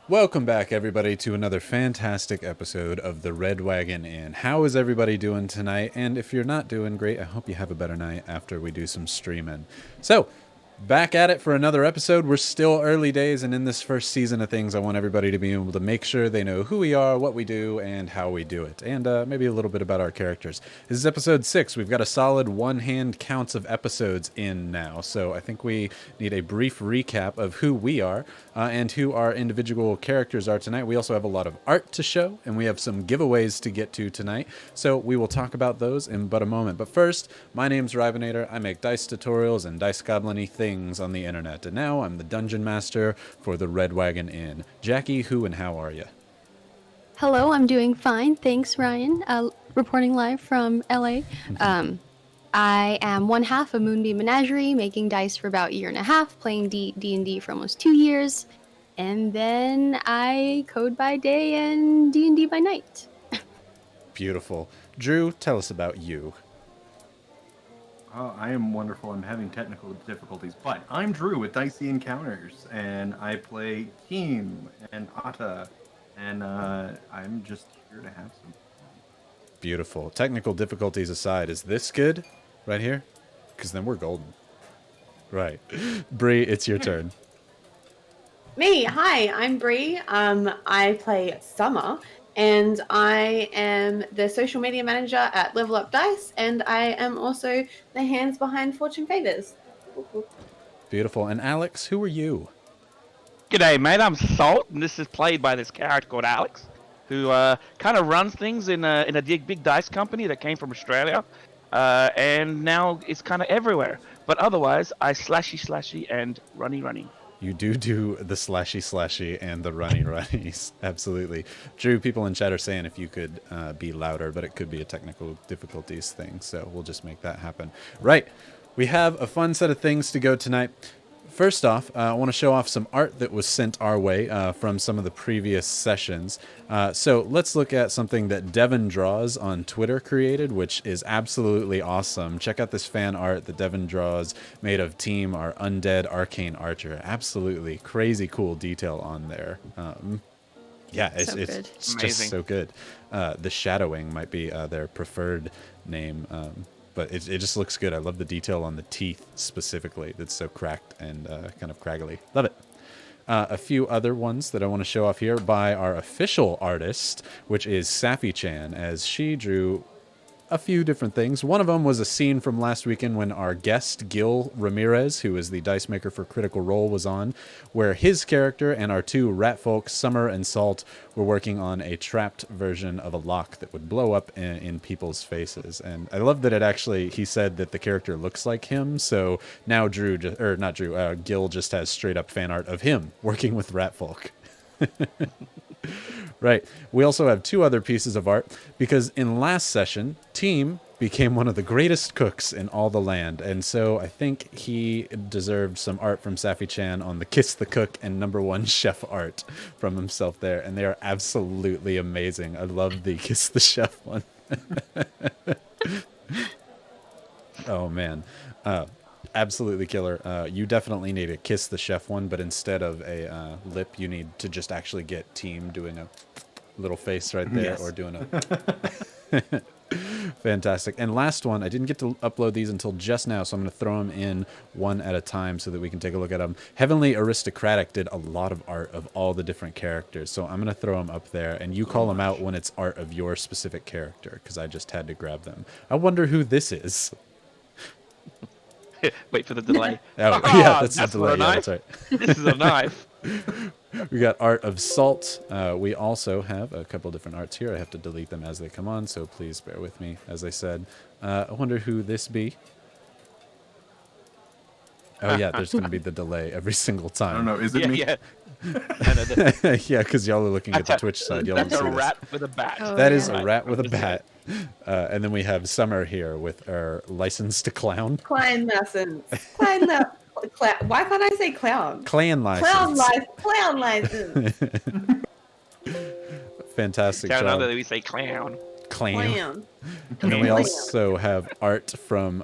Welcome back, everybody, to another fantastic episode of the Red Wagon Inn. How is everybody doing tonight? And if you're not doing great, I hope you have a better night after we do some streaming. So, back at it for another episode. We're still early days, and in this first season of things, I want everybody to be able to make sure they know who we are, what we do, and how we do it, and maybe a little bit about our characters. This is episode 6. We've got a solid one-hand counts of episodes in now, so I think we need a brief recap of who we are and who our individual characters are tonight. We also have a lot of art to show, and we have some giveaways to get to tonight, so we will talk about those in but a moment. But first, my name's Rybonator. I make dice tutorials and dice goblin-y things on the internet, and now I'm the Dungeon Master for the Red Wagon Inn. Jackie, who and how are you? Hello, I'm doing fine. Thanks, Ryan. Reporting live from LA. I am one half of Moonbeam Menagerie, making dice for about a year and a half, playing D&D for almost 2 years, and then I code by day and D&D by night. Beautiful. Drew, tell us about you. Oh, I am wonderful. I'm having technical difficulties, but I'm Drew with Dicey Encounters, and I play Team and Atta, and I'm just here to have some fun. Beautiful. Technical difficulties aside, is this good right here? Because then we're golden. Right. Bree, it's your turn. Me, hi, I'm Bree. I play Summer, and I am the social media manager at Level Up Dice, and I am also the hands behind Fortune Favors. Beautiful. And Alex, who are you? G'day, mate. I'm Salt, and this is played by this character called Alex, who kind of runs things in a big dice company that came from Australia, and now it's kind of everywhere. But otherwise, I slashy and runny. You do the slashy and the runnies. Absolutely. Drew, people in chat are saying if you could be louder, but it could be a technical difficulties thing, so we'll just make that happen. Right. We have a fun set of things to go tonight. First off, I want to show off some art that was sent our way from some of the previous sessions. So let's look at something that Devin Draws on Twitter created, which is absolutely awesome. Check out this fan art that Devin Draws made of Team, our undead arcane archer. Absolutely crazy cool detail on there. Yeah, it's just so good. The shadowing might be their preferred name. But it just looks good. I love the detail on the teeth specifically. That's so cracked and kind of craggly. Love it. A few other ones that I want to show off here by our official artist, which is Safi-chan, as she drew a few different things. One of them was a scene from last weekend when our guest, Gil Ramirez, who is the dice maker for Critical Role, was on, where his character and our two rat folk, Summer and Salt, were working on a trapped version of a lock that would blow up in people's faces. And I love that he said that the character looks like him, so now Gil just has straight up fan art of him working with rat folk. Right. We also have two other pieces of art because in last session, Team became one of the greatest cooks in all the land. And so I think he deserved some art from Safi-chan on the Kiss the Cook and #1 chef art from himself there. And they are absolutely amazing. I love the Kiss the Chef one. Oh, man. Absolutely killer. You definitely need a Kiss the Chef one, but instead of a lip, you need to just actually get Team doing a little face right there. Yes. Or doing a... Fantastic. And last one, I didn't get to upload these until just now, so I'm going to throw them in one at a time so that we can take a look at them. Heavenly Aristocratic did a lot of art of all the different characters, so I'm going to throw them up there, and you call them out when it's art of your specific character, because I just had to grab them. I wonder who this is. Wait for the delay. Oh, yeah, that's the delay. Yeah, that's right. This is a knife. We got art of Salt. We also have a couple different arts here. I have to delete them as they come on, so please bear with me. As I said, I wonder who this be. Oh, yeah, there's going to be the delay every single time. I don't know. Is it me? Yeah. Yeah, because y'all are looking at the Twitch side. Y'all That's don't a see rat with a bat. Oh, that is yeah. a rat with a bat. And then we have Summer here with our license to clown. Clan license. Why can't I say clown? Clan license. Clown license. Fantastic Down job. under we say clown. Clown. And then we also have art from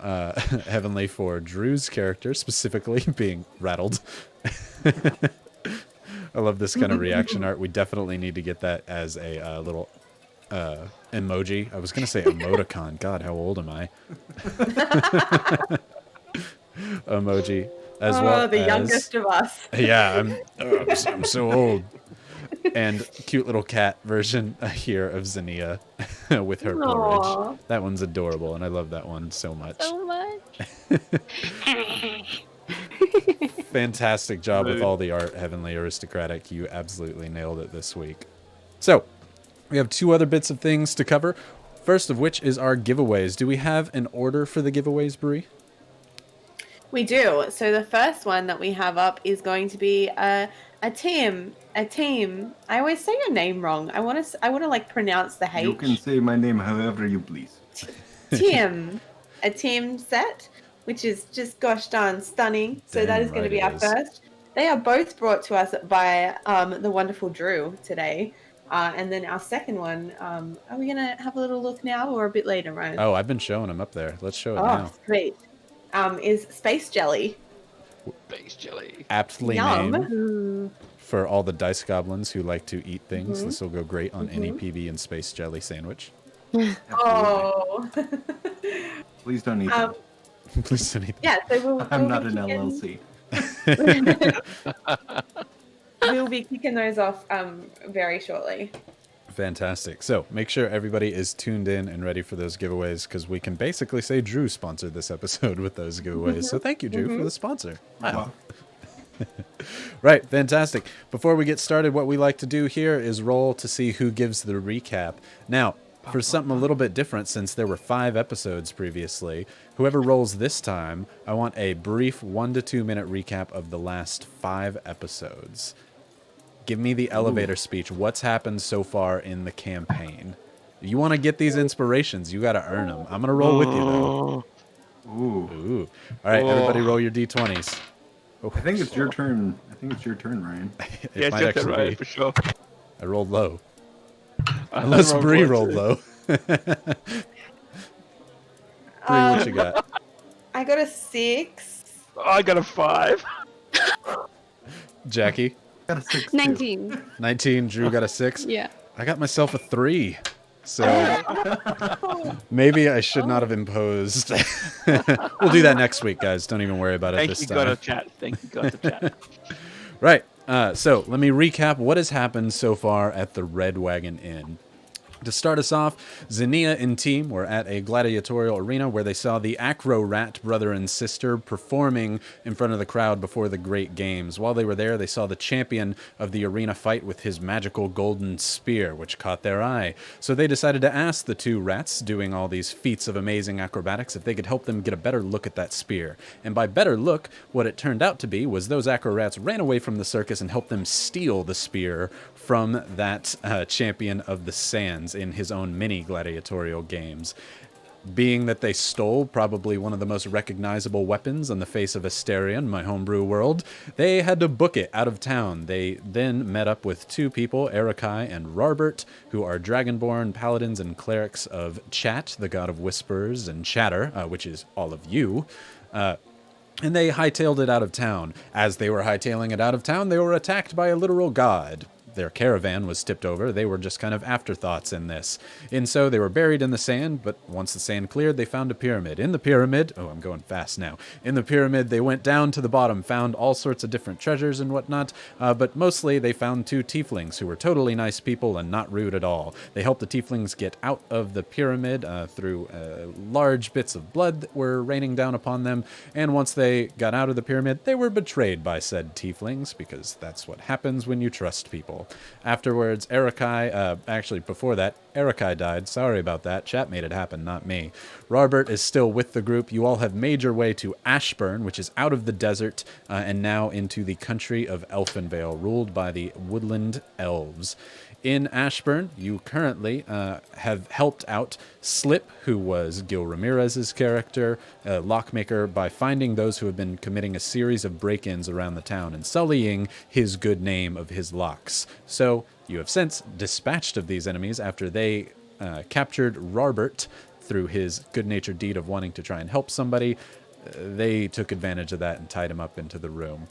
Heavenly for Drew's character, specifically being rattled. I love this kind of reaction art. We definitely need to get that as a little emoji. I was going to say emoticon. God, how old am I? Emoji. As well the as, youngest of us. Yeah, I'm so old. And cute little cat version here of Xenia with her Aw. porridge. That one's adorable, and I love that one so much. So much. Fantastic job with Rude. all the art, Heavenly Aristocratic. You absolutely nailed it this week. So, we have 2 other bits of things to cover. First of which is our giveaways. Do we have an order for the giveaways, Brie? We do. So the first one that we have up is going to be a team. I always say your name wrong. I want to like pronounce the H. You can say my name however you please. Team. A team set, which is just gosh darn stunning. So that Damn is going right to be it our is. first. They are both brought to us by the wonderful Drew today. And then our second one, are we going to have a little look now or a bit later, Ryan? Oh, I've been showing them up there. Let's show it Oh, now. sweet. Is Space Jelly. Space jelly. Aptly Yum. named for all the dice goblins who like to eat things. Mm-hmm. This will go great on any PB and space jelly sandwich. Absolutely. Oh. Please don't eat them. Please don't eat Yeah, so I'm we'll not be an kicking- LLC. We'll be kicking those off very shortly. Fantastic. So make sure everybody is tuned in and ready for those giveaways, because we can basically say Drew sponsored this episode with those giveaways. So thank you, Drew, for the sponsor. Wow. Right, fantastic. Before we get started, what we like to do here is roll to see who gives the recap. Now, for something a little bit different, since there were 5 episodes previously, whoever rolls this time, I want a brief 1 to 2 minute recap of the last 5 episodes. Give me the elevator speech. What's happened so far in the campaign? You want to get these inspirations, you got to earn them. I'm going to roll with you, though. Ooh. Ooh. All right, everybody roll your d20s. Oh, I think it's your turn. I think it's your turn, Ryan. it Yeah, might just actually right be. for sure. I rolled low. Unless Bree rolled low. Bree, what you got? I got a 6. I got a 5. Jackie? Got a 6 too. 19. 19. Drew got a 6. Yeah. I got myself a 3. So maybe I should not have imposed. We'll do that next week, guys. Don't even worry about it Thank this you, time. God of chat. Thank you, God of chat. Right. So let me recap what has happened so far at the Red Wagon Inn. To start us off, Xenia and team were at a gladiatorial arena where they saw the Acro Rat brother and sister performing in front of the crowd before the Great Games. While they were there, they saw the champion of the arena fight with his magical golden spear, which caught their eye. So they decided to ask the 2 rats doing all these feats of amazing acrobatics if they could help them get a better look at that spear. And by better look, what it turned out to be was those Acro Rats ran away from the circus and helped them steal the spear from that champion of the sands in his own mini gladiatorial games. Being that they stole probably one of the most recognizable weapons on the face of Asterion, my homebrew world, they had to book it out of town. They then met up with 2 people, Erikai and Rarbert, who are dragonborn paladins and clerics of Chat, the god of whispers and chatter, which is all of you. And they hightailed it out of town. As they were hightailing it out of town, they were attacked by a literal god. Their caravan was tipped over. They were just kind of afterthoughts in this. And so they were buried in the sand, but once the sand cleared, they found a pyramid. In the pyramid, oh, I'm going fast now. In the pyramid, they went down to the bottom, found all sorts of different treasures and whatnot, but mostly they found 2 tieflings who were totally nice people and not rude at all. They helped the tieflings get out of the pyramid through large bits of blood that were raining down upon them, and once they got out of the pyramid, they were betrayed by said tieflings, because that's what happens when you trust people. Afterwards, Erikai, actually before that, Erikai died. Sorry about that. Chat made it happen, not me. Rarbert is still with the group. You all have made your way to Ashburn, which is out of the desert, and now into the country of Elfinvale, ruled by the woodland elves. In Ashburn, you currently have helped out Slip, who was Gil Ramirez's character, Lockmaker, by finding those who have been committing a series of break-ins around the town and sullying his good name of his locks. So you have since dispatched of these enemies after they captured Rarbert through his good-natured deed of wanting to try and help somebody. They took advantage of that and tied him up into the room.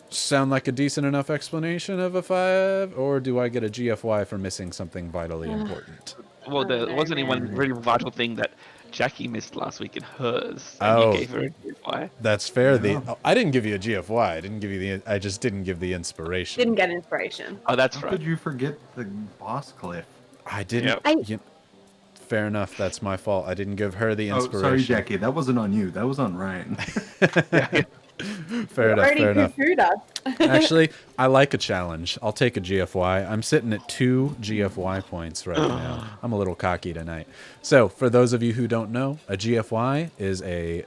sound like a decent enough explanation of a 5, or do I get a GFY for missing something vitally important? Well, there no, wasn't any man. one really vital thing that Jackie missed last week in hers, and Oh. you gave her a GFY. That's fair. Yeah. I didn't give you a GFY. I just didn't give the inspiration. Didn't get inspiration. Oh, that's How right. could you forget the boss cliff? I didn't. Yep. Fair enough. That's my fault. I didn't give her the Oh, inspiration. sorry, Jackie. That wasn't on you. That was on Ryan. Fair enough. Already Fair enough. poo-pooed us. Actually, I like a challenge. I'll take a GFY. I'm sitting at 2 GFY points right now. I'm a little cocky tonight. So, for those of you who don't know, a GFY is a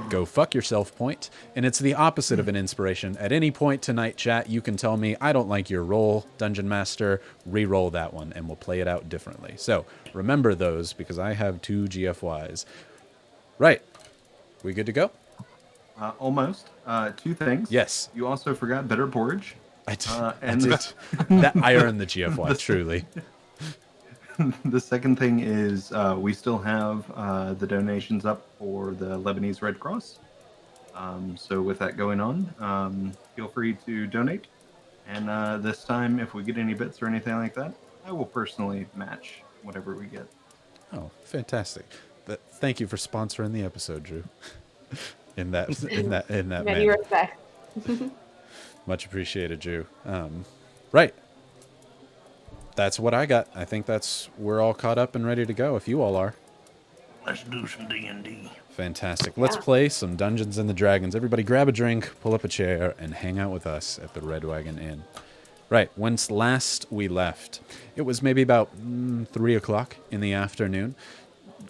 go fuck yourself point, and it's the opposite of an inspiration. At any point tonight, chat, you can tell me, I don't like your roll, Dungeon Master, re-roll that one, and we'll play it out differently. So, remember those, because I have 2 GFYs. Right. We good to go? Almost. 2 things. Yes. You also forgot better porridge. I did. and I earned the GFY, truly. the second thing is we still have the donations up for the Lebanese Red Cross. So with that going on, feel free to donate. And this time, if we get any bits or anything like that, I will personally match whatever we get. Oh, fantastic. Thank you for sponsoring the episode, Drew. in that Many manner. respects. Much appreciated, Drew. Right. That's what I got. I think we're all caught up and ready to go if you all are. Let's do some D&D. Fantastic. Let's play some Dungeons and the Dragons. Everybody grab a drink, pull up a chair, and hang out with us at the Red Wagon Inn. Right. Whence last we left, it was maybe about 3 o'clock in the afternoon.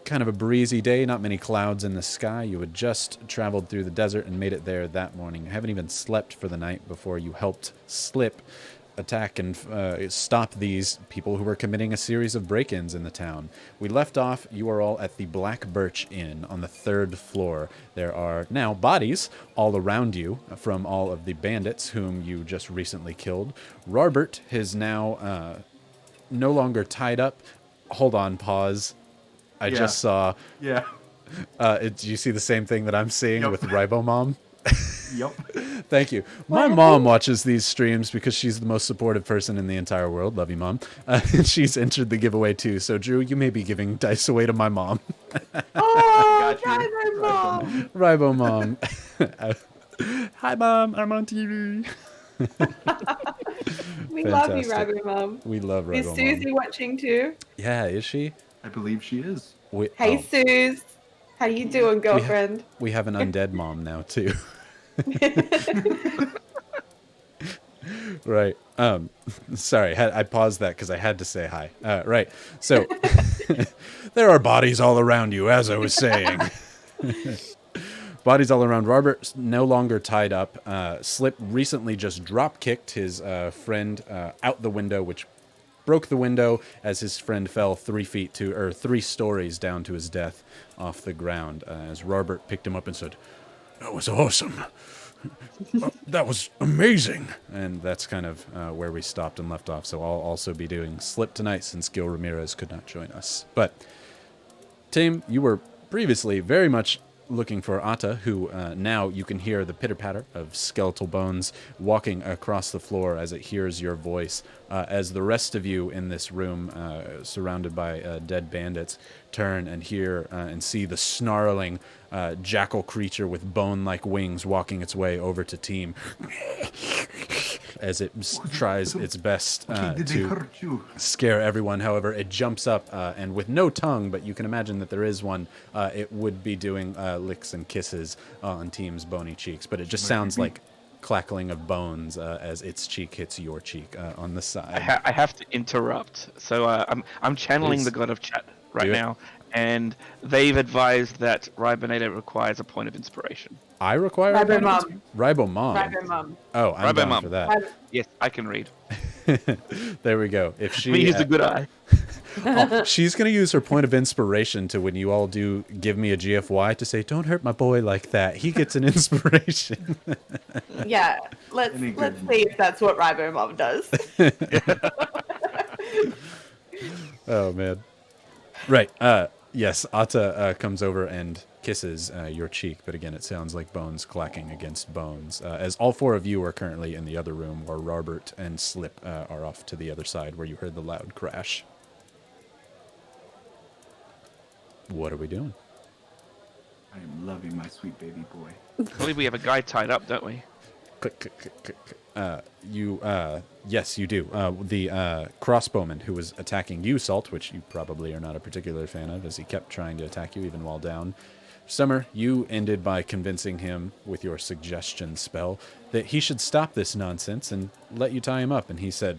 Kind of a breezy day, not many clouds in the sky. You had just traveled through the desert and made it there that morning. You haven't even slept for the night before you helped Slip attack and stop these people who were committing a series of break-ins in the town. We left off, you are all at the Black Birch Inn on the 3rd floor. There are now bodies all around you from all of the bandits whom you just recently killed. Robert is now no longer tied up. Hold on, pause. I just saw. Yeah. Do you see the same thing that I'm seeing Yep. with Rybomom? Yep. Thank you. My mom watches these streams because she's the most supportive person in the entire world. Love you, Mom. And she's entered the giveaway too. So, Drew, you may be giving dice away to my mom. Oh, Got you. God, my mom. Rybomom. Hi, Mom. I'm on TV. We love you, Fantastic. Rabbit Mom. We love Is Rybomom. Susie watching too? Yeah, is she? I believe she is. Hey, Oh, Suze. How you doing, girlfriend? we have an undead mom now too. Right. Sorry, I paused that because I had to say hi. Right. So there are bodies all around you, as I was saying. Bodies all around. Robert's no longer tied up. Slip recently just drop kicked his friend out the window, which broke the window as his friend fell 3 stories down to his death off the ground. As Robert picked him up and said, "That was awesome. That was amazing." And that's kind of where we stopped and left off. So I'll also be doing Slip tonight since Gil Ramirez could not join us. But Tim, you were previously very much looking for Atta, who now you can hear the pitter-patter of skeletal bones walking across the floor as it hears your voice, as the rest of you in this room, surrounded by dead bandits, turn and hear and see the snarling jackal creature with bone-like wings walking its way over to Team as it tries its best Did they to hurt you? scare everyone. However, it jumps up and with no tongue, but you can imagine that there is one, it would be doing licks and kisses on Team's bony cheeks, but it just sounds like clackling of bones as its cheek hits your cheek on the side. I have to interrupt. So I'm channeling Please. the god of chat right Do it. now, and they've advised that Rybonator requires a point of inspiration. I require Rabbit a Mom. Rybomom. Rabbit Mom. Oh, I'm down Rybomom. for that. Rabbit- Yes, I can read. There we go. If she, Me is a good eye. she's going to use her point of inspiration to, when you all do give me a GFY, to say, "Don't hurt my boy like that. He gets an inspiration." Yeah, let's Any see good- if that's what Rabbit Mom does. Oh man. Right. Yes, Atta comes over and kisses your cheek, but again, it sounds like bones clacking against bones. As all four of you are currently in the other room, where Robert and Slip are off to the other side, where you heard the loud crash. What are we doing? I am loving my sweet baby boy. I believe we have a guy tied up, don't we? Click, click, click, click, click. Yes, you do. The crossbowman who was attacking you, Salt, which you probably are not a particular fan of, as he kept trying to attack you even while down. Summer, you ended by convincing him with your suggestion spell that he should stop this nonsense and let you tie him up, and he said,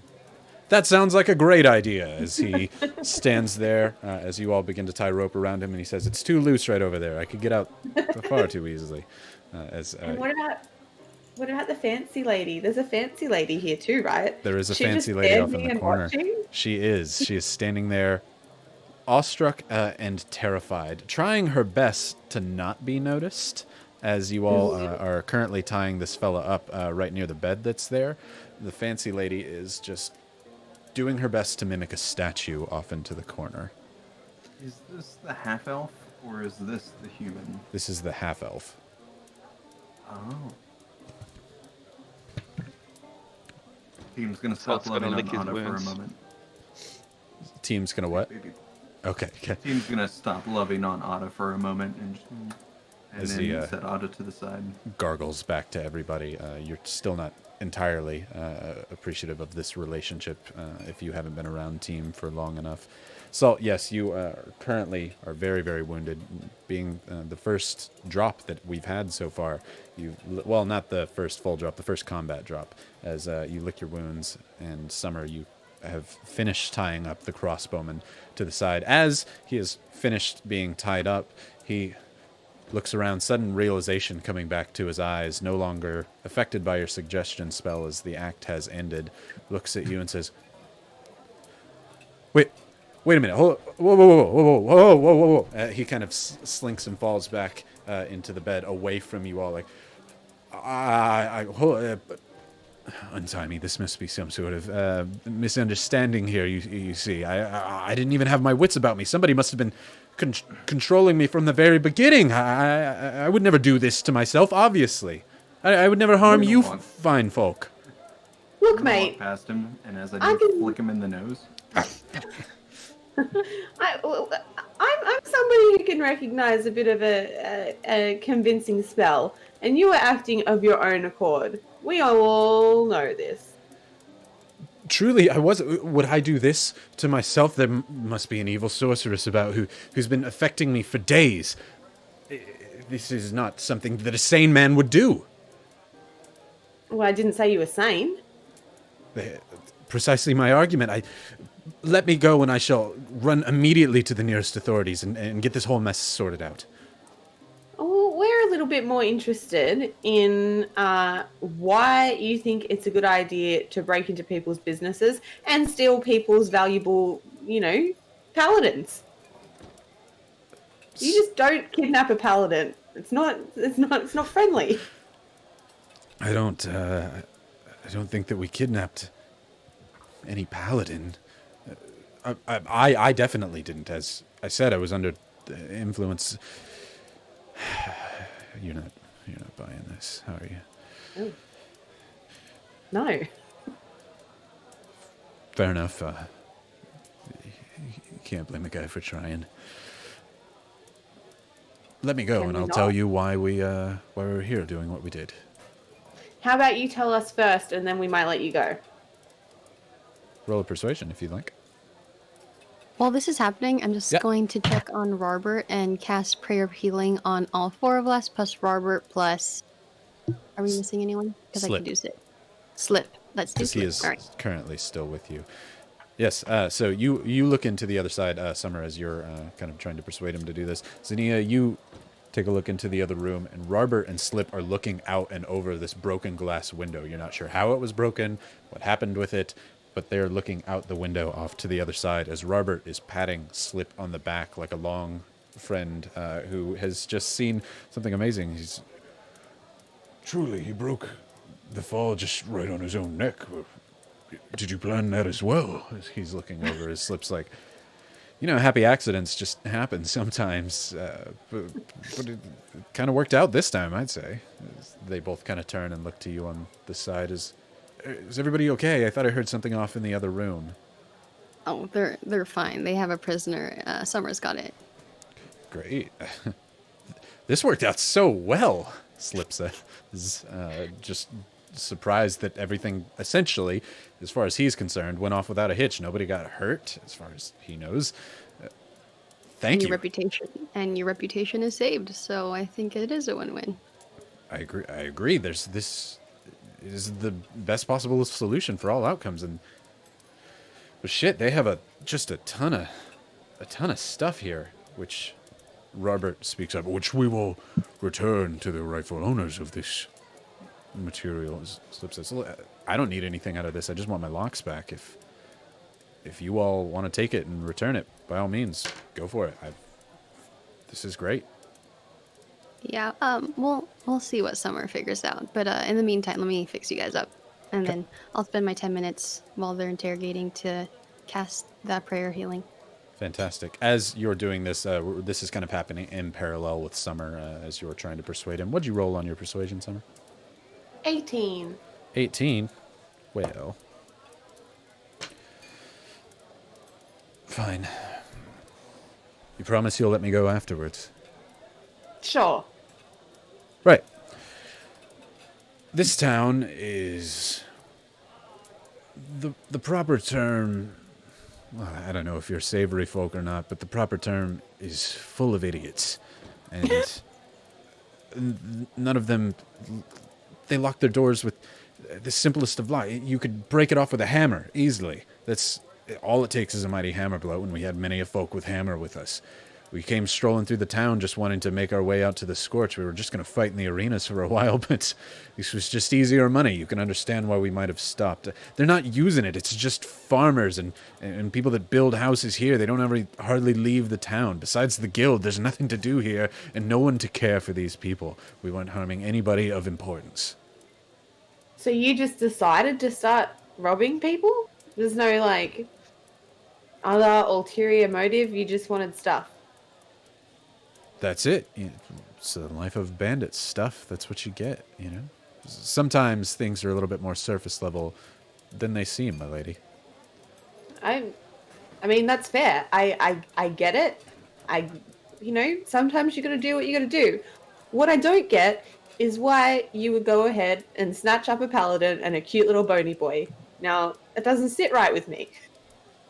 "That sounds like a great idea," as he stands there, as you all begin to tie rope around him, and he says, "It's too loose right over there. I could get out far too easily." And what about the fancy lady? There's a fancy lady here too, right? There is a She fancy just lady off in standing the and corner. watching? She is. She is standing there, awestruck and terrified, trying her best to not be noticed, as you all are currently tying this fella up right near the bed that's there. The fancy lady is just doing her best to mimic a statue off into the corner. Is this the half elf or is this the human? This is the half-elf. Oh. Team's gonna stop Salt's gonna loving lick his on Anna for a wounds. moment. Team's gonna what? Baby. Okay. Team's gonna stop loving on Otta for a moment and As then he, set Otta to the side. Gargles back to everybody. You're still not entirely appreciative of this relationship if you haven't been around Team for long enough. Salt, yes, you currently are very, very wounded, being the first drop that we've had so far. Well, not the first full drop, the first combat drop, as you lick your wounds, and Summer, you have finished tying up the crossbowman to the side. As he is finished being tied up, he looks around, sudden realization coming back to his eyes, no longer affected by your suggestion spell as the act has ended, looks at you and says, Wait a minute. Whoa, whoa, whoa, whoa, whoa, whoa, whoa, whoa, whoa. He kind of slinks and falls back into the bed away from you all, like, untie me. This must be some sort of misunderstanding here, you see. I didn't even have my wits about me. Somebody must have been controlling me from the very beginning. I would never do this to myself, obviously. I would never harm you fine folk. Look, I'm gonna mate. walk past him, and as I I do, can- flick him in the nose. I'm somebody who can recognize a bit of a convincing spell, and you are acting of your own accord. We all know this. Truly, I was. Would I do this to myself? There must be an evil sorceress about who's been affecting me for days. This is not something that a sane man would do. Well, I didn't say you were sane. Precisely my argument. Let me go and I shall run immediately to the nearest authorities and get this whole mess sorted out. Well, we're a little bit more interested in why you think it's a good idea to break into people's businesses and steal people's valuable, paladins. You just don't kidnap a paladin. It's not friendly. I don't think that we kidnapped any paladin. I definitely didn't. As I said, I was under the influence. You're not buying this, how are you? Oh. No. Fair enough. You can't blame a guy for trying. Let me go, Can and we I'll not? tell you why we were here doing what we did. How about you tell us first, and then we might let you go. Roll a persuasion if you'd like. While this is happening, I'm just Yep. going to check on Robert and cast Prayer of Healing on all four of us, plus Robert, plus... Are we missing anyone? Because I Slip. can do Slip. Slip. Let's do Because he Slip. is All right. currently still with you. Yes, so you look into the other side, Summer, as you're kind of trying to persuade him to do this. Xenia, you take a look into the other room, and Robert and Slip are looking out and over this broken glass window. You're not sure how it was broken, what happened with it, but they're looking out the window off to the other side as Robert is patting Slip on the back like a long friend who has just seen something amazing. He's truly, he broke the fall just right on his own neck. Did you plan that as well? As he's looking over his Slip's like, happy accidents just happen sometimes. But it kind of worked out this time, I'd say. They both kind of turn and look to you on the side. Is everybody okay? I thought I heard something off in the other room. Oh, they're fine. They have a prisoner. Summer's got it. Great. This worked out so well, Slip says, just surprised that everything, essentially, as far as he's concerned, went off without a hitch. Nobody got hurt, as far as he knows. Thank you. Your reputation is saved, so I think it is a win-win. I agree. This is the best possible solution for all outcomes, but shit, they have just a ton of stuff here, which Robert speaks of, which we will return to the rightful owners of this material. Slip says, I don't need anything out of this. I just want my locks back. If you all want to take it and return it, by all means, go for it. This is great. Yeah, we'll see what Summer figures out. But in the meantime, let me fix you guys up. And then I'll spend my 10 minutes while they're interrogating to cast that prayer healing. Fantastic. As you're doing this, this is kind of happening in parallel with Summer as you're trying to persuade him. What'd you roll on your persuasion, Summer? 18. 18? Well. Fine. You promise you'll let me go afterwards? Sure. Right. This town is... The proper term... Well, I don't know if you're savory folk or not, but the proper term is full of idiots. And none of them... They lock their doors with the simplest of lie. You could break it off with a hammer, easily. That's... All it takes is a mighty hammer blow, and we had many a folk with hammer with us. We came strolling through the town just wanting to make our way out to the Scorch. We were just going to fight in the arenas for a while, but this was just easier money. You can understand why we might have stopped. They're not using it. It's just farmers and people that build houses here. They don't hardly leave the town. Besides the guild, there's nothing to do here and no one to care for these people. We weren't harming anybody of importance. So you just decided to start robbing people? There's no, other ulterior motive? You just wanted stuff? That's it. It's the life of bandits stuff. That's what you get, Sometimes things are a little bit more surface level than they seem, my lady. I mean, that's fair. I get it. Sometimes you gotta do what you gotta do. What I don't get is why you would go ahead and snatch up a paladin and a cute little bony boy. Now, it doesn't sit right with me.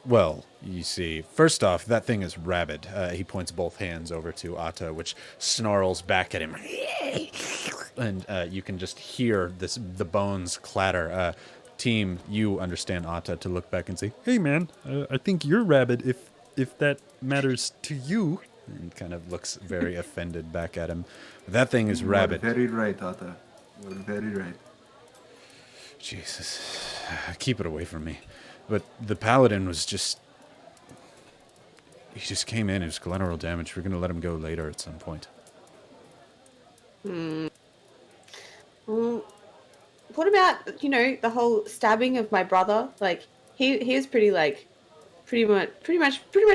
Well, you see, first off, that thing is rabid. He points both hands over to Atta, which snarls back at him. And you can just hear the bones clatter. Team, you understand Atta to look back and say, "Hey, man, I think you're rabid if that matters to you." And kind of looks very offended back at him. That thing is rabid. You're very right, Atta. You're very right. Jesus. Keep it away from me. But the paladin was just... He just came in. It was collateral damage. We're going to let him go later at some point. Well, what about, the whole stabbing of my brother? He was pretty much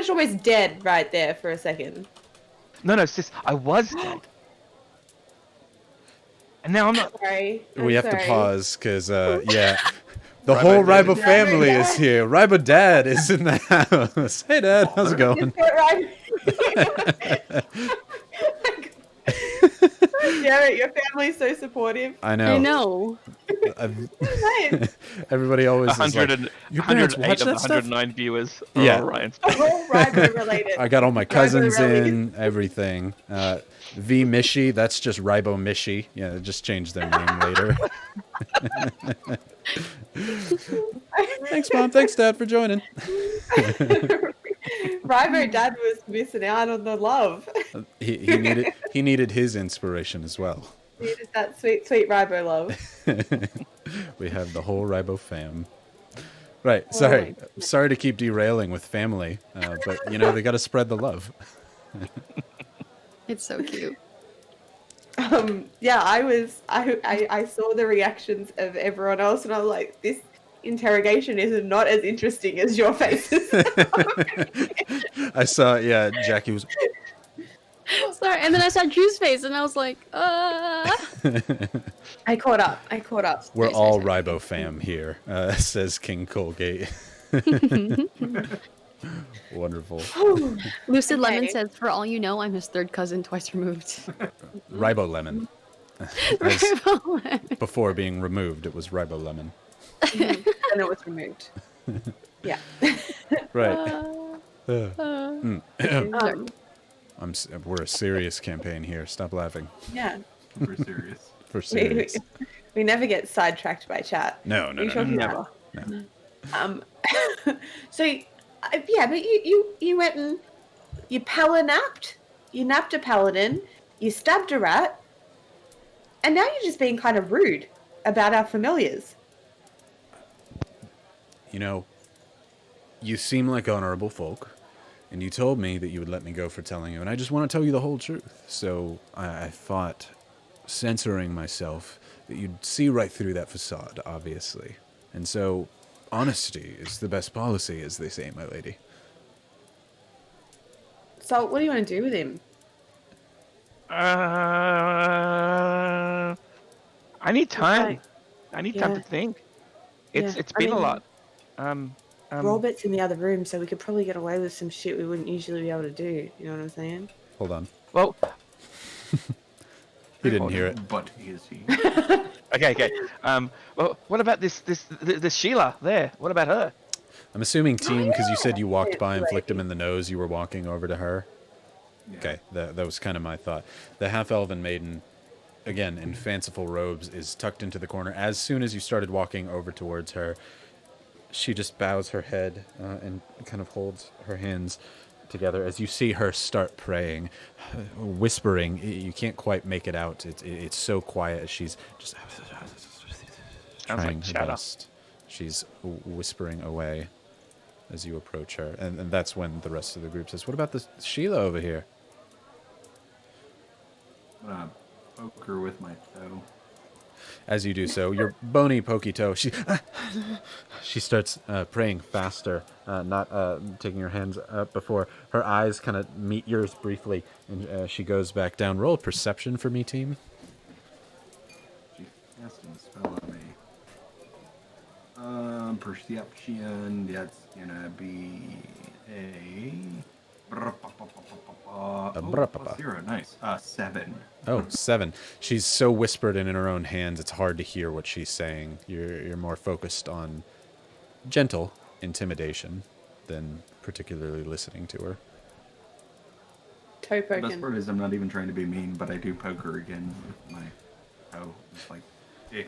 almost dead right there for a second. No, sis, I was dead. And now I'm not. Sorry. We have sorry. to pause because, the whole Rybo family is here. Rybo Dad is in the house. Hey, Dad, how's it going? Yeah, your family's so supportive. I know. I know. Nice. Everybody always is like, 108 of the 109 viewers are Yeah. all Ryan's. All Rybo related. I got all my cousins Rybo in, everything. V Mishi, that's just Rybo Mishi. Yeah, just change their name later. Thanks, Mom. Thanks, Dad, for joining. Rybo Dad was missing out on the love. He needed his inspiration as well. Needed that sweet, sweet Rybo love. We have the whole Rybo fam. Right, sorry. Sorry to keep derailing with family, but, they got to spread the love. It's so cute. Yeah, I saw the reactions of everyone else, and I was like, interrogation is not as interesting as your faces. I saw, yeah, Jackie was. Sorry, and then I saw Drew's face, and I was like, I caught up. We're Sorry, all sorry. Rybo fam here, says King Colgate. Wonderful. Lucid Lemon Okay. says, "For all you know, I'm his third cousin, twice removed." Rybo Lemon. As before being removed, it was Rybo Lemon. And it was removed. Yeah. Right. Um, We're a serious campaign here. Stop laughing. yeah. We're serious. For We, serious. we never get sidetracked by chat. No, no, You no, sure no, you no. never? No. So, yeah, but you went and you napped. You napped a paladin. You stabbed a rat. And now you're just being kind of rude about our familiars. You know, you seem like honorable folk, and you told me that you would let me go for telling you, and I just want to tell you the whole truth. So I thought, censoring myself, that you'd see right through that facade, obviously. And so, honesty is the best policy, as they say, my lady. So, what do you want to do with him? I need time. I need time Yeah. to think. Yeah, It's I been a mean- lot. Robert's in the other room, so we could probably get away with some shit we wouldn't usually be able to do. You know what I'm saying? Hold on. Well, He didn't hear it. But is he? okay. Well, what about this Sheila there? What about her? I'm assuming team, because you said you walked by and Right. flicked him in the nose, you were walking over to her. Yeah. Okay, that was kind of my thought. The half-elven maiden, again, in fanciful robes, is tucked into the corner. As soon as you started walking over towards her, she just bows her head and kind of holds her hands together as you see her start praying, whispering. You can't quite make it out. It's so quiet as she's just Sounds trying like her chatter. best. She's whispering away as you approach her. And that's when the rest of the group says, "What about this Sheila over here?" I'm gonna poke her with my toe. As you do so, your bony pokey toe, she starts praying faster, not taking her hands up before her eyes kind of meet yours briefly, and she goes back down. Roll perception for me, team. She's casting a spell on me. Perception, that's gonna be a... +0, nice. 7. Oh, 7. She's so whispered and in her own hands, it's hard to hear what she's saying. You're more focused on gentle intimidation than particularly listening to her. Toe The best poking. part is I'm not even trying to be mean, but I do poke her again with my toe. It's like, eh.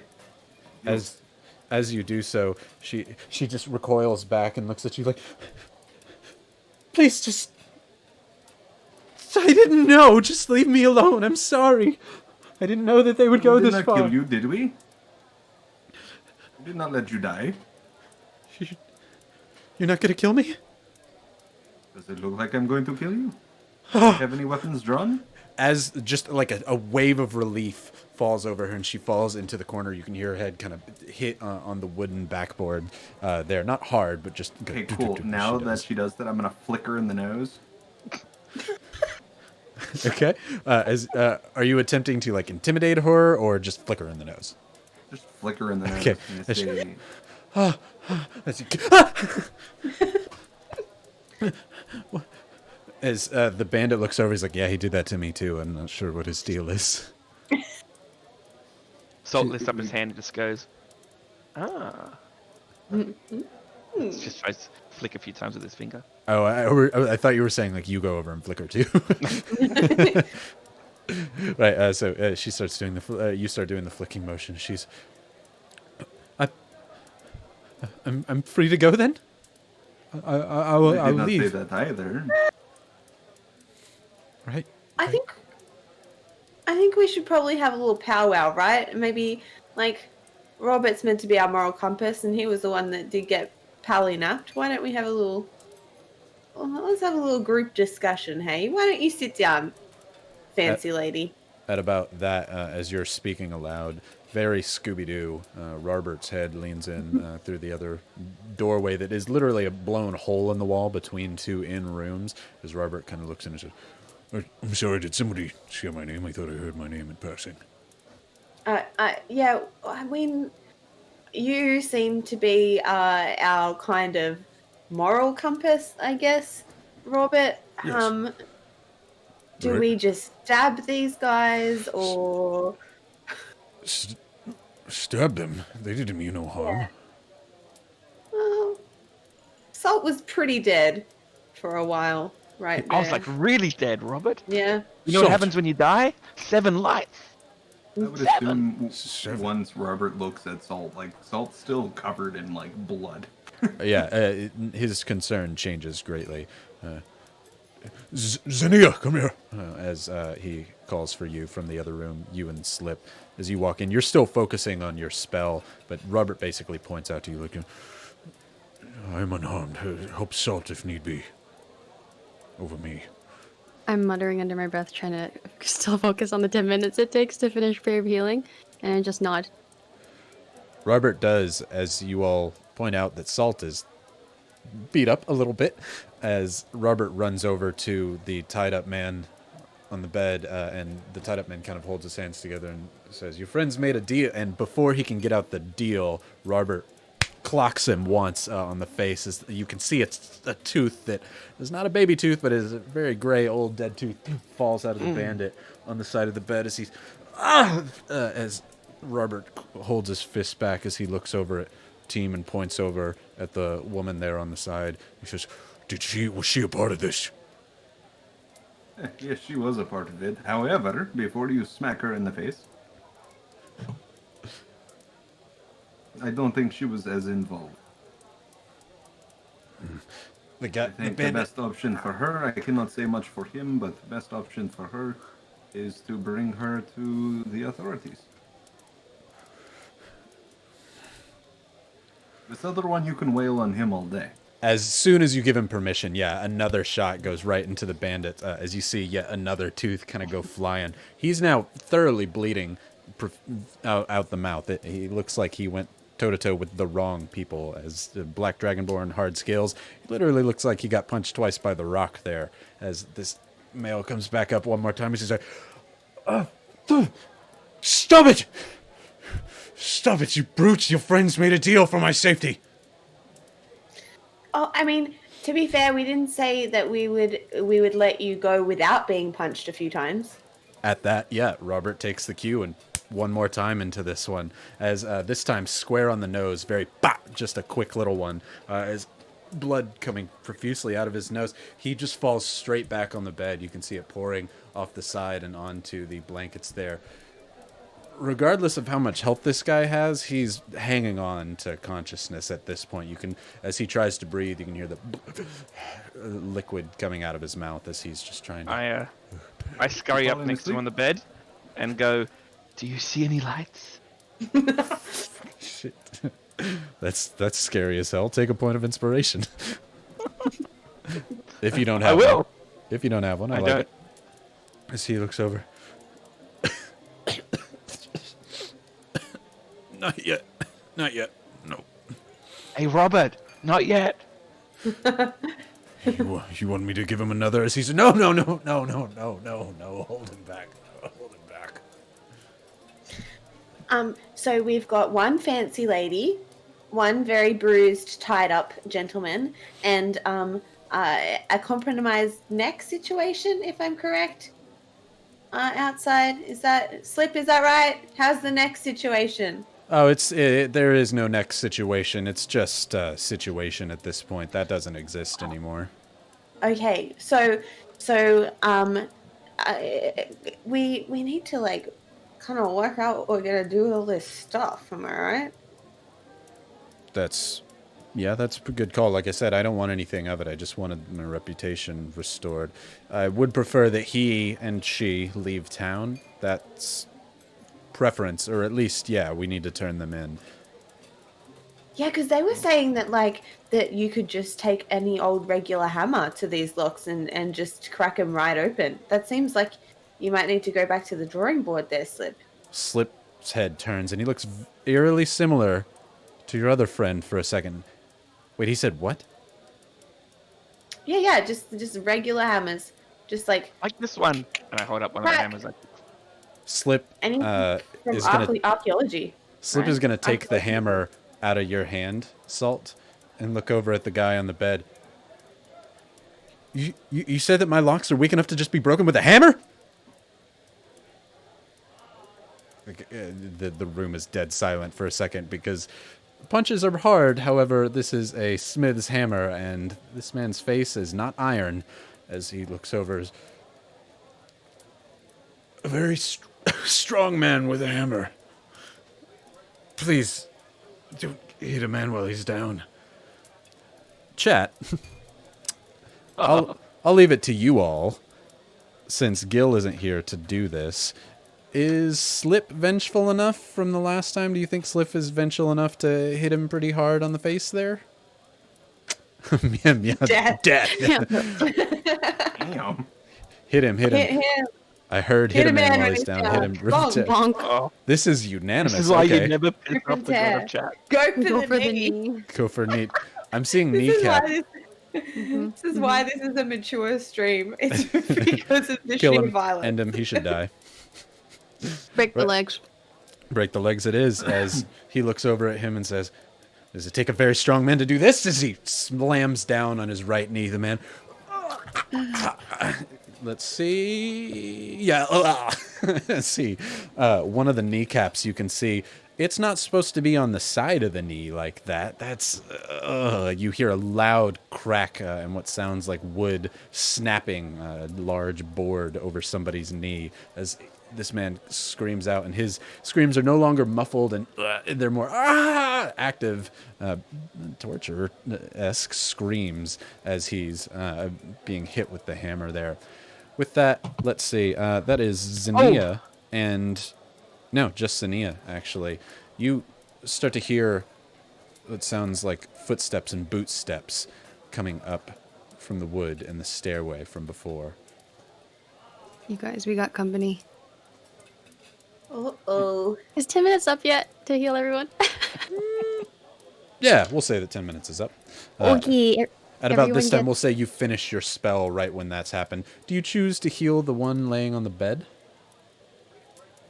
As you do so, she just recoils back and looks at you like, "Please, just... I didn't know. Just leave me alone. I'm sorry. I didn't know that they would go We did this not far." kill you, did we? We did not let you die. You're not gonna kill me? Does it look like I'm going to kill you? Do you have any weapons drawn? As just like a wave of relief falls over her and she falls into the corner, you can hear her head kind of hit on the wooden backboard there. Not hard, but just... Okay, cool. Now that she does that, I'm gonna flick her in the nose. Okay. Are you attempting to like intimidate her or just flick her in the nose? Just flick her in the nose. Okay. And say, As the bandit looks over, he's like, "Yeah, he did that to me too. I'm not sure what his deal is." Salt lifts up his hand and just goes, "Ah." Just tries to flick a few times with his finger. Oh, I thought you were saying like you go over and flick her too. Right. So she starts doing you start doing the flicking motion. She's, I'm free to go then. I will. I I'll did not say leave. that either. Right. I think we should probably have a little powwow, right? Maybe like Robert's meant to be our moral compass, and he was the one that did get pally napped. Why don't we have a little? Well, let's have a little group discussion. Hey, why don't you sit down, fancy lady? At about that, as you're speaking aloud, very Scooby-Doo. Robert's head leans in through the other doorway that is literally a blown hole in the wall between two inn rooms. As Robert kind of looks in and says, I'm sorry, did somebody say my name? I thought I heard my name in passing. Yeah, I mean, you seem to be our kind of moral compass, I guess, Robert. Yes. Do Right. we just stab these guys, or... Stab them. They didn't mean no harm. Well, Salt was pretty dead for a while, right there. I was like really dead, Robert. Yeah. You know what happens when you die? 7 lives. I would assume once Robert looks at Salt, like Salt's still covered in like blood. Yeah, his concern changes greatly. Xenia, come here. As he calls for you from the other room, you and Slip. As you walk in, you're still focusing on your spell, but Robert basically points out to you, like, I'm unharmed. Help Salt if need be. Over me. I'm muttering under my breath, trying to still focus on the 10 minutes it takes to finish Prayer of Healing, and I just nod. Robert does, as you all point out that Salt is beat up a little bit, as Robert runs over to the tied-up man on the bed, and the tied-up man kind of holds his hands together and says, your friends made a deal, and before he can get out the deal, Robert clocks him once on the face. As you can see, it's a tooth that is not a baby tooth, but is a very gray, old, dead tooth, falls out of the bandit on the side of the bed as he's... as Robert holds his fist back as he looks over at Team and points over at the woman there on the side. He says, was she a part of this? Yes, she was a part of it. However, before you smack her in the face, I don't think she was as involved. I think the best option for her, I cannot say much for him, but the best option for her is to bring her to the authorities. This other one, you can wail on him all day. As soon as you give him permission, yeah, another shot goes right into the bandit. As you see yet another tooth kind of go flying. He's now thoroughly bleeding out the mouth. He looks like he went toe-to-toe with the wrong people. As the Black Dragonborn hard scales, it literally looks like he got punched twice by the rock there. As this male comes back up one more time, he's like, stop it! Stop it, you brutes! Your friends made a deal for my safety! Oh, I mean, to be fair, we didn't say that we would let you go without being punched a few times. At that, yeah, Robert takes the cue and one more time into this one. As this time square on the nose, very bop, just a quick little one. As blood coming profusely out of his nose, he just falls straight back on the bed. You can see it pouring off the side and onto the blankets there. Regardless of how much health this guy has, he's hanging on to consciousness at this point. You can, as he tries to breathe, you can hear the liquid coming out of his mouth as he's just trying to... I scurry up next to him on the bed and go, do you see any lights? Shit. That's scary as hell. Take a point of inspiration. If you don't have I will. one. If you don't have one, I like don't. it. As he looks over. Not yet. Not yet. No. Hey, Robert, not yet. You want me to give him another? As he said, no. Hold him back. Hold him back. So we've got one fancy lady, one very bruised, tied up gentleman, and a compromised neck situation, if I'm correct. Outside, is that right? How's the neck situation? Oh, there is no next situation. It's just a situation at this point. That doesn't exist anymore. Okay, so we need to like kind of work out what we're gonna do with all this stuff. Am I right? That's a good call. Like I said, I don't want anything of it. I just wanted my reputation restored. I would prefer that he and she leave town. That's preference, or at least, yeah, we need to turn them in. Yeah, because they were saying that you could just take any old regular hammer to these locks and just crack them right open. That seems like you might need to go back to the drawing board there, Slip. head turns, and he looks eerily similar to your other friend for a second. Wait, he said what? Yeah, just regular hammers. Just like Like this one. And I hold up one of the Crack. hammers. Like, Slip anything from is gonna archaeology. Slip right? is gonna take the Archaeology. hammer out of your hand, Salt, and look over at the guy on the bed. You said that my locks are weak enough to just be broken with a hammer? The room is dead silent for a second because punches are hard. However, this is a smith's hammer, and this man's face is not iron as he looks over. A very strong man with a hammer. Please, don't hit a man while he's down. Chat. I'll leave it to you all, since Gil isn't here to do this. Is Slip vengeful enough from the last time? Do you think Slip is vengeful enough to hit him pretty hard on the face there? Yeah, Death. Damn. Hit him. Hit him. I heard hit a man while when he's he's down. down. Hit him. Bonk, bonk. oh, This is unanimous. this is why okay. you never piss Rip off and the god tear. of chat. Go Go for the knee. Go for neat. I'm seeing This is kneecap. why this is why this is a mature stream. It's because of the Kill sheer him. violence. End him. He should die. Break the Right. legs. Break the legs it is, as he looks over at him and says, does it take a very strong man to do this? As he slams down on his right knee, the man. Let's see. Yeah. Let's see. One of the kneecaps you can see. It's not supposed to be on the side of the knee like that. That's. You hear a loud crack and what sounds like wood snapping a large board over somebody's knee as this man screams out, and his screams are no longer muffled and they're more active, torture-esque screams as he's being hit with the hammer there. With that, let's see. That is Xenia and... No, just Xenia, actually. You start to hear what sounds like footsteps and boot steps coming up from the wood and the stairway from before. You guys, we got company. Uh-oh. Is 10 minutes up yet to heal everyone? Yeah, we'll say that 10 minutes is up. Okay. At about this Everyone time, gets- we'll say you finish your spell right when that's happened. Do you choose to heal the one laying on the bed?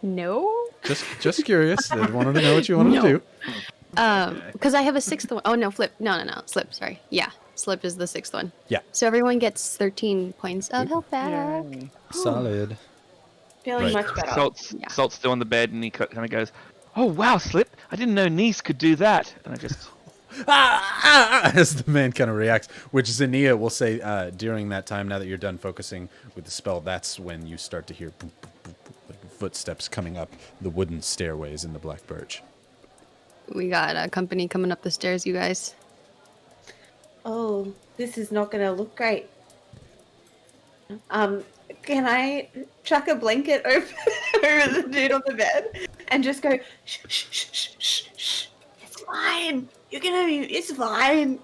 No. Just curious. I wanted to know what you wanted to do. Because I have a sixth one. Oh, no, Flip. No. Slip, sorry. Yeah, Slip is the sixth one. Yeah. So everyone gets 13 points of health back. Solid. Feeling Right. much better. Yeah. Salt's still on the bed, and he kind of goes, "Oh wow, Slip! I didn't know Nice could do that." And I just, As the man kind of reacts, which Xenia will say during that time, now that you're done focusing with the spell, that's when you start to hear boop, boop, boop, boop, like footsteps coming up the wooden stairways in the black birch. We got company coming up the stairs, you guys. Oh, this is not going to look great. Can I chuck a blanket over the dude on the bed and just go, shh, shh, shh, shh, shh, shh. It's fine. You're gonna be, it's fine.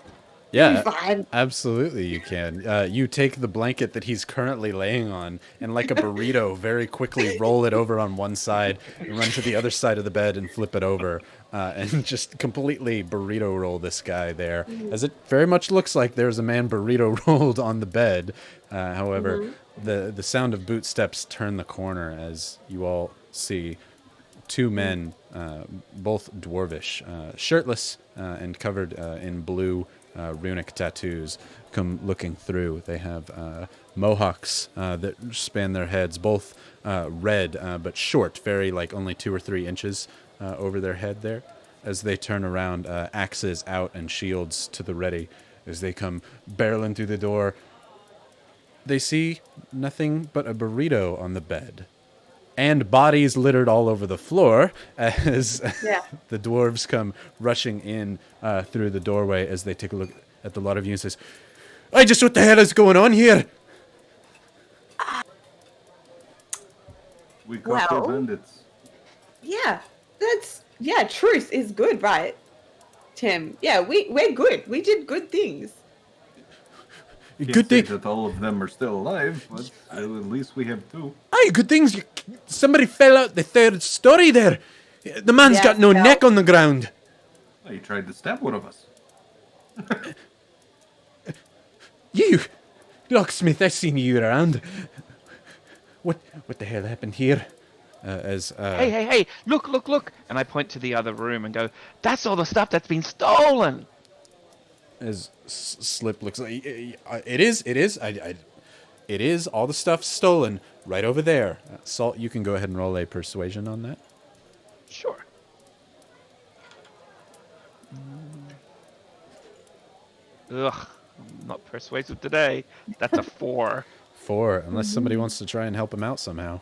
Yeah, You're fine. absolutely you can. You take the blanket that he's currently laying on and like a burrito very quickly roll it over on one side and run to the other side of the bed and flip it over and just completely burrito roll this guy there. As it very much looks like there's a man burrito rolled on the bed. However, the sound of boot steps turn the corner as you all see two men, both dwarvish, shirtless and covered in blue runic tattoos, come looking through. They have mohawks that span their heads, both red but short, very like only 2 or 3 inches over their head there. As they turn around, axes out and shields to the ready. As they come barreling through the door, they see nothing but a burrito on the bed. And bodies littered all over the floor as Yeah. the dwarves come rushing in through the doorway as they take a look at the lot of you and says, just what the hell is going on here? We caught the Well- bandits. Yeah, truth is good, right, Tim? Yeah, we're good. We did good things. Can't Good say thing. that all of them are still alive, but at least we have 2. Aye, good things. Somebody fell out the third story there. The man's Yeah, got no no. neck on the ground. Oh, you tried to stab one of us. You, locksmith, I've seen you around. What the hell happened here? Hey, look. And I point to the other room and go, that's all the stuff that's been stolen. As Slip looks like it is. It is all the stuff stolen right over there. Salt, you can go ahead and roll a persuasion on that. Sure. Ugh, I'm not persuasive today. That's a 4. 4, unless somebody wants to try and help him out somehow.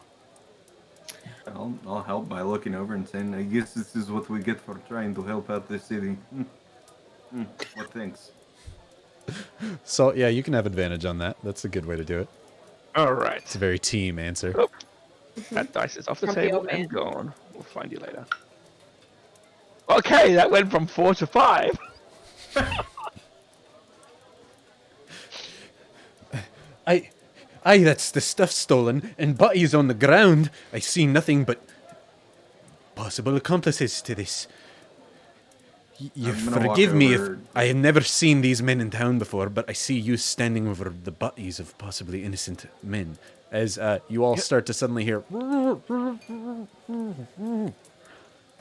I'll help by looking over and saying, I guess this is what we get for trying to help out the city. What thanks? Salt, yeah, you can have advantage on that. That's a good way to do it. All right. It's a very team answer. Oh, that dice is off the Grumpy table old man. and gone. We'll find you later. Okay, that went from 4 to 5. Aye, that's the stuff stolen, and Butty's on the ground. I see nothing but possible accomplices to this. You I'm gonna forgive walk me if over- I have never seen these men in town before, but I see you standing over the butties of possibly innocent men. As you all start to suddenly hear.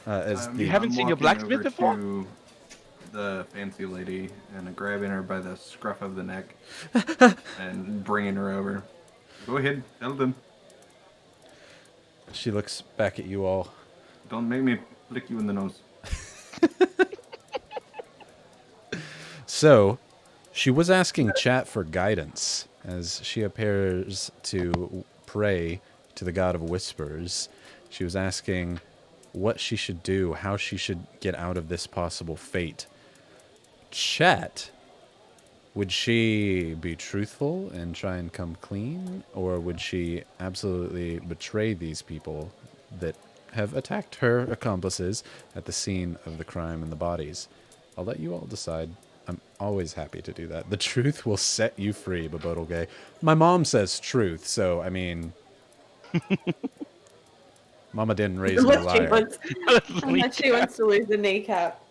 As You haven't seen your walking blacksmith over before? to the fancy lady and grabbing her by the scruff of the neck and bringing her over. Go ahead, tell them. She looks back at you all. Don't make me flick you in the nose. So, she was asking chat for guidance as she appears to pray to the god of whispers. She was asking what she should do, how she should get out of this possible fate. Chat, would she be truthful and try and come clean, or would she absolutely betray these people that have attacked her accomplices at the scene of the crime and the bodies? I'll let you all decide. I'm always happy to do that. The truth will set you free, Babodalgay. My mom says truth, so, I mean... Mama didn't raise me a liar. Unless she wants to lose a kneecap.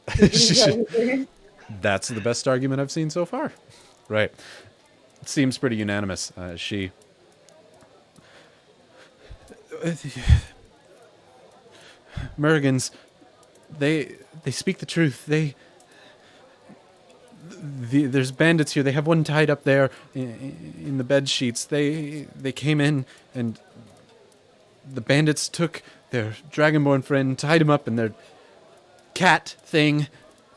That's the best argument I've seen so far. Right. It seems pretty unanimous. She... Mergans, they speak the truth. There's bandits here. They have one tied up there in the bed sheets. They came in and the bandits took their dragonborn friend, tied him up in their cat thing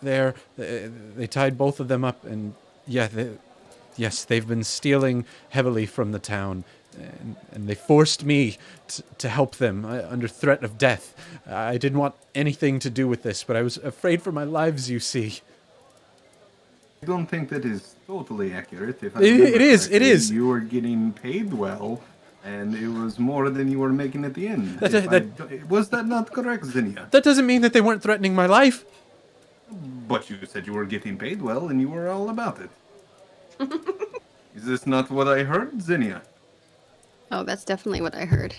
there. They tied both of them up, and yes, they've been stealing heavily from the town, and they forced me to help them under threat of death. I didn't want anything to do with this, but I was afraid for my lives, you see. I don't think that is totally accurate. If I It remember is, it correctly, is. You were getting paid well, and it was more than you were making at the end. Was that not correct, Xenia? That doesn't mean that they weren't threatening my life. But you said you were getting paid well, and you were all about it. Is this not what I heard, Xenia? Oh, that's definitely what I heard.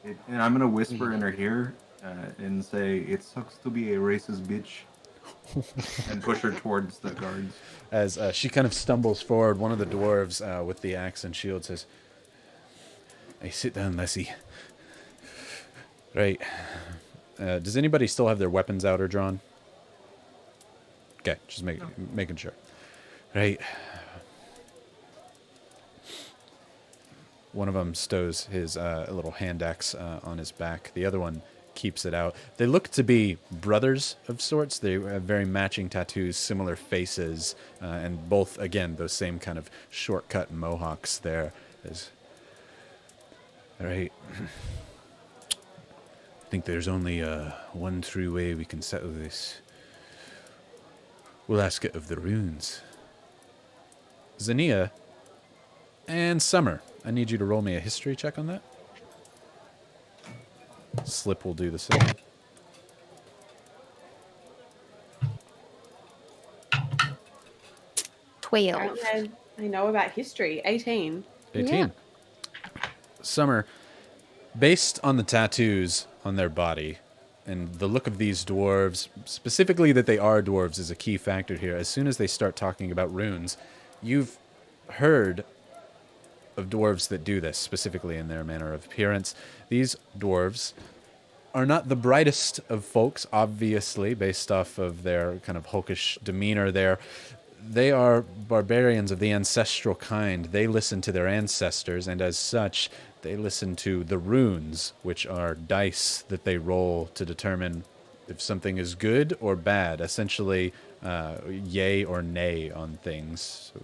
And I'm gonna whisper in her ear and say, "It sucks to be a racist bitch," and push her towards the guards. As she kind of stumbles forward, one of the dwarves with the axe and shield says, "Hey, sit down, Lessie." Right. Does anybody still have their weapons out or drawn? Okay, just making sure. Right. One of them stows his little hand axe on his back. The other one keeps it out. They look to be brothers of sorts. They have very matching tattoos, similar faces, and both, again, those same kind of shortcut mohawks there. All right. I think there's only one true way we can settle this. We'll ask it of the runes. Xenia and Summer, I need you to roll me a history check on that. Slip will do the same. 12. I know about history. 18. 18. Yeah. Summer, based on the tattoos on their body, and the look of these dwarves, specifically that they are dwarves, is a key factor here. As soon as they start talking about runes, you've heard of dwarves that do this, specifically in their manner of appearance. These dwarves are not the brightest of folks, obviously, based off of their kind of hulkish demeanor there. They are barbarians of the ancestral kind. They listen to their ancestors, and as such, they listen to the runes, which are dice that they roll to determine if something is good or bad, essentially yay or nay on things. So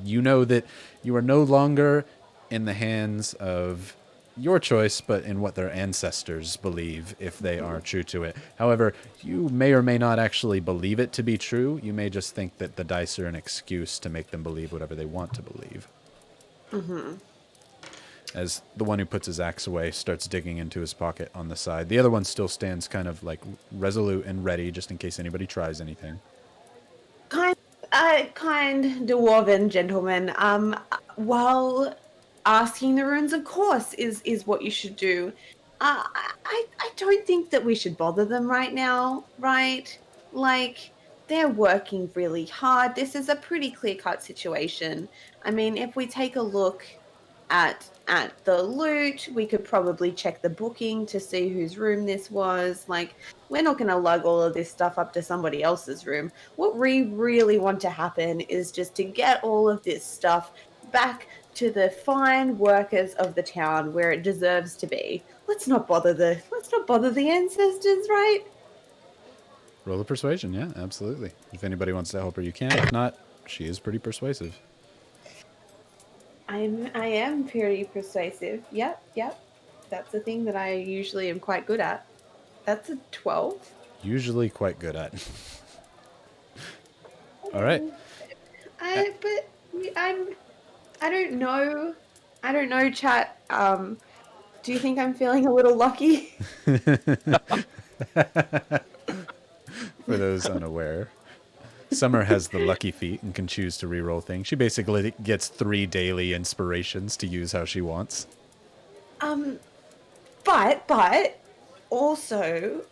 you know that you are no longer in the hands of your choice, but in what their ancestors believe, if they are true to it. However, you may or may not actually believe it to be true. You may just think that the dice are an excuse to make them believe whatever they want to believe. As the one who puts his axe away starts digging into his pocket on the side. The other one still stands kind of like resolute and ready, just in case anybody tries anything. Kind dwarven gentleman. While asking the runes, of course, is what you should do. I don't think that we should bother them right now, right? Like, they're working really hard. This is a pretty clear-cut situation. I mean, if we take a look at the loot, we could probably check the booking to see whose room this was. Like, we're not going to lug all of this stuff up to somebody else's room. What we really want to happen is just to get all of this stuff back to the fine workers of the town where it deserves to be. Let's not bother the ancestors, right? Roll a persuasion, yeah, absolutely. If anybody wants to help her, you can. If not, she is pretty persuasive. I am pretty persuasive. Yep. That's a thing that I usually am quite good at. That's a 12. Usually quite good at. All right. I don't know. I don't know, chat. Do you think I'm feeling a little lucky? For those unaware, Summer has the lucky feat and can choose to reroll things. She basically gets 3 daily inspirations to use how she wants. But also,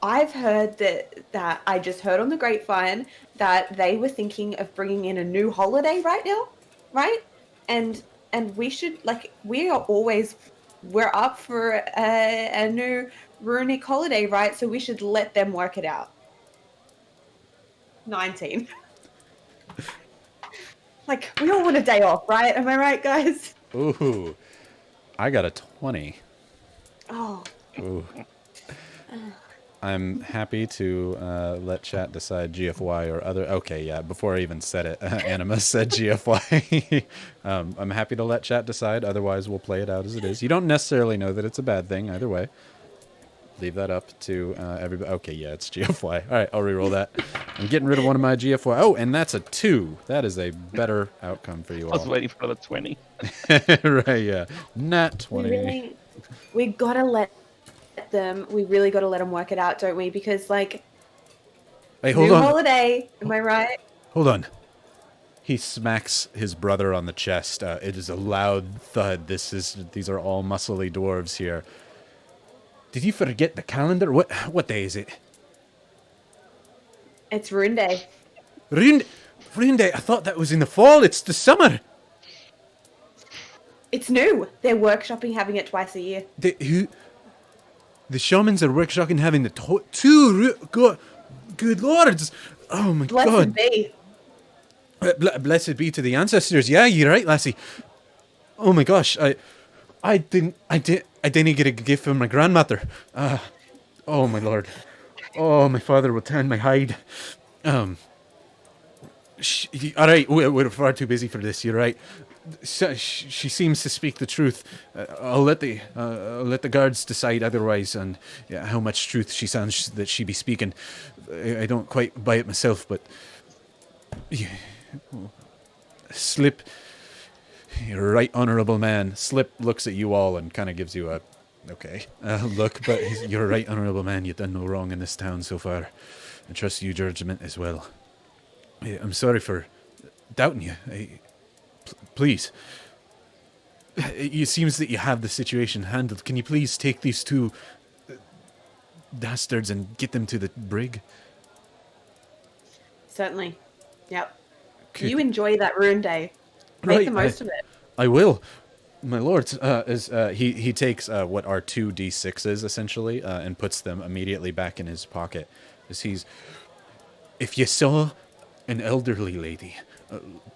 I've heard that I just heard on the grapevine that they were thinking of bringing in a new holiday right now, right? And we should, like, we're up for a new runic holiday, right? So we should let them work it out. 19. Like, we all want a day off, right? Am I right, guys? Ooh, I got a 20. Oh. Ooh. I'm happy to let chat decide GFY or other. Okay, yeah, before I even said it, Anima said GFY. I'm happy to let chat decide. Otherwise, we'll play it out as it is. You don't necessarily know that it's a bad thing either way. Leave that up to everybody. Okay, yeah, it's GFY. All right, I'll reroll that. I'm getting rid of one of my GFY. Oh, and that's a 2. That is a better outcome for you all. I was waiting for the 20. Right, yeah. Nat 20. We gotta let them. We really gotta let them work it out, don't we? Because, like, Hey, hold new on. holiday. Am I right? Hold on. He smacks his brother on the chest. It is a loud thud. These are all muscly dwarves here. Did you forget the calendar? What day is it? It's Rune Day. Rune Day. I thought that was in the fall. It's the summer. It's new. They're workshopping having it twice a year. The shamans are workshopping having the good lords. Oh my Blessed god. be. Blessed be to the ancestors. Yeah, you're right, lassie. Oh my gosh, I didn't get a gift from my grandmother. Oh my lord. Oh, my father will tan my hide. All right, we're far too busy for this. You're right. She seems to speak the truth. I'll let the guards decide otherwise on how much truth she sounds that she be speaking. I don't quite buy it myself, but Slip, you're right, honorable man. Slip looks at you all and kind of gives you a look, but you're right, honorable man. You've done no wrong in this town so far. I trust your judgment as well. I'm sorry for doubting you. Please. It seems that you have the situation handled. Can you please take these 2 dastards and get them to the brig? Certainly. Yep. Good. You enjoy that rune day. Make Right, the most of it. I will. My lords, he takes what are 2 D6s, essentially, and puts them immediately back in his pocket. If you saw an elderly lady,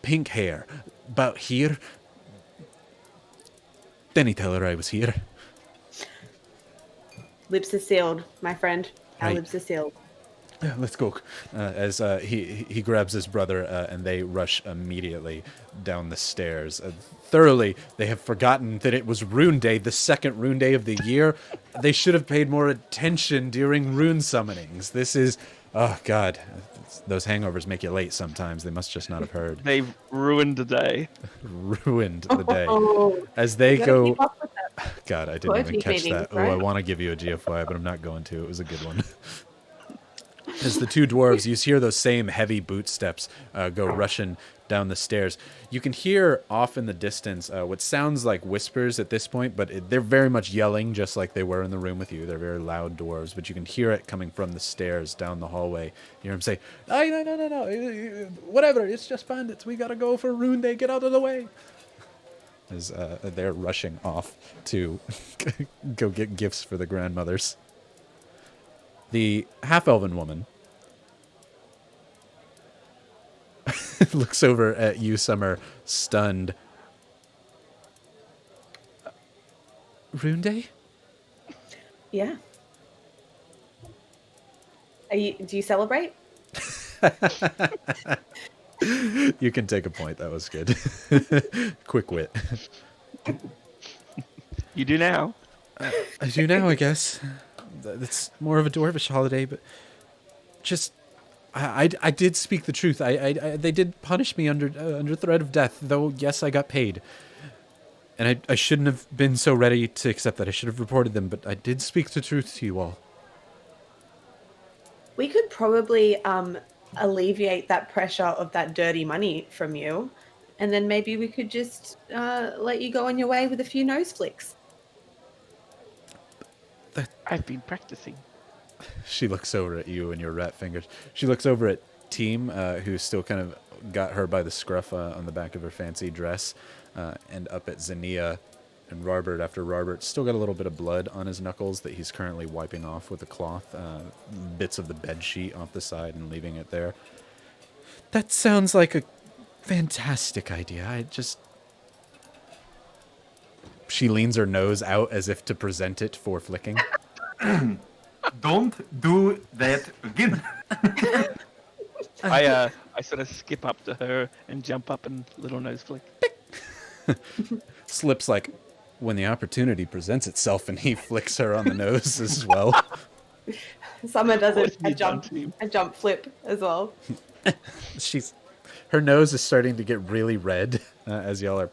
pink hair, about here, then he tell her I was here. Lips are sealed, my friend. Our Right. lips are sealed. Yeah, let's go. As he grabs his brother and they rush immediately down the stairs. Thoroughly, they have forgotten that it was Rune Day, the second Rune Day of the year. They should have paid more attention during rune summonings. This is, oh God, those hangovers make you late sometimes. They must just not have heard. They've ruined the day. Ruined the day. Oh, As they you gotta go, keep up with that. God, I didn't even Poetry catch meetings, that. Oh, right? I want to give you a GFY, but I'm not going to. It was a good one. As the 2 dwarves, you hear those same heavy boot steps go rushing down the stairs. You can hear off in the distance what sounds like whispers at this point, but they're very much yelling, just like they were in the room with you. They're very loud dwarves, but you can hear it coming from the stairs down the hallway. You hear them say, "Ay, no, whatever, it's just bandits. We gotta go for Rune Day. Get out of the way." As they're rushing off to go get gifts for the grandmothers. The half-elven woman looks over at you, Summer, stunned. Rune Day? Yeah. Do you celebrate? You can take a point. That was good. Quick wit. You do now. I do now, I guess. It's more of a dwarvish holiday, but just I did speak the truth. They did punish me under threat of death, though. Yes, I got paid, and I shouldn't have been so ready to accept that. I should have reported them, but I did speak the truth to you all. We could probably alleviate that pressure of that dirty money from you, and then maybe we could just let you go on your way with a few nose flicks. I've been practicing. She looks over at you and your rat fingers. She looks over at Team, who still kind of got her by the scruff on the back of her fancy dress, and up at Xenia and Robert after Robert's still got a little bit of blood on his knuckles that he's currently wiping off with a cloth, bits of the bed sheet off the side and leaving it there. That sounds like a fantastic idea. She leans her nose out as if to present it for flicking. Don't do that again. I sort of skip up to her and jump up and little nose flick. Slips like when the opportunity presents itself, and he flicks her on the nose as well. Summer does Always a be jump, done, team. a jump flip as well. Her nose is starting to get really red as y'all are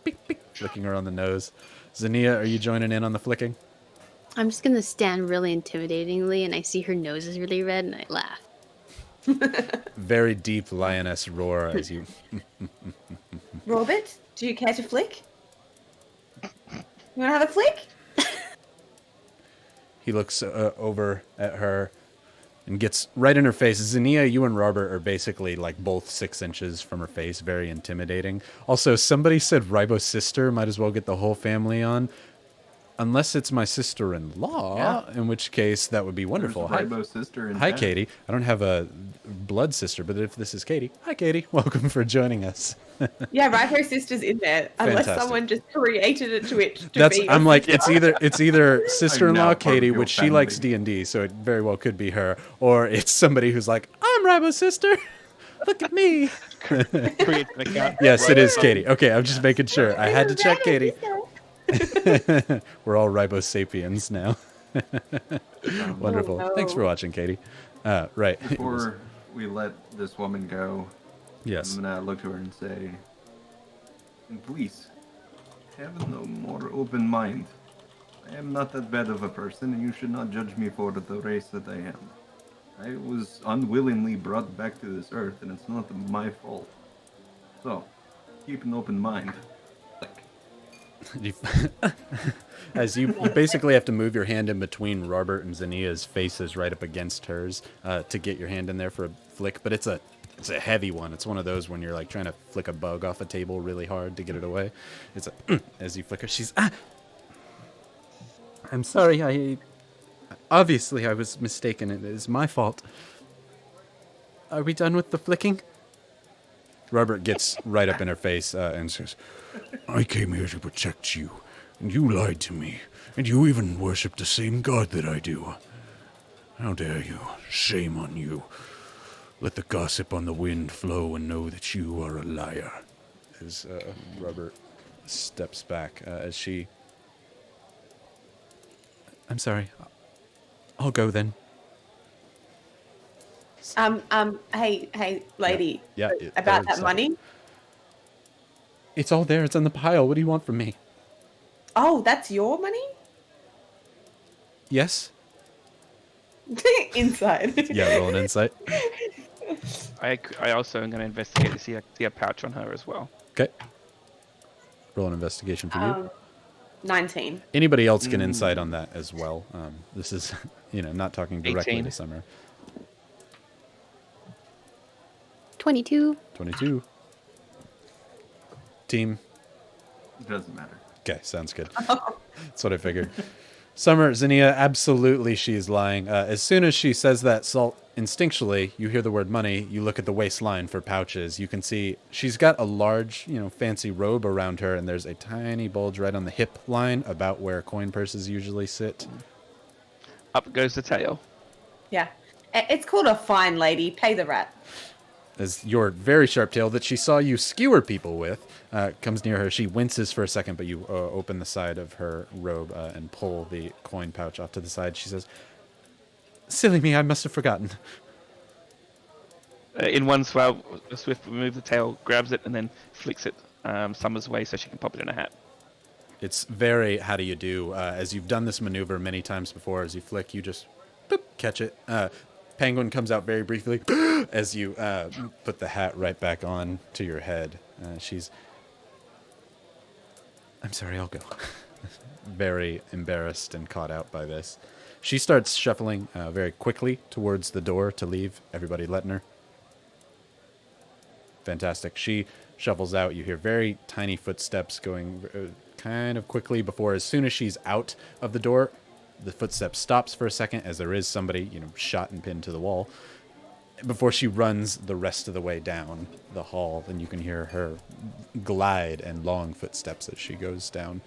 flicking her on the nose. Xenia, are you joining in on the flicking? I'm just gonna stand really intimidatingly, and I see her nose is really red, and I laugh. Very deep lioness roar as you. Robert, do you care to flick? You want to have a flick? He looks over at her and gets right in her face. Xenia, you and Robert are basically like both 6 inches from her face, very intimidating. Also, somebody said Rybo's sister, might as well get the whole family on. Unless it's my sister-in-law, Yeah. in which case that would be wonderful. There's Rybo's sister in Hi, town. Katie. I don't have a blood sister, but if this is Katie, hi, Katie. Welcome for joining us. Yeah, Rybo's sister's in there. Unless Fantastic. someone just created it to it. To That's be I'm your like sister. it's either sister-in-law part of Katie, your which she family. likes D&D, so it very well could be her, or it's somebody who's like, I'm Rybo's sister. Look at me. Create an account. Yes, it is Katie. Okay, I'm just making sure. I had to check Katie. We're all Rybo sapiens now. Wonderful. no. Thanks for watching, Katie. Right. Before we let this woman go, Yes. I'm gonna look to her and say, please, have a more open mind. I am not that bad of a person, and you should not judge me for the race that I am. I was unwillingly brought back to this earth, and it's not my fault. So, keep an open mind. Like, As you basically have to move your hand in between Robert and Xenia's faces right up against hers to get your hand in there for a flick, but it's a heavy one. It's one of those when you're like trying to flick a bug off a table really hard to get it away. It's a as you flick her, she's I'm sorry, obviously I was mistaken. It is my fault. Are we done with the flicking? Robert gets right up in her face and says, I came here to protect you, and you lied to me, and you even worship the same god that I do. How dare you? Shame on you. Let the gossip on the wind flow and know that you are a liar. as Robert steps back as she... I'm sorry. I'll go then. Hey, lady. Yeah. About that money? It's all there. It's on the pile. What do you want from me? Oh, that's your money? Yes? Inside. Yeah, roll an insight. I also am going to investigate to see a pouch on her as well. Okay. Roll an investigation for you. 19. Anybody else can insight on that as well. This is, not talking directly 18. to Summer. 22. 22. Team. It doesn't matter. Okay, sounds good. That's what I figured. Summer, Xenia, absolutely she's lying. As soon as she says that, Salt, instinctually, you hear the word money, you look at the waistline for pouches. You can see she's got a large, fancy robe around her, and there's a tiny bulge right on the hip line, about where coin purses usually sit. Up goes the tail. Yeah. It's called a fine lady. Pay the rat. As your very sharp tail that she saw you skewer people with comes near her, she winces for a second, but you open the side of her robe and pull the coin pouch off to the side. She says, "Silly me, I must have forgotten." In one swell, a swift move, the tail grabs it and then flicks it Summer's way so she can pop it in a hat. It's very how do you do. As you've done this maneuver many times before, as you flick, you just boop, catch it. Penguin comes out very briefly as you put the hat right back on to your head. She's... I'm sorry, I'll go. Very embarrassed and caught out by this. She starts shuffling very quickly towards the door to leave, everybody letting her. Fantastic. She shuffles out. You hear very tiny footsteps going kind of quickly before, as soon as she's out of the door, the footstep stops for a second as there is somebody, shot and pinned to the wall. Before she runs the rest of the way down the hall, then you can hear her glide and long footsteps as she goes down.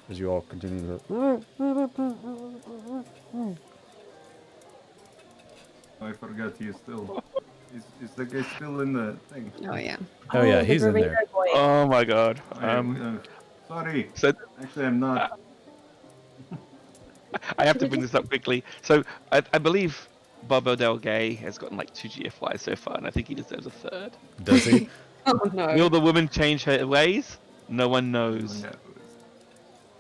As you all continue to... I forgot he's still... Is the guy still in the thing? Oh, yeah. Oh, yeah, the he's in there. burrito boy. Oh my god. Sorry. So Actually, I'm not. I have to bring this up quickly. So I believe Bob Odell Gay has gotten like 2 GFYs so far, and I think he deserves a 3rd. Does he? Oh, no. Will the woman change her ways? No one knows.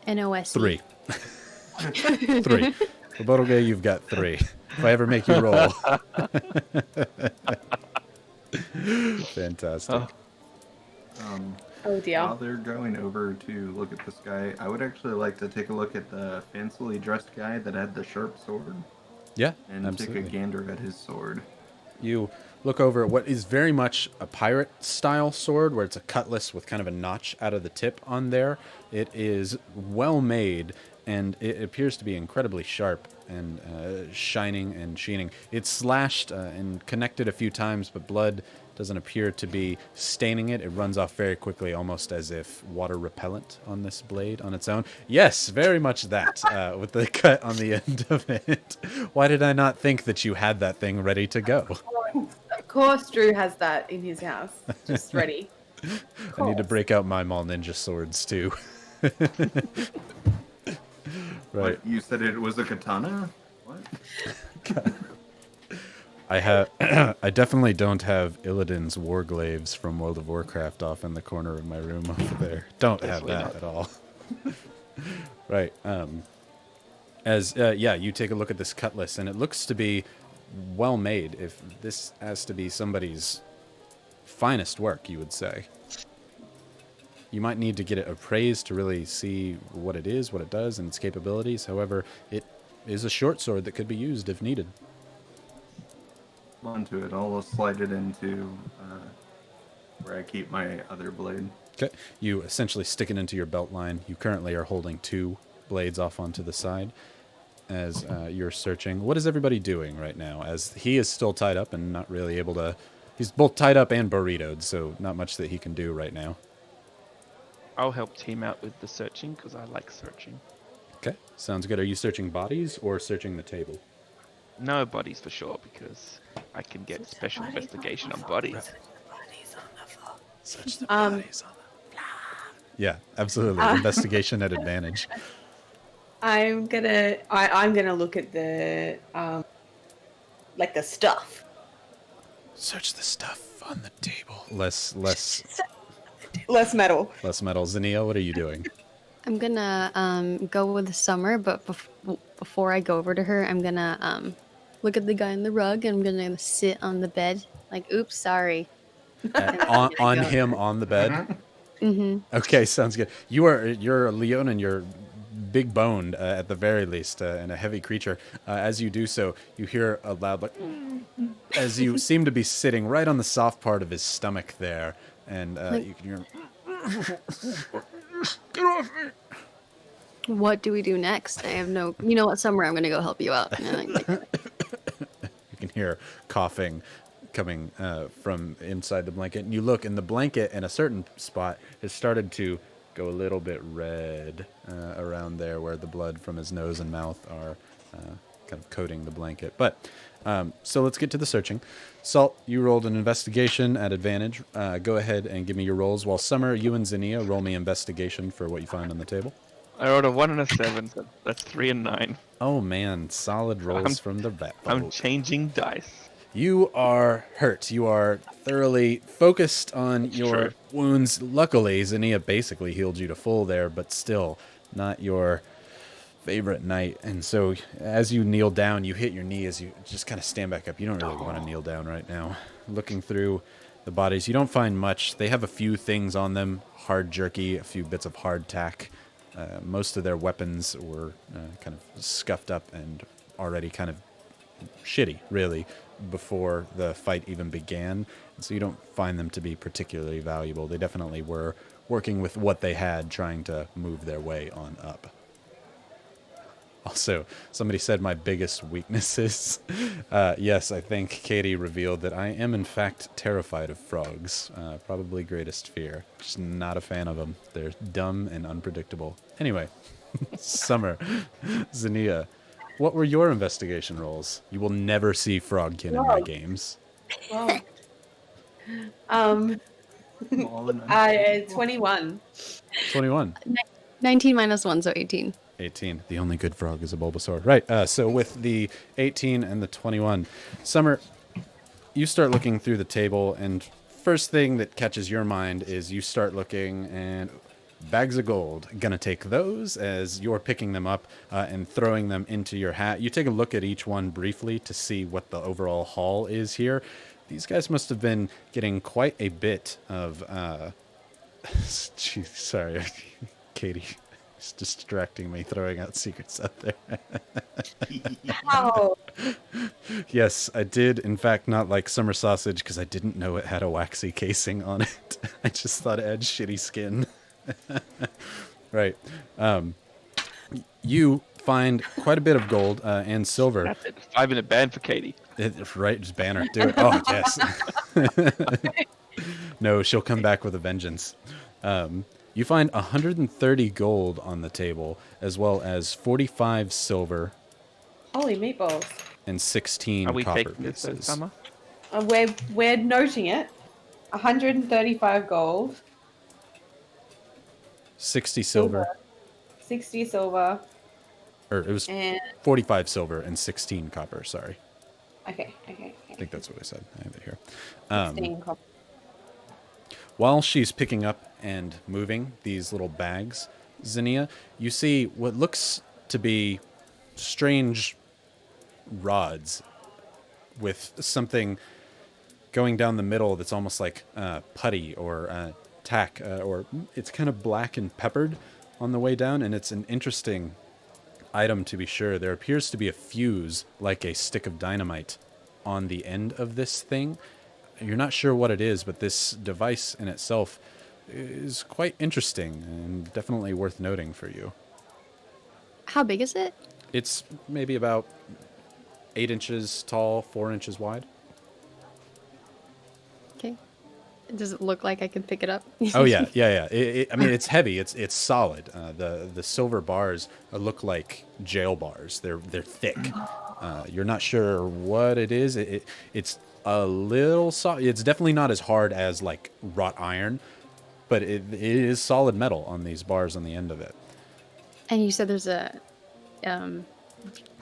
NOS. 3. 3. For Bottle you've got 3. If I ever make you roll. Fantastic. Oh, dear. While they're going over to look at this guy, I would actually like to take a look at the fancily dressed guy that had the sharp sword. Yeah, And absolutely. take a gander at his sword. You look over at what is very much a pirate-style sword, where it's a cutlass with kind of a notch out of the tip on there. It is well made, and it appears to be incredibly sharp and shining and sheening. It's slashed and connected a few times, but blood doesn't appear to be staining it. It runs off very quickly, almost as if water repellent on this blade on its own. Yes, very much that, with the cut on the end of it. Why did I not think that you had that thing ready to go? Of course, Drew has that in his house. Just ready. I need to break out my Mall Ninja swords, too. Right. What, you said it was a katana? What? I definitely don't have Illidan's Warglaves from World of Warcraft off in the corner of my room over there. Don't have that at all. Right. You take a look at this cutlass, and it looks to be well made. If this has to be somebody's finest work, you would say. You might need to get it appraised to really see what it is, what it does, and its capabilities. However, it is a short sword that could be used if needed. Onto it. I'll slide it into where I keep my other blade. Okay. You essentially stick it into your belt line. You currently are holding 2 blades off onto the side as you're searching. What is everybody doing right now? As he is still tied up and not really able to... He's both tied up and burritoed, so not much that he can do right now. I'll help team out with the searching because I like searching. Okay. Sounds good. Are you searching bodies or searching the table? No bodies for sure because I can get special investigation on bodies. Search the bodies on the floor. Yeah, absolutely. Investigation at advantage. I'm gonna look at the like the stuff. Search the stuff on the table. Less metal. Less metal. Xenia, what are you doing? I'm gonna go with Summer, but before I go over to her, I'm gonna look at the guy on the rug, and I'm gonna sit on the bed. Like, oops, sorry. On him on the bed. Mm-hmm. Okay, sounds good. You're Leon, and you're big boned at the very least, and a heavy creature. As you do so, you hear a loud like, as you seem to be sitting right on the soft part of his stomach there, and you can hear. Get off me! What do we do next? I have no... You know what, Summer, I'm gonna go help you out. You can hear coughing coming from inside the blanket, and you look, and the blanket in a certain spot has started to go a little bit red around there where the blood from his nose and mouth are kind of coating the blanket. But so let's get to the searching. Salt, you rolled an investigation at advantage. Go ahead and give me your rolls, while Summer, you and Xenia roll me investigation for what you find on the table. I rolled a 1 and a 7, so that's 3 and 9. Oh man, solid rolls from the vet. I'm changing dice. You are hurt. You are thoroughly focused on your wounds. Luckily, Xenia basically healed you to full there, but still not your favorite night. And so as you kneel down, you hit your knee as you just kind of stand back up. You don't really want to kneel down right now. Looking through the bodies, you don't find much. They have a few things on them, hard jerky, a few bits of hardtack. Most of their weapons were kind of scuffed up and already kind of shitty, really, before the fight even began. So you don't find them to be particularly valuable. They definitely were working with what they had, trying to move their way on up. Also, somebody said my biggest weaknesses. Yes, I think Katie revealed that I am in fact terrified of frogs. Probably greatest fear. Just not a fan of them. They're dumb and unpredictable. Anyway, Summer, Xenia, what were your investigation rolls? You will never see Frogkin in my games. Wow. 21. 21. 19 minus 1, so 18. 18. The only good frog is a Bulbasaur. Right. So with the 18 and the 21, Summer, you start looking through the table, and first thing that catches your mind is you start looking, and bags of gold. Gonna take those as you're picking them up and throwing them into your hat. You take a look at each one briefly to see what the overall haul is here. These guys must have been getting quite a bit of... Geez, sorry, Katie. It's distracting me, throwing out secrets out there. Wow. Yes, I did, in fact, not like summer sausage because I didn't know it had a waxy casing on it. I just thought it had shitty skin. Right. You find quite a bit of gold and silver. That's it. 5-minute ban for Katie. Right, just ban her. Do it. Oh, yes. No, she'll come back with a vengeance. You find 130 gold on the table, as well as 45 silver. Holy meatballs. And 16 Are we copper taking this pieces. Summer? We're noting it. 135 gold. 60 silver. 60 silver. Or it was And 45 silver and 16 copper, sorry. okay. I think that's what I said. I have it here. 16 copper. While she's picking up and moving these little bags, Xenia, you see what looks to be strange rods with something going down the middle that's almost like putty or tack, or it's kind of black and peppered on the way down, and it's an interesting item to be sure. There appears to be a fuse, like a stick of dynamite, on the end of this thing. You're not sure what it is, but this device in itself is quite interesting and definitely worth noting for you. How big is it? It's maybe about 8 inches tall, 4 inches wide. Okay. Does it look like I can pick it up? Oh yeah. I mean, it's heavy. It's solid. The silver bars look like jail bars. They're thick. You're not sure what it is. It's a little soft. It's definitely not as hard as like wrought iron, but it is solid metal on these bars on the end of it. And you said there's a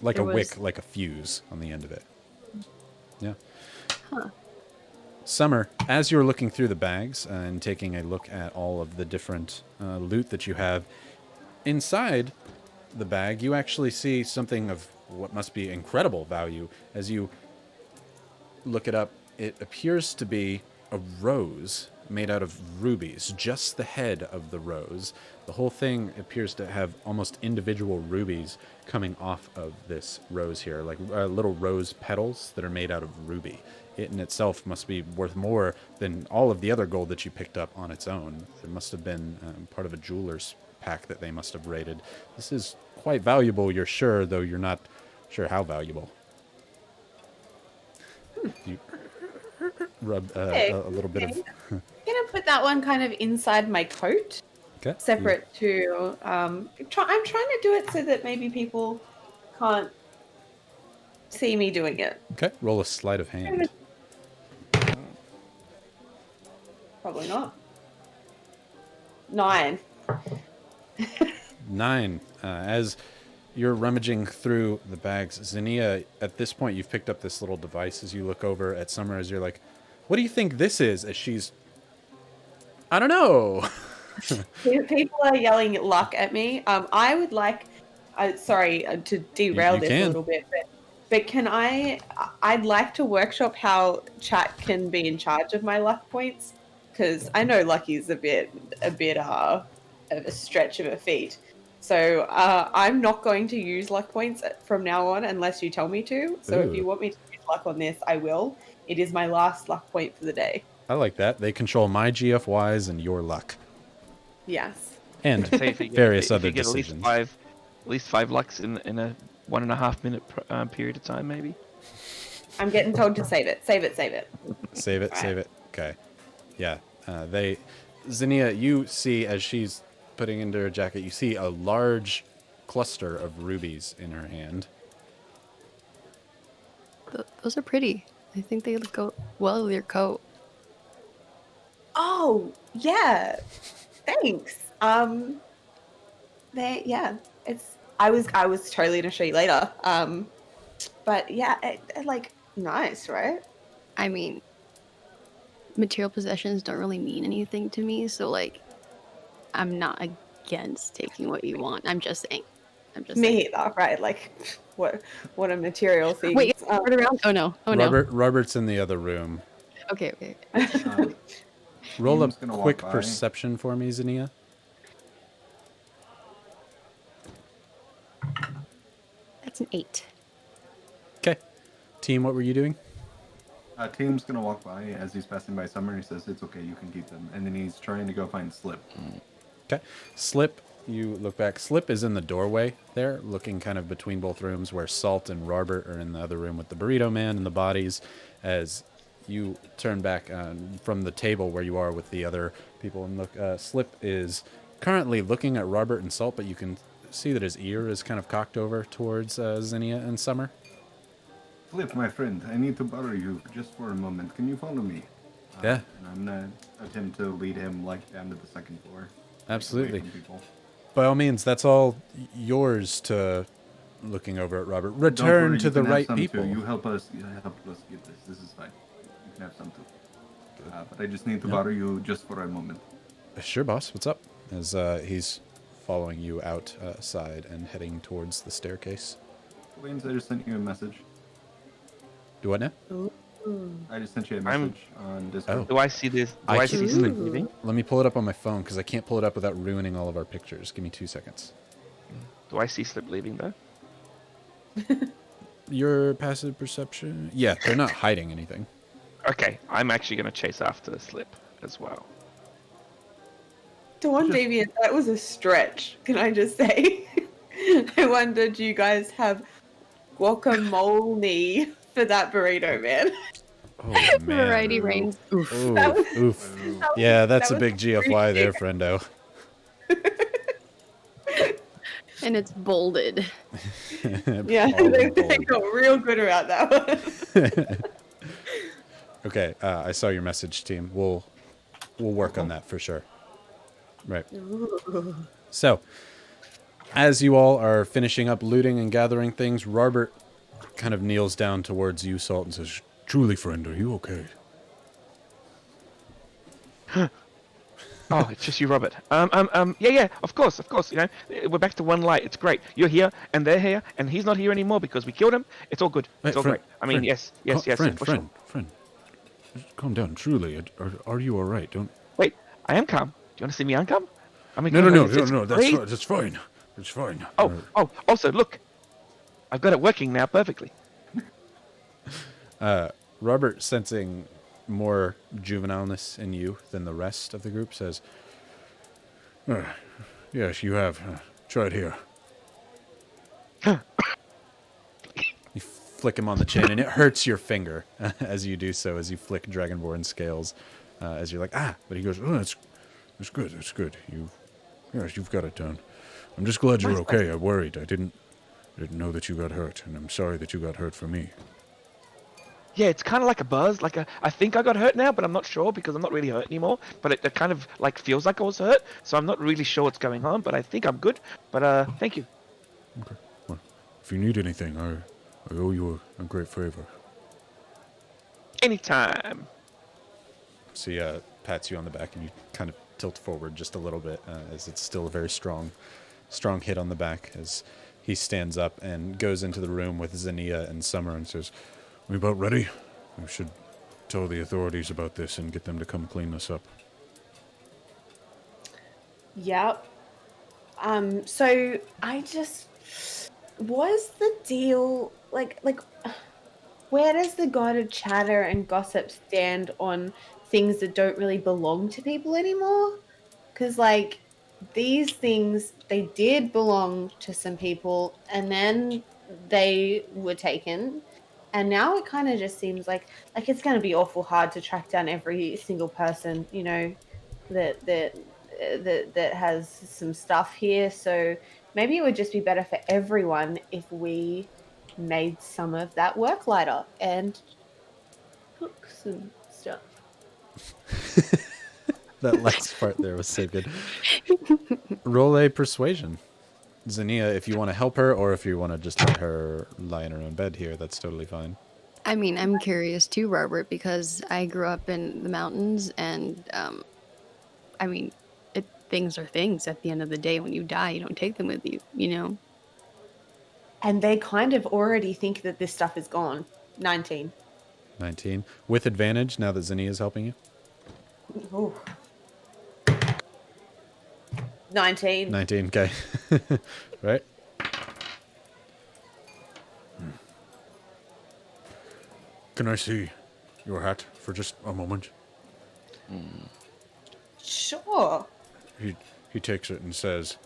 Like there a was- wick, like a fuse on the end of it. Yeah. Huh. Summer, as you're looking through the bags and taking a look at all of the different loot that you have, inside the bag, you actually see something of what must be incredible value. As you look it up, it appears to be a rose made out of rubies, just the head of the rose. The whole thing appears to have almost individual rubies coming off of this rose here, like little rose petals that are made out of ruby. It in itself must be worth more than all of the other gold that you picked up on its own. It must have been part of a jeweler's pack that they must have raided. This is quite valuable, you're sure, though you're not sure how valuable. You rub a little bit of... I'm gonna put that one kind of inside my coat, Okay. separate to. I'm trying to do it so that maybe people can't see me doing it. Okay, roll a sleight of hand. Probably not. 9. 9. As you're rummaging through the bags, Xenia, at this point, you've picked up this little device. As you look over at Summer, as you're like, what do you think this is? As she's, I don't know. People are yelling luck at me. I would like. Sorry to derail You this can. a little bit, but can I'd like to workshop how chat can be in charge of my luck points, because I know lucky's a bit of a stretch of a feat. So I'm not going to use luck points from now on unless you tell me to. So Ooh. if you want me to use luck on this, I will. It is my last luck point for the day. I like that. They control my GFYs and your luck. Yes. And Say if you get- various if other you get decisions. At least five lucks in a 1.5 minute period of time, maybe. I'm getting told to save it. Save it. Save it, Right. save it. Okay. Yeah. Xenia, you see as she's putting into her jacket, you see a large cluster of rubies in her hand. Those are pretty. I think they go well with your coat. Oh, yeah. Thanks. I was totally gonna show you later. But yeah, like nice, right? I mean, material possessions don't really mean anything to me, so like, I'm not against taking what you want. I'm just saying. Me either, right? Like, what a material thing. Wait, turn around. Oh no. Oh no. Robert's in the other room. Okay. Roll a Team's gonna walk quick by. perception for me, Xenia. That's an 8. Okay. Team, what were you doing? Team's gonna walk by as he's passing by Summer, and he says, "It's okay, you can keep them." And then he's trying to go find Slip. Okay. Slip, you look back. Slip is in the doorway there, looking kind of between both rooms, where Salt and Robert are in the other room with the burrito man and the bodies. As you turn back from the table where you are with the other people, and look, Slip is currently looking at Robert and Salt, but you can see that his ear is kind of cocked over towards Xenia and Summer. Slip, my friend, I need to borrow you just for a moment. Can you follow me? Yeah. And I'm gonna attempt to lead him like down to the second floor. Absolutely. Away from people. By all means, that's all yours to looking over at Robert. Don't Return worry, to you the can have right some too. people. You help us get this. This is fine. You can have some too. But I just need to borrow you just for a moment. Sure, boss. What's up? As he's following you outside and heading towards the staircase. Williams, I just sent you a message. Do what now? I just sent you a message on Discord. Do I see this? Do I I see can- Sleep leaving? Let me pull it up on my phone because I can't pull it up without ruining all of our pictures. Give me 2 seconds. Do I see Slip leaving though? Your passive perception? Yeah, they're not hiding anything. Okay, I'm actually going to chase after Slip as well. Dawn Deviant, that was a stretch, can I just say? I wonder, do you guys have guacamole for that burrito, man? Oh, man. Variety reigns. Oof. Ooh, That was- oof. that Yeah, that's a was big GFY there, friendo. And it's bolded. Yeah, All they bold. got real good about that one. Okay, I saw your message, team. We'll work on that for sure. Right. So, as you all are finishing up looting and gathering things, Robert kind of kneels down towards you, Salt, and says, Truly, friend, are you okay? Oh, it's just you, Robert. Yeah, of course. You know, we're back to one light. It's great. You're here, and they're here, and he's not here anymore because we killed him. It's all good. It's Hey, all friend, great. I mean, friend, yes, Friend, for sure. friend. Just calm down. Truly, are you all right? Don't. Wait, I am calm. Do you want to see me uncalm? I mean, No. it's That's great. fine. That's fine. It's fine. Also, look, I've got it working now perfectly. Robert, sensing more juvenileness in you than the rest of the group, says, Yes, you have. Try it here. you flick him on the chin, and it hurts your finger as you do so, as you flick Dragonborn scales, as you're like, ah. But he goes, oh, it's good. It's good. You've got it done. I'm just glad you're okay. I worried. I didn't know that you got hurt, and I'm sorry that you got hurt for me. Yeah, it's kind of like a buzz. I think I got hurt now, but I'm not sure because I'm not really hurt anymore. But it kind of like feels like I was hurt, so I'm not really sure what's going on. But I think I'm good. But thank you. Okay. Well, if you need anything, I owe you a great favor. Anytime. So he pats you on the back, and you kind of tilt forward just a little bit, as it's still a very strong hit on the back, as he stands up and goes into the room with Xenia and Summer and says, We about ready? We should tell the authorities about this and get them to come clean this up. Yep. So was the deal like where does the god of chatter and gossip stand on things that don't really belong to people anymore? Because like these things, they did belong to some people and then they were taken, and now it kind of just seems like it's going to be awful hard to track down every single person, you know, that has some stuff here. So maybe it would just be better for everyone if we made some of that work lighter and took some stuff. that last part there was so good. Roll a persuasion. Xenia, if you want to help her, or if you want to just let her lie in her own bed here, that's totally fine. I mean, I'm curious too, Robert, because I grew up in the mountains, and I mean, things are things. At the end of the day, when you die, you don't take them with you, you know? And they kind of already think that this stuff is gone. 19. 19. With advantage, now that Xenia is helping you? Ooh. 19. 19, okay. Right? Can I see your hat for just a moment? Sure. He takes it and says,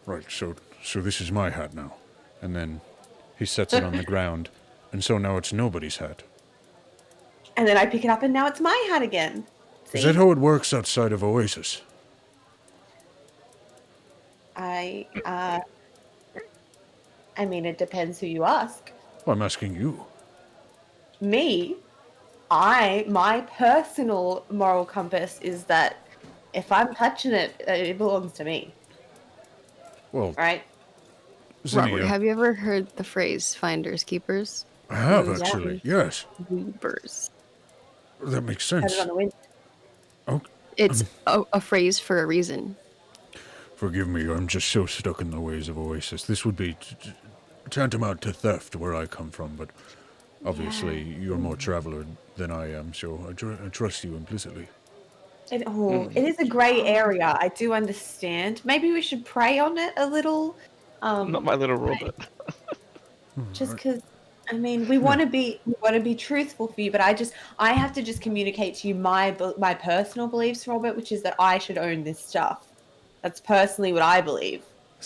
Right, so this is my hat now. And then he sets it on the ground, and so now it's nobody's hat. And then I pick it up and now it's my hat again. See? Is that how it works outside of Oasis? I mean, it depends who you ask. Well, I'm asking you. Me, my personal moral compass is that if I'm touching it, it belongs to me, Well, right? Xenia, Robert, have you ever heard the phrase "finders keepers"? I have Yeah. actually. Yes, Weepers. that makes Had sense. it on the window. Oh, It's a phrase for a reason. forgive me, I'm just so stuck in the ways of Oasis. This would be tantamount to theft where I come from, but Obviously, you're more traveler than I am, so I trust you implicitly. It is a grey area. I do understand. Maybe we should pray on it a little. Not my little Robert. Just because, I mean, we want to be truthful for you, but I have to just communicate to you my personal beliefs, Robert, which is that I should own this stuff. That's personally what I believe.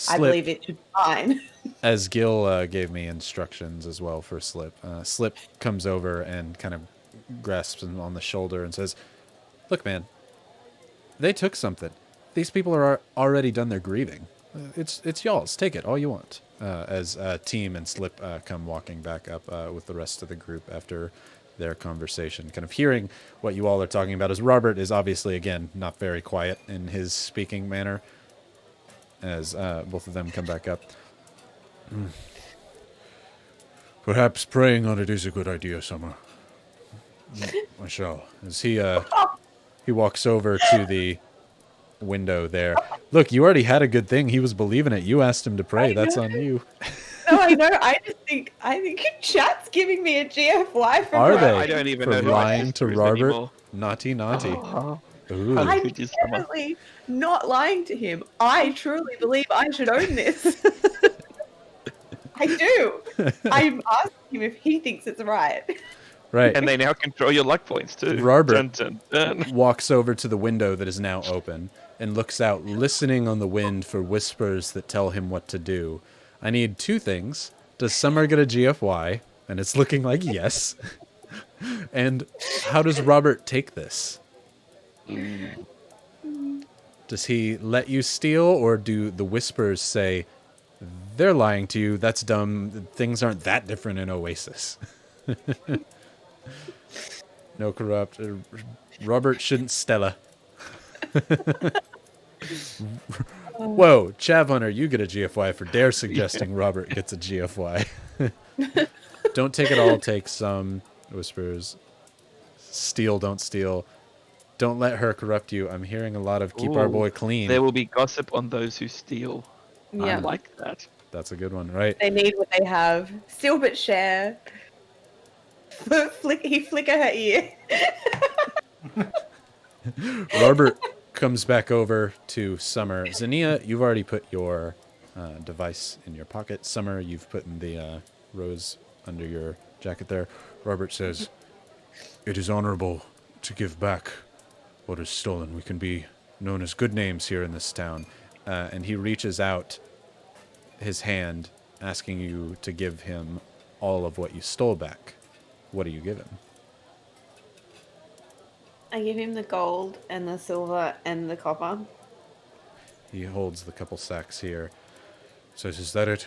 I Slip. believe it should be mine. As Gil gave me instructions as well for Slip, Slip comes over and kind of grasps him on the shoulder and says, "Look, man, they took something. These people are already done their grieving. It's y'all's. Take it all you want." As Team and Slip come walking back up with the rest of the group after their conversation, kind of hearing what you all are talking about, as Robert is obviously, again, not very quiet in his speaking manner, as both of them come back up. Perhaps praying on it is a good idea, Summer. I shall. As he walks over to the window there. Look, you already had a good thing. He was believing it. You asked him to pray. That's on you. No, I know. I think chat's giving me a GFY for Are they? I don't even for know who lying my to sister is Robert? anymore. Naughty, naughty. Oh. Ooh. I'm Could you sum up? definitely not lying to him. I truly believe I should own this. I do. I'm asking him if he thinks it's right. Right. And they now control your luck points too. Robert Dun, dun, dun. walks over to the window that is now open and looks out, listening on the wind for whispers that tell him what to do. I need two things. Does Summer get a GFY? And it's looking like yes. And how does Robert take this? Does he let you steal, or do the whispers say, "They're lying to you, that's dumb, things aren't that different in Oasis"? No corrupt. Robert shouldn't Stella. Whoa, Chav Hunter, you get a GFY for dare suggesting Robert gets a GFY. Don't take it all, take some. Whispers. Steal, don't steal. Don't let her corrupt you. I'm hearing a lot of keep our Ooh, boy clean. There will be gossip on those who steal. I Yeah. like that. That's a good one, right? They need what they have. Steal but share. He flicker her ear. Robert comes back over to Summer. Xenia, you've already put your device in your pocket. Summer, you've put in the rose under your jacket there. Robert says, "It is honorable to give back what is stolen. We can be Known as good names here in this town. And he reaches out his hand, asking you to give him all of what you stole back. What do you give him? I give him the gold and the silver and the copper. He holds the couple sacks here. says, "Is that it?"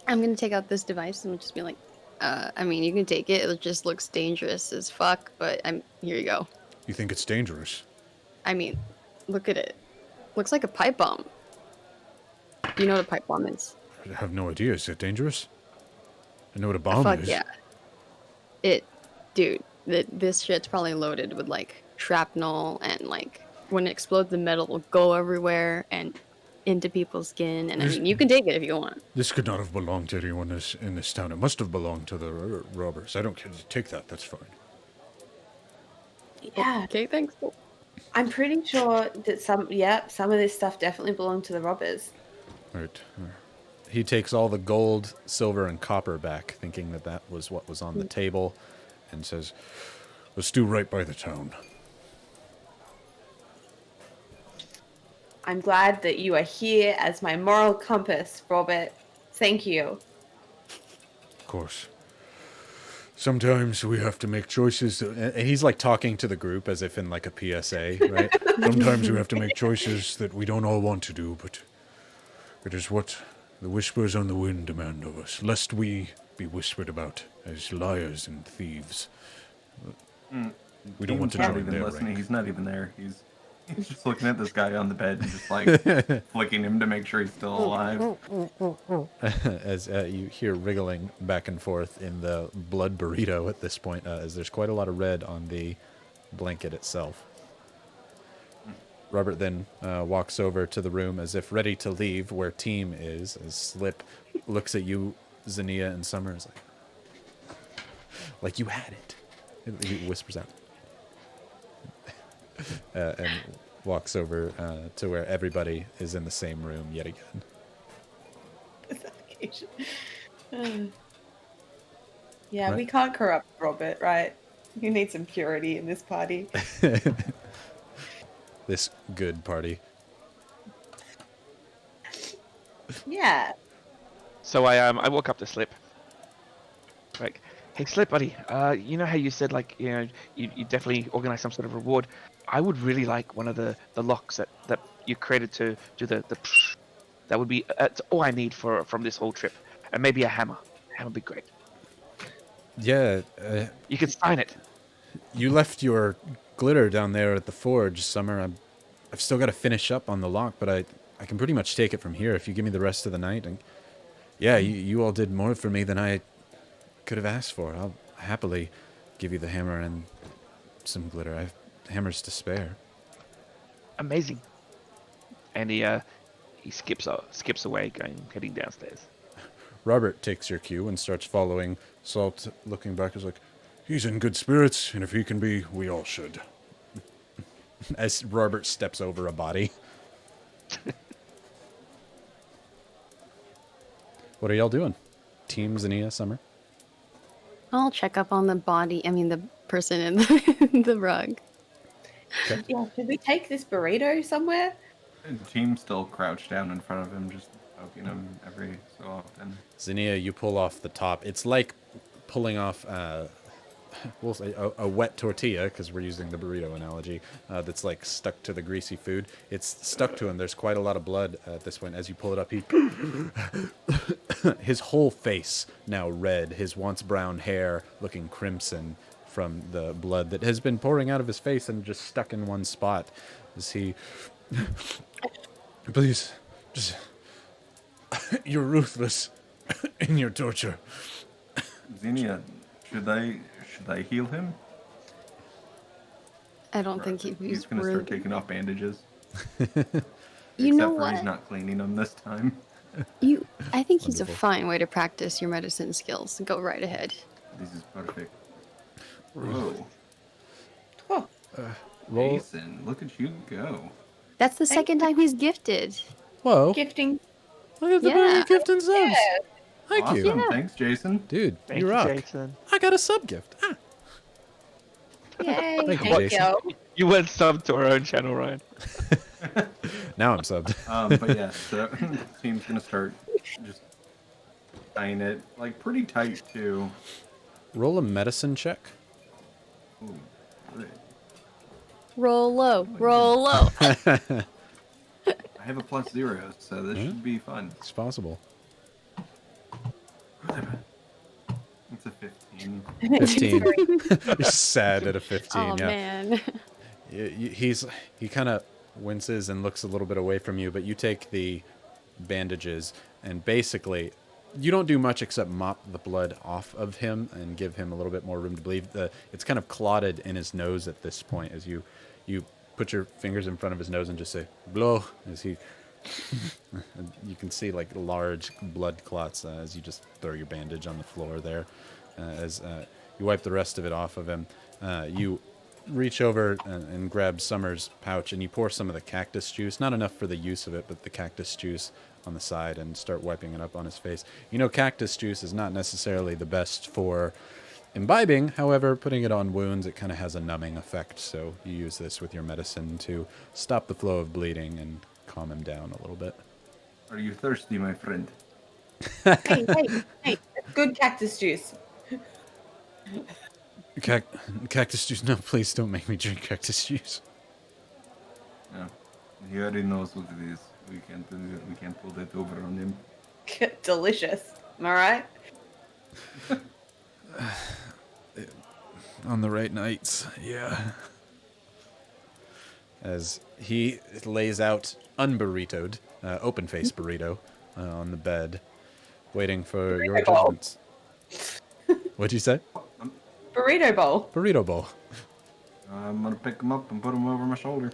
I'm gonna take out this device and just be like, I mean, you can take it. It just looks dangerous as fuck, but here you go. You think it's dangerous? I mean, look at it. Looks like a pipe bomb. Do you know what a pipe bomb is? I have no idea. Is it dangerous? I know what a bomb Fuck is. yeah. Dude, this shit's probably loaded with like shrapnel, and like when it explodes, the metal will go everywhere and into people's skin. And I mean, you can take it if you want. This could not have belonged to anyone in this town. It must have belonged to the robbers. I don't care. Take that. That's fine. Yeah, Okay, thanks. I'm pretty sure that some of this stuff definitely belonged to the robbers. Right. He takes all the gold, silver, and copper back, thinking that that was what was on the table, And says, "Let's do right by the town." I'm glad that you are here as my moral compass, Robert. Thank you. Of course. Sometimes we have to make choices. and he's like talking to the group as if in like a PSA, right? Sometimes we have to make choices that we don't all want to do, but it is what the whispers on the wind demand of us, lest we be whispered about as liars and thieves. We don't want to He's not join even their listening. rank. He's not even there. He's just looking at this guy on the bed and just like flicking him to make sure he's still alive. As you hear wriggling back and forth in the blood burrito at this point, as there's quite a lot of red on the blanket itself. Robert then walks over to the room as if ready to leave where Team is, as Slip looks at you, Xenia, and Summer is like, like you had it. He whispers out. And walks over to where everybody is in the same room yet again. Yeah, Right. we can't corrupt Robert, right? You need some purity in this party. This good party. Yeah. So I walk up to Slip. Like, hey Slip, buddy. You know how you said like you definitely organize some sort of reward. I would really like one of the locks that you created to do the. That would be that's all I need from this whole trip, and maybe a hammer. Hammer would be great. Yeah, You could sign it. you left your glitter down there at the forge, Summer. I've still got to finish up on the lock, but I can pretty much take it from here if you give me the rest of the night. And yeah, you all did more for me than I could have asked for. I'll happily give you the hammer and some glitter. I have hammers to spare. Amazing. And he skips away, heading downstairs. Robert takes your cue and starts following Salt, looking back, is like, He's in good spirits, and if he can be, we all should. as Robert steps over a body. What are y'all doing? Team Xenia, Summer? I'll check up on the body. I mean, the person in the, the rug. Yeah, should we take this burrito somewhere? And Team's still crouched down in front of him, just poking him every so often. Xenia, you pull off the top. It's like pulling off, we'll say, a wet tortilla, because we're using the burrito analogy, that's like stuck to the greasy food. It's stuck to him. There's quite a lot of blood at this point. As you pull it up, his whole face now red, his once brown hair looking crimson from the blood that has been pouring out of his face and just stuck in one spot. As he, Please, just... You're ruthless in your torture. Xenia, should I heal him? I don't think He's he's gonna start taking off bandages. You know Except for what? he's not cleaning them this time. I think he's a Wonderful. fine way to practice your medicine skills. Go right ahead. This is perfect. Whoa. Oh, roll. Jason, look at you go. That's the second time he's gifted. Whoa. gifting. Look at the Yeah. gift and subs. Thank Awesome. you. Yeah. Thanks, Jason. Dude, Thank you you, rock. Jason. I got a sub gift. Ah. Yay. Thank you, Jason. You went sub to our own channel, Ryan. Now I'm subbed. But yeah, so Team's gonna start just tying it like pretty tight too. Roll a medicine check. Ooh, great. Roll low. Roll low. I have a +0, so this should be fun. It's possible. It's a 15. 15. You're sad at a 15, Oh yeah. man. He kind of winces and looks a little bit away from you, but you take the bandages and basically you don't do much except mop the blood off of him and give him a little bit more room to breathe. It's kind of clotted in his nose at this point as you put your fingers in front of his nose and just say blow as he you can see like large blood clots as you just throw your bandage on the floor there. As you wipe the rest of it off of him, you reach over and grab Summer's pouch and you pour some of the cactus juice, not enough for the use of it, but the cactus juice on the side, and start wiping it up on his face. You know, cactus juice is not necessarily the best for imbibing. However, putting it on wounds, it kind of has a numbing effect. So you use this with your medicine to stop the flow of bleeding and calm him down a little bit. Are you thirsty, my friend? Hey, good cactus juice. Cactus juice? No, please don't make me drink cactus juice. No. He already knows what it is. We can't pull that over on him. Delicious. Am I right? On the right nights, yeah. As he lays out unburritoed, open-faced burrito on the bed, waiting for your Burrito bowl. judgments. What'd you say? Burrito bowl. Burrito bowl. I'm gonna pick him up and put him over my shoulder.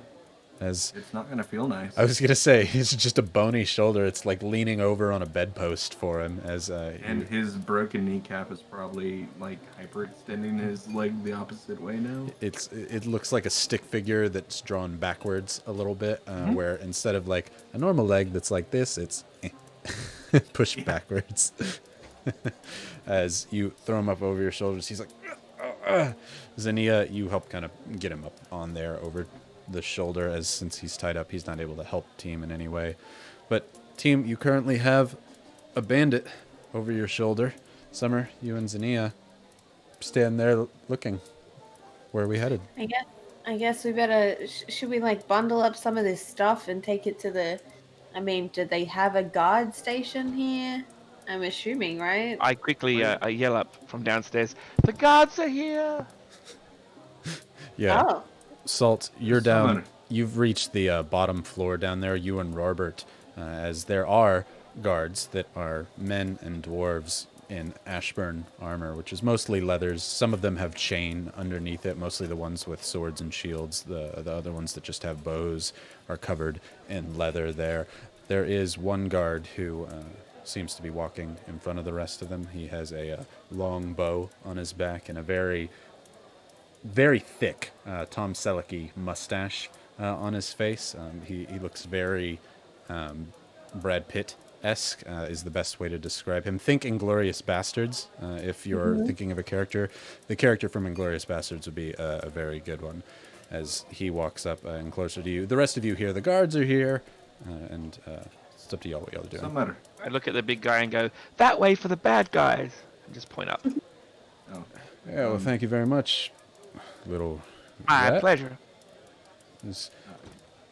As It's not gonna feel nice. I was gonna say, it's just a bony shoulder. It's like leaning over on a bedpost for him. As And his broken kneecap is probably like hyperextending his leg the opposite way now. it looks like a stick figure that's drawn backwards a little bit, where instead of like a normal leg that's like this, it's pushed backwards. As you throw him up over your shoulders, he's like, Xenia, you help kind of get him up on there over the shoulder, as since he's tied up, he's not able to help Team in any way. But Team, you currently have a bandit over your shoulder. Summer, you and Xenia stand there looking. Where are we headed? I guess we better. Should we like bundle up some of this stuff and take it to the? I mean, do they have a guard station here? I'm assuming, right? I quickly yell up from downstairs, "The guards are here!" Yeah. Oh. Salt, you're down. Summer. You've reached the bottom floor down there, you and Robert, as there are guards that are men and dwarves in Ashburn armor, which is mostly leathers. Some of them have chain underneath it, mostly the ones with swords and shields. The other ones that just have bows are covered in leather there. There is one guard who seems to be walking in front of the rest of them. He has a long bow on his back and a very thick Tom Selleck mustache on his face. He looks very Brad Pitt-esque is the best way to describe him. Think Inglourious Bastards. If you're thinking of a character, the character from Inglourious Bastards would be a very good one. As he walks up and closer to you. The rest of you here, the guards are here, and it's up to y'all what y'all are doing. Doesn't matter. I look at the big guy and go, "That way for the bad guys," and just point up. Oh. Yeah, well, thank you very much, little My rat. pleasure.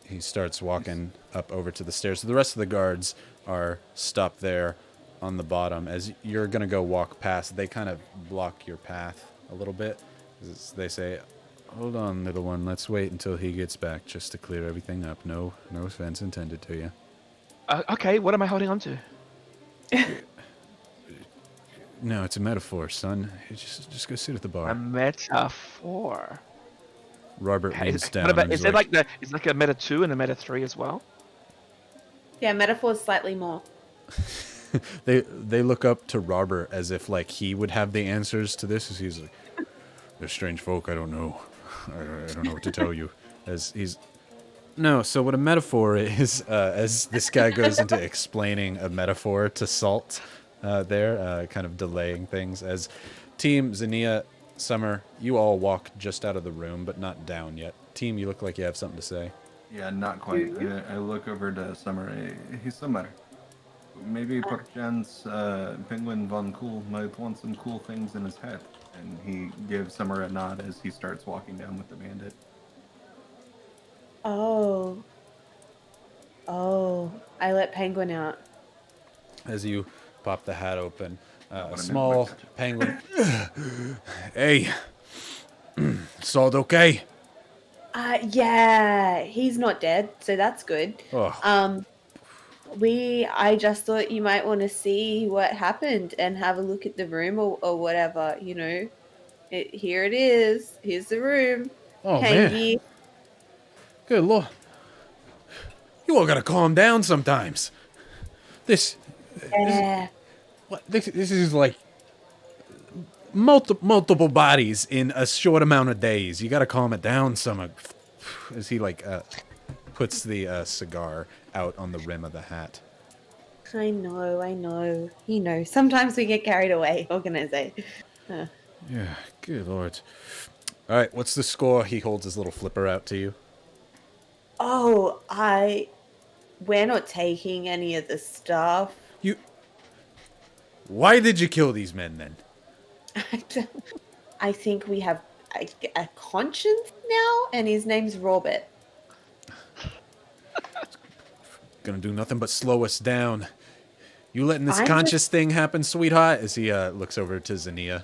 He starts walking up over to the stairs. So the rest of the guards are stopped there on the bottom. As you're going to go walk past, they kind of block your path a little bit. They say, "Hold on, little one. Let's wait until he gets back just to clear everything up. No offense intended to you." Okay, what am I holding on to? No, it's a metaphor, son. Just go sit at the A bar. metaphor. Robert leans down. What about, and is he's there like is like a meta 2 and a meta 3 as well? Yeah, metaphors slightly more. They look up to Robert as if like he would have the answers to this. As he's like, "They're strange folk. I don't know. I don't know what to tell you." As he's no. So what a metaphor is, as this guy goes into explaining a metaphor to Salt, kind of delaying things. As Team Xenia, Summer, you all walk just out of the room, but not down yet. Team, you look like you have something to say. Yeah, not quite. I look over to Summer. He's Summer. Maybe perchance Penguin Von Cool might want some cool things in his hat. And he gives Summer a nod as he starts walking down with the bandit. Oh, I let Penguin out. As you pop the hat open, what I a meant small by that. penguin. Hey, Salt okay? Yeah, he's not dead, so that's good. Oh, I just thought you might want to see what happened and have a look at the room or whatever, you know. Here it is. Here's the room. oh man. Hangy. Good lord. You all gotta calm down sometimes. This Yeah. this is like multiple bodies in a short amount of days. You got to calm it down some. As he like puts the cigar out on the rim of the hat. I know. You know, sometimes we get carried away, what can I say? Yeah, good lord. All right, what's the score? He holds his little flipper out to you. Oh, we're not taking any of the stuff. Why did you kill these men then? I think we have a conscience now, and his name's Robert. Gonna do nothing but slow us down. You letting this I'm conscious thing happen, sweetheart? As he looks over to Xenia.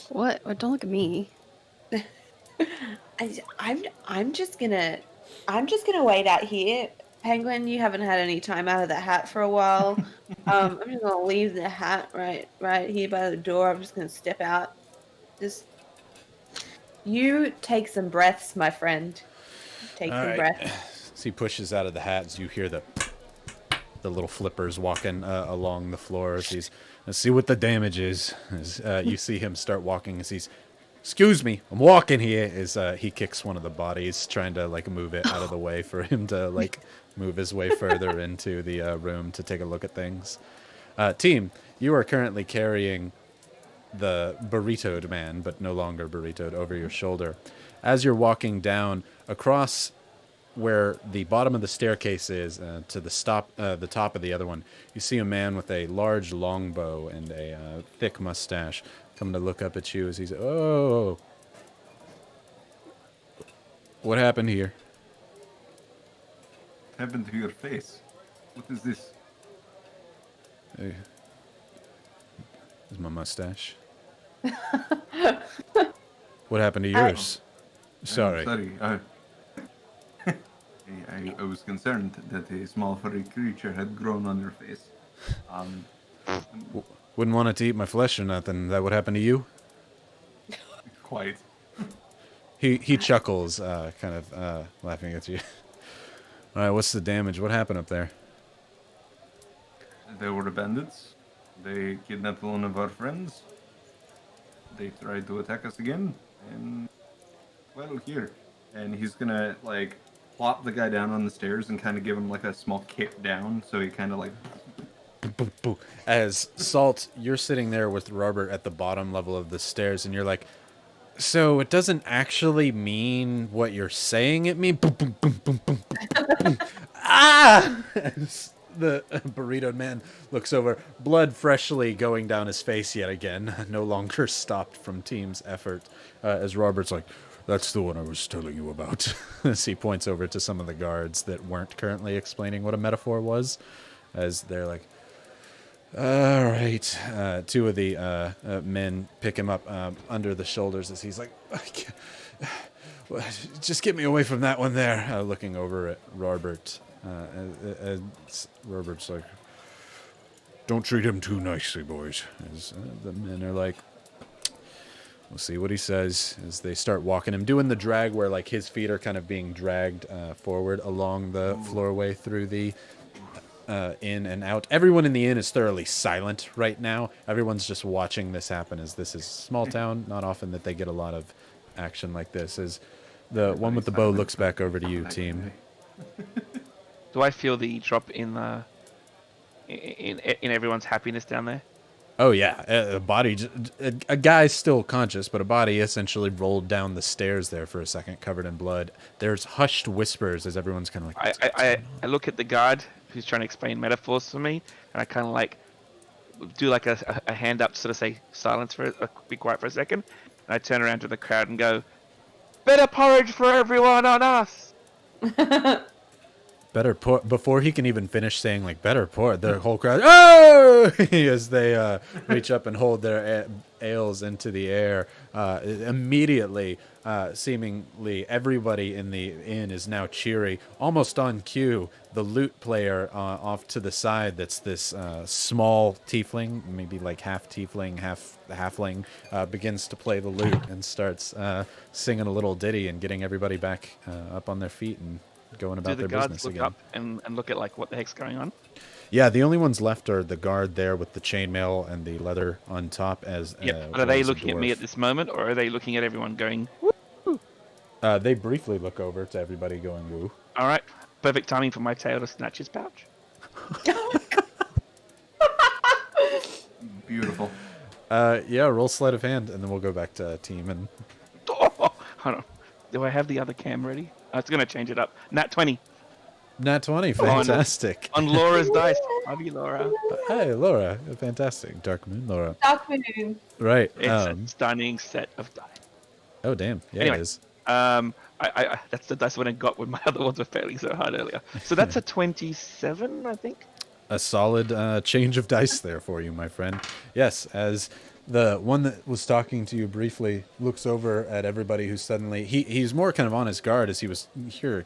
What? Don't look at me. I'm just gonna wait out here. Penguin, you haven't had any time out of the hat for a while. I'm just gonna leave the hat right here by the door. I'm just gonna step out. Just You take some breaths, my friend. Take All some right. breaths. As he pushes out of the hat, as you hear the little flippers walking along the floor. As he's, let's see what the damage is. As you see him start walking, as he's, excuse me, I'm walking here. As he kicks one of the bodies, trying to like move it out of the way for him to like move his way further into the room to take a look at things. Team, you are currently carrying the burritoed man, but no longer burritoed, over your shoulder. As you're walking down across where the bottom of the staircase is to the top of the other one, you see a man with a large longbow and a thick mustache coming to look up at you as he's, oh, what happened here? Happened to your face? What is this? Hey, is my mustache? What happened to yours? Sorry. Sorry. I was concerned that a small furry creature had grown on your face. Wouldn't want it to eat my flesh or nothing. That would happen to you? Quite. He chuckles, kind of laughing at you. All right, what's the damage? What happened up there? There were bandits. They kidnapped one of our friends. They tried to attack us again, and well, here. And he's gonna like plop the guy down on the stairs and kind of give him like a small kick down, so he kind of like. Boo, boo. As Salt, you're sitting there with Robert at the bottom level of the stairs, and you're like, so it doesn't actually mean what you're saying it means? Boom, boom, boom, boom, boom, boom. Ah! As the burritoed man looks over, blood freshly going down his face yet again, no longer stopped from team's effort, as Robert's like, that's the one I was telling you about. As he points over to some of the guards that weren't currently explaining what a metaphor was, as they're like, all right. Two of the men pick him up under the shoulders as he's like, just get me away from that one there. Looking over at Robert. Robert's like, Don't treat him too nicely, boys. as the men are like, we'll see what he says as they start walking him, doing the drag where like his feet are kind of being dragged forward along the floorway through the in and out. Everyone in the inn is thoroughly silent right now. Everyone's just watching this happen, as this is a small town. Not often that they get a lot of action like this. As the one with the bow looks back over to you, team. Do I feel the drop in everyone's happiness down there? Oh yeah, a body. A guy's still conscious, but a body essentially rolled down the stairs there for a second, covered in blood. There's hushed whispers as everyone's kind of like. I look at the guard who's trying to explain metaphors to me, and I kind of like do like a hand up to sort of say silence for be quiet for a second, and I turn around to the crowd and go, "Better porridge for everyone on us." Better pour, before he can even finish saying like better pour, the whole crowd, oh, as they reach up and hold their ales into the air. Immediately, seemingly everybody in the inn is now cheery, almost on cue. The lute player off to the side, that's this small tiefling, maybe like half tiefling, half halfling, begins to play the lute and starts singing a little ditty and getting everybody back up on their feet and going about their business look again. up and look at like what the heck's going on? Yeah, the only ones left are the guard there with the chainmail and the leather on top. As But are they was a looking at me dwarf. at this moment, or are they looking at everyone going, They briefly look over to everybody going woo. all right, perfect timing for my tail to snatch his pouch? Beautiful. Yeah, roll sleight of hand, and then we'll go back to team. And Hold on. Do I have the other cam ready? It's going to change it up. Nat 20 Nat 20, fantastic. on Laura's dice. Love you, Laura. Hey, Laura, fantastic. Dark Moon, Laura. Dark Moon. Right. It's a stunning set of dice. Oh, damn. Yeah, Anyway. it is. I that's the dice one I got when my other ones were failing so hard earlier. So that's a 27, I think. A solid change of dice there for you, my friend. Yes, as the one that was talking to you briefly looks over at everybody who's suddenly... He's more kind of on his guard as he was here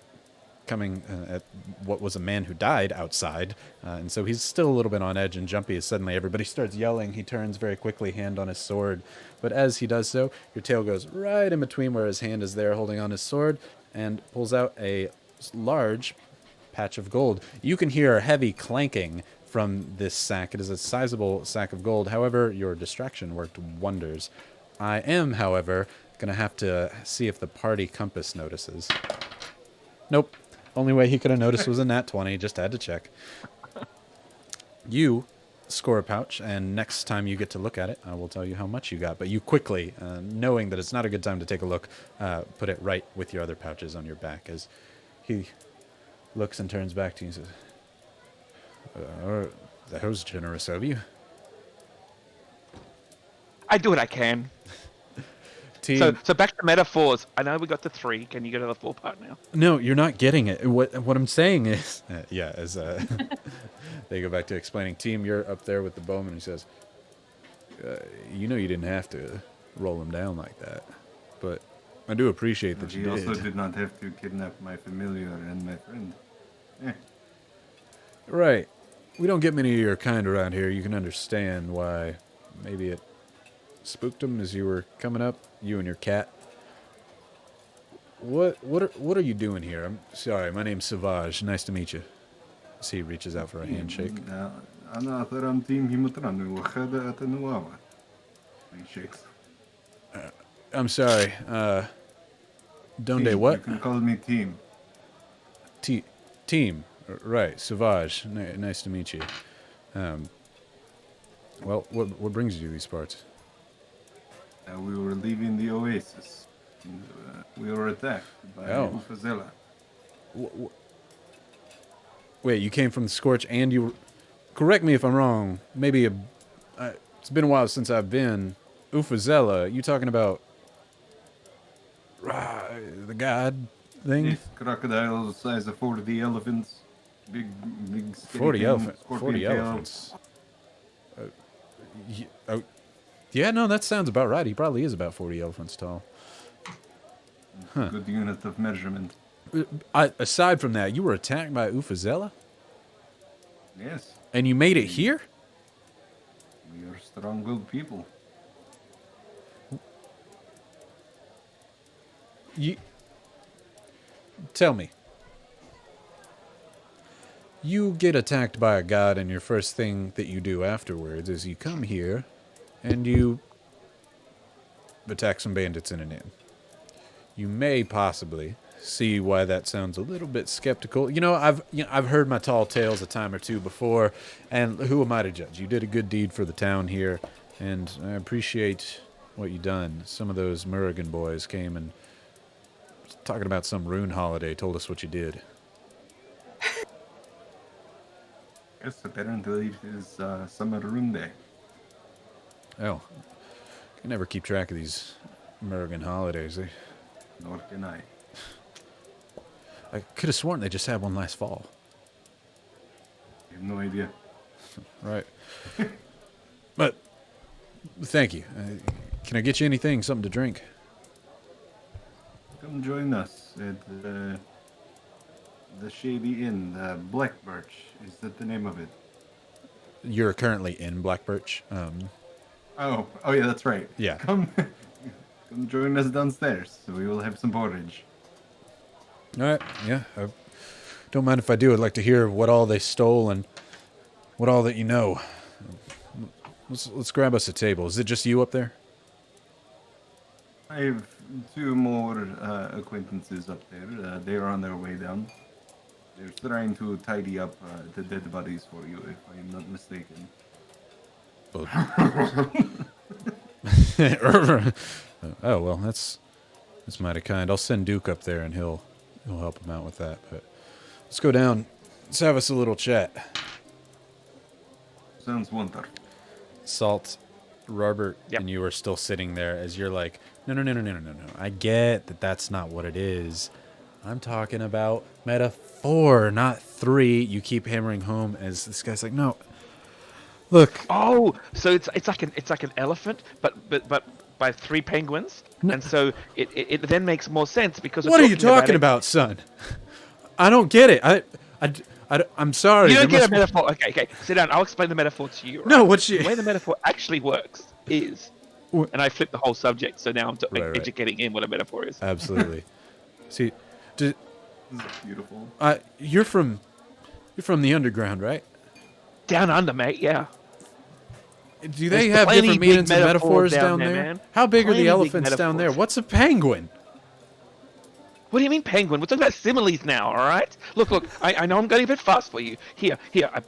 coming at what was a man who died outside. And so he's still a little bit on edge and jumpy as suddenly everybody starts yelling. He turns very quickly, hand on his sword. But as he does so, your tail goes right in between where his hand is there holding on his sword and pulls out a large patch of gold. You can hear a heavy clanking from this sack. It is a sizable sack of gold. However, your distraction worked wonders. I am, however, going to have to see if the party compass notices. Nope. Only way he could have noticed was a nat 20. Just had to check. You score a pouch, and next time you get to look at it, I will tell you how much you got. But you quickly, knowing that it's not a good time to take a look, put it right with your other pouches on your back as he looks and turns back to you and says, that was generous of you. I do what I can. Team. So back to metaphors. I know we got to 3. Can you go to the 4 part now? No, you're not getting it. What I'm saying is, as they go back to explaining, team, you're up there with the bowman. He says, you know you didn't have to roll him down like that, but I do appreciate that you did. He also did not have to kidnap my familiar and my friend. Right. We don't get many of your kind around here. You can understand why maybe it spooked him as you were coming up, you and your cat. What are you doing here? I'm sorry, my name's Savage. Nice to meet you. As he reaches out for a handshake. Handshakes. I'm sorry. Donde what? You can call me Team. Team. Right, Savage. Nice to meet you. Well, what brings you to these parts? We were leaving the oasis. And, we were attacked by Ufazela. Wait, you came from the Scorch and you... Correct me if I'm wrong. Maybe it's been a while since I've been. Ufazela, you talking about... the god thing? Yes, crocodiles the size of 40 elephants. Big 40 elephants. Yeah, no, that sounds about right. He probably is about 40 elephants tall. Huh. Good unit of measurement. Aside from that, you were attacked by Ufazela? Yes. And you made it here? We are strong-willed people. Tell me. You get attacked by a god, and your first thing that you do afterwards is you come here and you attack some bandits in an inn. You may possibly see why that sounds a little bit skeptical. I've heard my tall tales a time or two before, and who am I to judge? You did a good deed for the town here, and I appreciate what you done. Some of those Murrigan boys came and talking about some rune holiday, told us what you did. Yes, apparently it is Summer Rune Day. Oh, can never keep track of these Murrigan holidays. Nor can I. I could have sworn they just had one last fall. I have no idea. Right. But, thank you. Can I get you anything, something to drink? Come join us at the Shady Inn, Black Birch. Is that the name of it? You're currently in Black Birch. Oh yeah, that's right. Yeah. Come join us downstairs. So we will have some porridge. All right. Yeah. Don't mind if I do. I'd like to hear what all they stole and what all that you know. Let's grab us a table. Is it just you up there? I have 2 more acquaintances up there. They are on their way down. They're trying to tidy up the dead bodies for you, if I am not mistaken. Oh well, that's mighty kind. I'll send Duke up there, and he'll help him out with that. But let's go down. Let's have us a little chat. Sounds wonderful. Salt, Robert, Yep. and you are still sitting there as you're like, no. I get that that's not what it is. I'm talking about metaphor, not 3. You keep hammering home as this guy's like, no. Look. Oh, so it's like an elephant, but by 3 penguins, and so it then makes more sense because What are you talking about, son? I don't get it. I'm sorry. You don't there get a must metaphor. Okay. Sit down. I'll explain the metaphor to you. No, right? what's you- The way the metaphor actually works is, What? and I flipped the whole subject, so now I'm Right. educating in what a metaphor is. Absolutely. See, This is beautiful. you're from the underground, right? Down under, mate. Yeah. Do they There's have plenty different big meanings of metaphors metaphors down down there, there? man. How big are Plenty the big elephants down there? metaphors. What's a penguin? What do you mean penguin? We're talking about similes now, all right? Look. I know I'm going a bit fast for you. Here.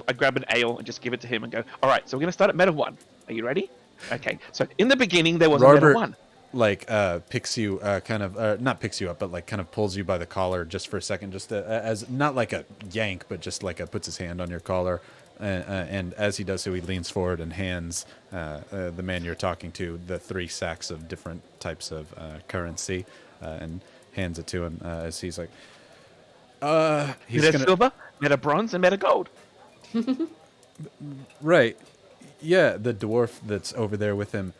I grab an ale and just give it to him and go, all right, so we're going to start at meta 1. Are you ready? Okay. So in the beginning, there was a meta Robert, 1. like, picks you, not picks you up, but like kind of pulls you by the collar just for a second, just as not like a yank, but just like puts his hand on your collar. And as he does so, he leans forward and hands the man you're talking to the 3 sacks of different types of currency, and hands it to him as he's like, he's Meta gonna silver, meta bronze, and meta gold. right, yeah. The dwarf that's over there with him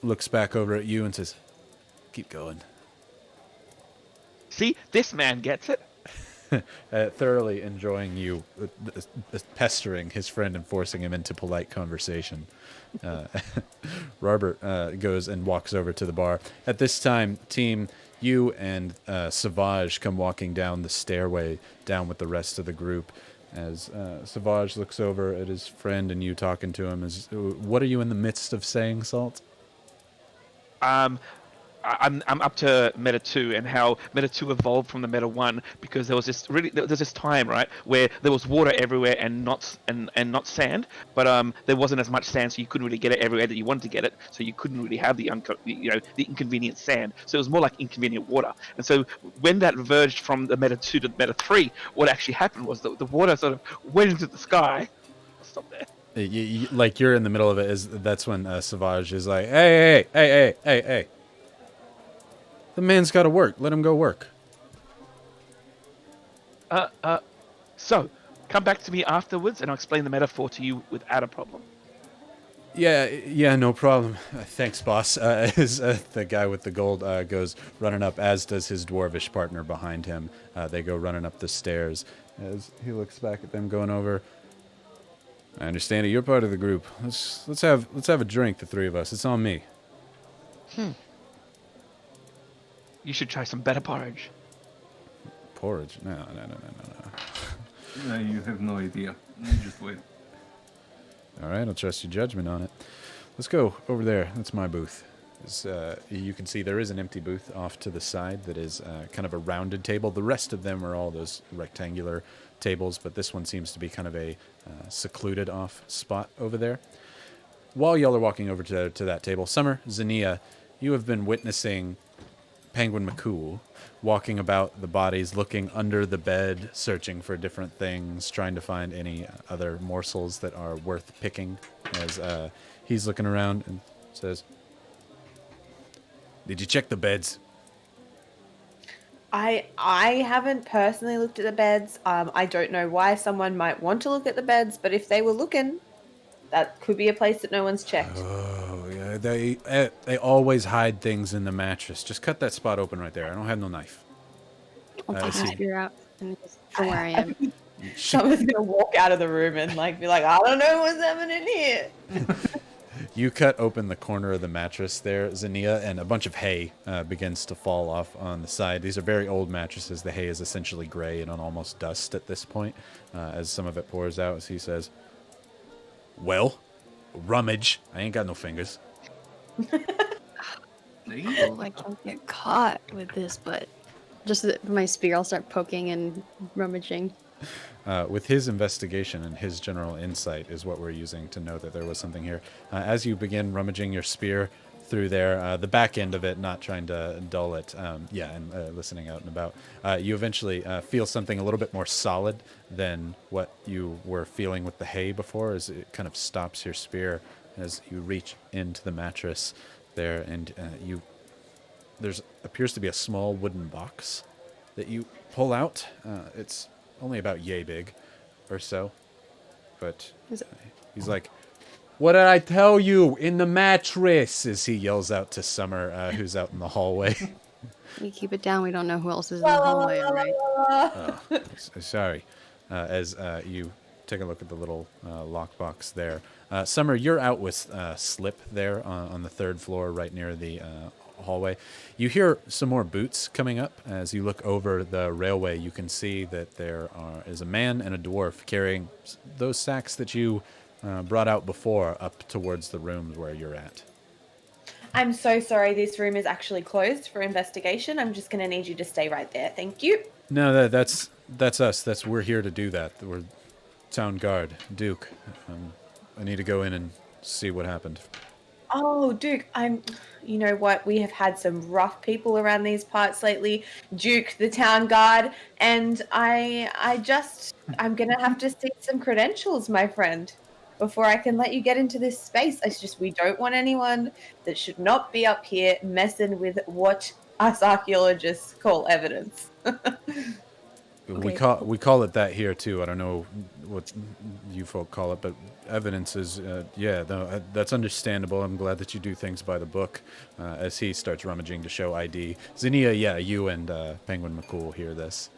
looks back over at you and says, "Keep going." See, this man gets it. Thoroughly enjoying you pestering his friend and forcing him into polite conversation. Robert goes and walks over to the bar. At this time, team, you and Savage come walking down the stairway down with the rest of the group. As Savage looks over at his friend and you talking to him, what are you in the midst of saying, Salt? I'm up to meta 2 and how meta 2 evolved from the meta 1 because there was this time, right, where there was water everywhere and not sand, but there wasn't as much sand, so you couldn't really get it everywhere that you wanted to get it, so you couldn't really have the inconvenient sand, so it was more like inconvenient water. And so when that verged from the meta 2 to meta 3, what actually happened was the water sort of went into the sky. Stop there. Like you're in the middle of it. That's when Savage is like, hey. The man's got to work. Let him go work. So come back to me afterwards and I'll explain the metaphor to you without a problem. Yeah, no problem. Thanks, boss. As the guy with the gold goes running up, as does his dwarvish partner behind him. They go running up the stairs. As he looks back at them going over, I understand it. You're part of the group. Let's have a drink, the 3 of us. It's on me. You should try some better porridge. Porridge? No. You have no idea. You just wait. All right, I'll trust your judgment on it. Let's go over there. That's my booth. You can see there is an empty booth off to the side that is kind of a rounded table. The rest of them are all those rectangular tables, but this one seems to be kind of a secluded off spot over there. While y'all are walking over to that table, Summer, Xenia, you have been witnessing Penguin McCool walking about the bodies, looking under the bed, searching for different things, trying to find any other morsels that are worth picking, as he's looking around and says, "Did you check the beds?" I haven't personally looked at the beds. I don't know why someone might want to look at the beds, but if they were looking, that could be a place that no one's checked. Oh, yeah, they always hide things in the mattress. Just cut that spot open right there. I don't have no knife. I'll take see. my spear out and just from where I am. Someone's gonna walk out of the room and be like, I don't know what's happening here. You cut open the corner of the mattress there, Xenia, and a bunch of hay begins to fall off on the side. These are very old mattresses. The hay is essentially gray and on almost dust at this point, as some of it pours out, as he says, "Well, rummage. I ain't got no fingers." Oh, I can't get caught with this, but just my spear, I'll start poking and rummaging. With his investigation and his general insight is what we're using to know that there was something here. As you begin rummaging your spear through there, the back end of it, not trying to dull it, and listening out and about, you eventually feel something a little bit more solid than what you were feeling with the hay before, as it kind of stops your spear as you reach into the mattress there, and there's appears to be a small wooden box that you pull out. It's only about yay big or so, but he's like, "What did I tell you? In the mattress!" as he yells out to Summer, who's out in the hallway. We keep it down. We don't know who else is in La, the la, la, hallway, la, all right? la, la. Sorry. As you take a look at the little lockbox there. Summer, you're out with Slip there on the third floor right near the hallway. You hear some more boots coming up. As you look over the railway, you can see that there is a man and a dwarf carrying those sacks that you brought out before up towards the rooms where you're at. I'm so sorry. This room is actually closed for investigation. I'm just going to need you to stay right there. Thank you. No, that's us. We're here to do that. We're town guard, Duke. I need to go in and see what happened. Oh, Duke, you know what? We have had some rough people around these parts lately. Duke, the town guard, and I'm going to have to see some credentials, my friend, before I can let you get into this space. It's just, we don't want anyone that should not be up here messing with what us archaeologists call evidence. We call it that here too. I don't know what you folk call it, but evidence is that's understandable. I'm glad that you do things by the book. As he starts rummaging to show ID, Xenia, you and Penguin McCool hear this.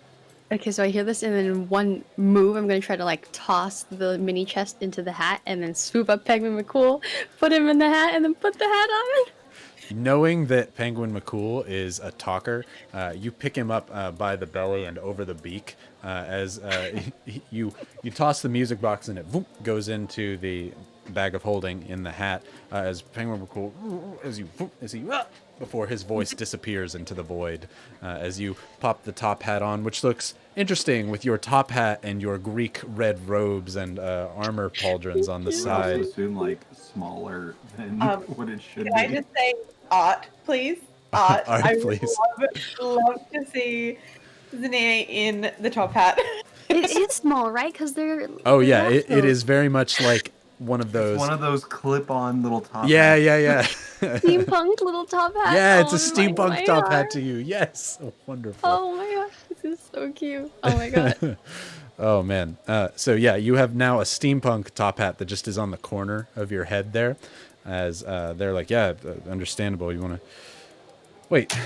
Okay, so I hear this, and then in one move, I'm going to try to, like, toss the mini chest into the hat, and then swoop up Penguin McCool, put him in the hat, and then put the hat on. Knowing that Penguin McCool is a talker, you pick him up by the belly and over the beak as you toss the music box and it goes into the bag of holding in the hat as Penguin McCool, before his voice disappears into the void as you pop the top hat on, which looks interesting with your top hat and your Greek red robes and armor pauldrons on the I side. also assume like smaller than what it should Can be. I just say art, please? Art. Art, I please. would love to see Xenia in the top hat. It is small, right? Because they're... Oh yeah, they're it is very much like one of those. It's one of those clip-on little top hats. Yeah. steampunk little top hat. Yeah, it's a Oh, my steampunk top God. hat to you. Yes, wonderful. Oh my gosh, this is so cute. Oh my god. Oh man. So yeah, you have now a steampunk top hat that just is on the corner of your head there, as they're like, yeah, understandable. You want to wait?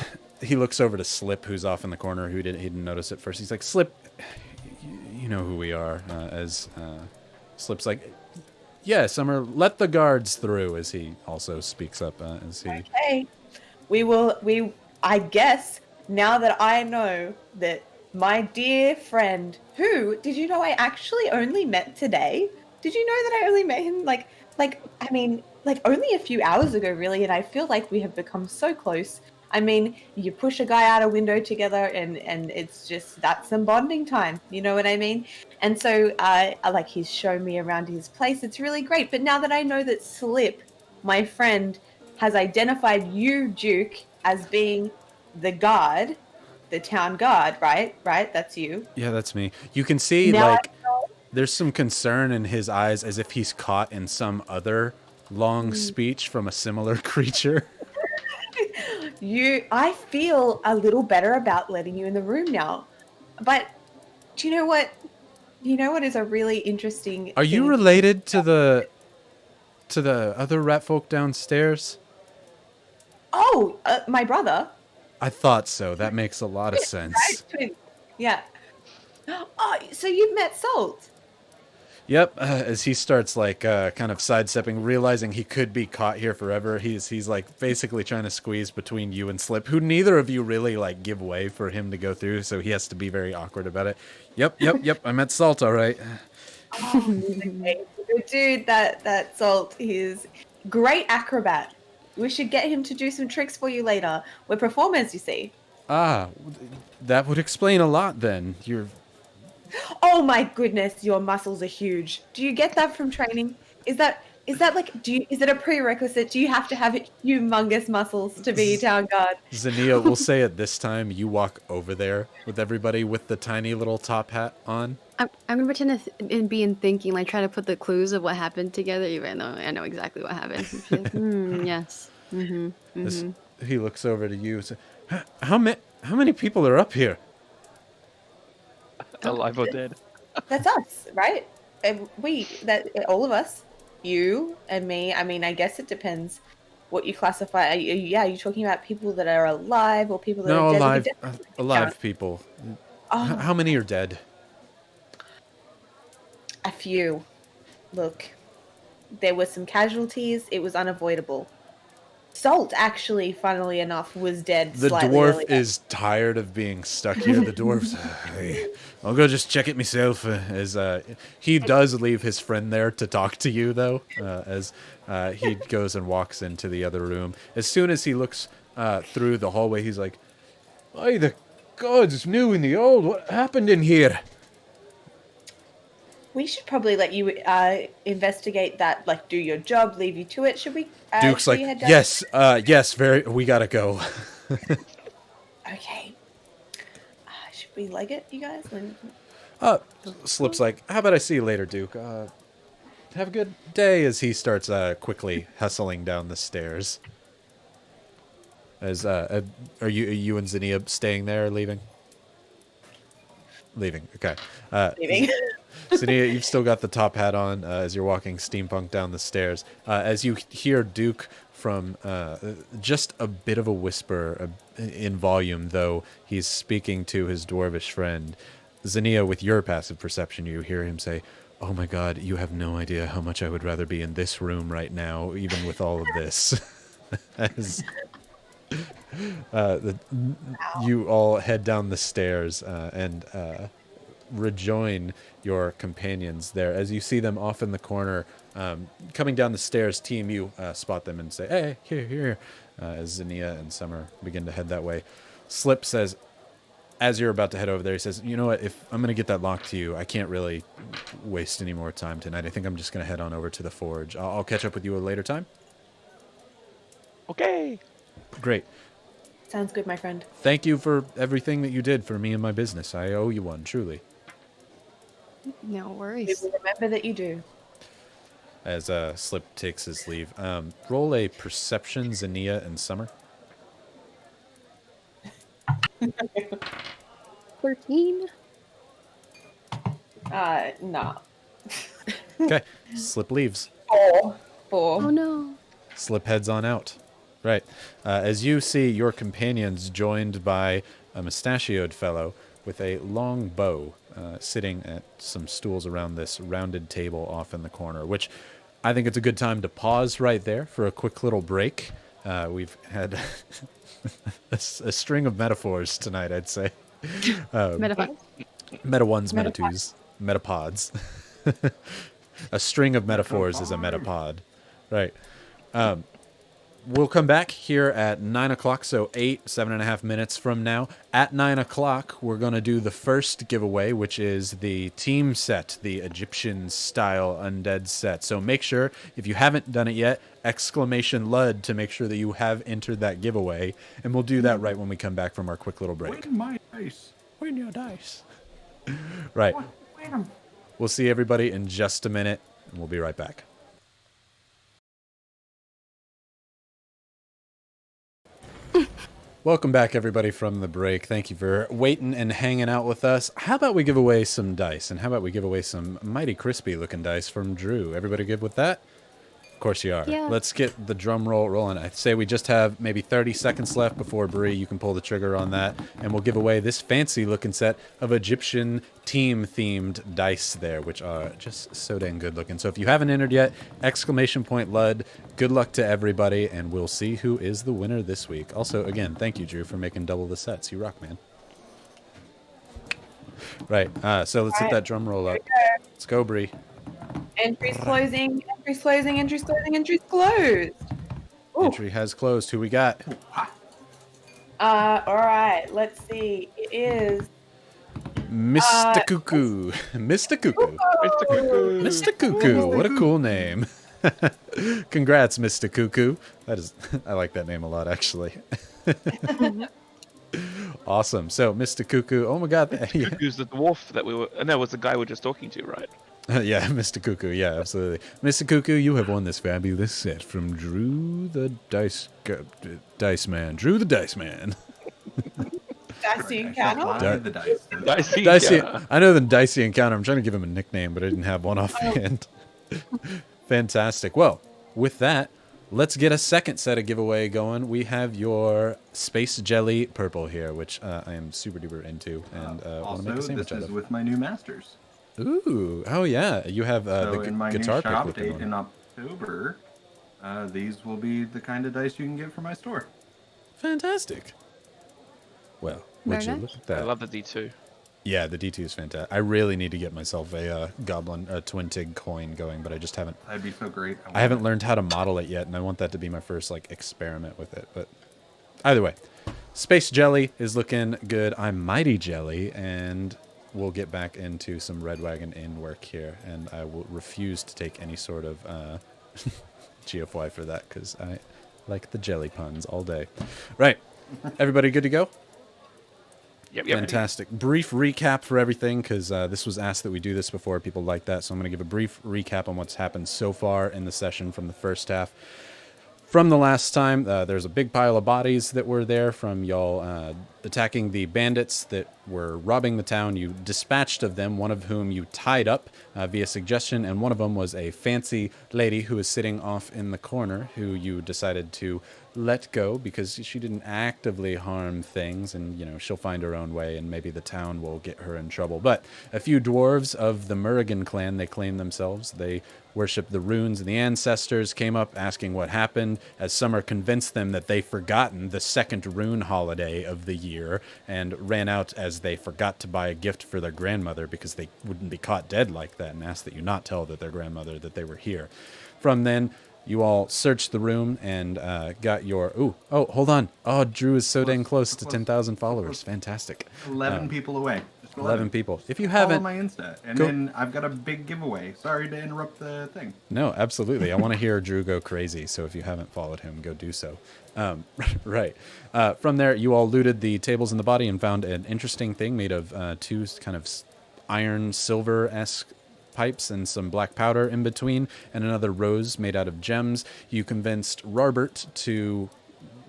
He looks over to Slip, who's off in the corner, he didn't notice it first. He's like, Slip, you know who we are. As Slip's like, yeah, Summer, let the guards through. As he also speaks up, as he. Okay. I guess, now that I know that my dear friend, who, did you know I actually only met today? Did you know that I only met him, only a few hours ago, really, and I feel like we have become so close. I mean, you push a guy out a window together, and it's just, that's some bonding time. You know what I mean? And so, he's shown me around his place. It's really great. But now that I know that Slip, my friend, has identified you, Duke, as being the guard, the town guard, right? Right? That's you. Yeah, that's me. You can see, Now there's some concern in his eyes as if he's caught in some other long speech from a similar creature. I feel a little better about letting you in the room now. But do you know what? You know what is a really interesting Are you thing? related to the other rat folk downstairs? Oh, my brother. I thought so. That makes a lot of sense. Right? Twin. Yeah. Oh, so you've met Salt. Yep, as he starts kind of sidestepping, realizing he could be caught here forever. He's like basically trying to squeeze between you and Slip, who neither of you really like give way for him to go through, so he has to be very awkward about it. Yep. I met Salt, all right. Okay. Dude, that Salt, he's great acrobat. We should get him to do some tricks for you later. We're performers, you see. Ah, that would explain a lot then. Oh my goodness, your muscles are huge. Do you get that from training? Is that like, is it a prerequisite? Do you have to have humongous muscles to be town guard? Xenia, we'll say at this time you walk over there with everybody with the tiny little top hat on. I'm gonna pretend to be in thinking, like try to put the clues of what happened together, even though I know exactly what happened. Like, yes. As he looks over to you and says, how many people are up here? Alive or dead? That's us, right? And all of us, you and me. I mean, I guess it depends what you classify. Are you talking about people that are alive or people that No, are dead? alive, We could definitely alive count. people. Oh, How many are dead? a few. Look, there were some casualties. It was unavoidable. Salt, actually, funnily enough, was dead The slightly dwarf earlier. is tired of being stuck here. The dwarf's, hey, I'll go just check it myself. As he does leave his friend there to talk to you, though, as he goes and walks into the other room. As soon as he looks through the hallway, he's like, "By the gods, new and the old, what happened in here?" We should probably let you investigate that, like do your job, leave you to it. Should we? Duke's should like, we head down? yes, we gotta go. Okay. Should we leg it, you guys? Slip's like, how about I see you later, Duke? Have a good day, as he starts quickly hustling down the stairs. As are you and Xenia staying there or leaving? Leaving, okay. Leaving. Xenia, you've still got the top hat on as you're walking steampunk down the stairs. As you hear Duke from just a bit of a whisper in volume, though he's speaking to his dwarvish friend. Xenia, with your passive perception, you hear him say, "Oh my god, you have no idea how much I would rather be in this room right now, even with all of this." As you all head down the stairs and rejoin your companions there. As you see them off in the corner, coming down the stairs, team, you spot them and say, "Hey, here." As Xenia and Summer begin to head that way. Slip says, as you're about to head over there, he says, "You know what, if I'm going to get that lock to you, I can't really waste any more time tonight. I think I'm just going to head on over to the forge. I'll catch up with you at a later time." Okay. Great. Sounds good, my friend. Thank you for everything that you did for me and my business. I owe you one, truly. No We worries. will remember that you do. As Slip takes his leave. Roll a perception, Xenia and Summer. 13. Nah. Okay. Slip leaves. 4. Oh no. Slip heads on out. Right. As you see your companions joined by a mustachioed fellow with a long bow sitting at some stools around this rounded table off in the corner, which I think it's a good time to pause right there for a quick little break. We've had a string of metaphors tonight, I'd say. Metaphor. Meta ones, meta twos, metapods. A string of metaphors is a metapod. Right. We'll come back here at 9 o'clock, so 7.5 minutes from now. At 9 o'clock, we're going to do the first giveaway, which is the team set, the Egyptian-style undead set. So make sure, if you haven't done it yet, exclamation LUD to make sure that you have entered that giveaway. And we'll do that right when we come back from our quick little break. Win my dice. Win your dice. Right. Win 'em. We'll see everybody in just a minute, and we'll be right back. Welcome back, everybody, from the break. Thank you for waiting and hanging out with us. How about we give away some dice, and how about we give away some mighty crispy-looking dice from Drew? Everybody good with that? Of course you are. Yeah. Let's get the drum roll rolling. I'd say we just have maybe 30 seconds left before Bree. You can pull the trigger on that, and we'll give away this fancy-looking set of Egyptian team-themed dice there, which are just so dang good-looking. So if you haven't entered yet, exclamation point LUD. Good luck to everybody, and we'll see who is the winner this week. Also, again, thank you, Drew, for making double the sets. You rock, man. Right. So let's hit that drum roll up. Let's go, Bree. Entries closing, entries closing, entries closing, entries closed. Ooh. Entry has closed. Who we got? All right, let's see. It is Mr. Cuckoo. Mr. Cuckoo. Mr. Cuckoo. Mr. Cuckoo. What a cool name. Congrats, Mr. Cuckoo. That is, I like that name a lot, actually. Awesome. So, Mr. Cuckoo. Oh my God. Yeah. Cuckoo's the dwarf that we were. No, it was the guy we were just talking to, right? Yeah, Mr. Cuckoo. Yeah, absolutely. Mr. Cuckoo, you have won this fabulous set from Drew the Dice Man. Drew the Dice Man. Dicey Encounter. Buy the dice. Dicey. Yeah. I know the Dicey Encounter. I'm trying to give him a nickname, but I didn't have one offhand. Fantastic. Well, with that, let's get a second set of giveaway going. We have your Space Jelly Purple here, which I am super duper into, and want to Also, make a sandwich this out is of. with my new masters. Ooh, oh yeah, you have So the in my guitar new pick shop looking date one. in October, these will be the kind of dice you can get from my store. Fantastic. Well, would Very you nice. look at I that? love the D2. Yeah, the D2 is fantastic. I really need to get myself a twin tig coin going, but I just haven't. That'd be so great. I haven't learned how to model it yet, and I want that to be my first like experiment with it. But either way, Space Jelly is looking good. I'm Mighty Jelly, and we'll get back into some Red Wagon Inn work here, and I will refuse to take any sort of GFY for that because I like the jelly puns all day. Right, everybody good to go? Yep. Fantastic. Brief recap for everything, because this was asked that we do this before. People like that, so I'm going to give a brief recap on what's happened so far in the session from the first half. From the last time, there's a big pile of bodies that were there from y'all attacking the bandits that were robbing the town. You dispatched of them, one of whom you tied up via suggestion, and one of them was a fancy lady who was sitting off in the corner, who you decided to let go because she didn't actively harm things, and she'll find her own way, and maybe the town will get her in trouble. But a few dwarves of the Murrigan clan, they claim themselves, they worship the runes and the ancestors, came up asking what happened, as Summer convinced them that they'd forgotten the second rune holiday of the year, and ran out as they forgot to buy a gift for their grandmother because they wouldn't be caught dead like that, and asked that you not tell their grandmother that they were here. From then, you all searched the room and got your... Oh, hold on. Oh, Drew is so dang close to 10,000 followers. Fantastic. 11 people away. Just 11 people. If you Follow haven't... my Insta, and go- then I've got a big giveaway. Sorry to interrupt the thing. No, absolutely. I want to hear Drew go crazy, so if you haven't followed him, go do so. Right. From there, you all looted the tables and the body and found an interesting thing made of two kind of iron silver-esque pipes and some black powder in between, and another rose made out of gems. You convinced Robert to,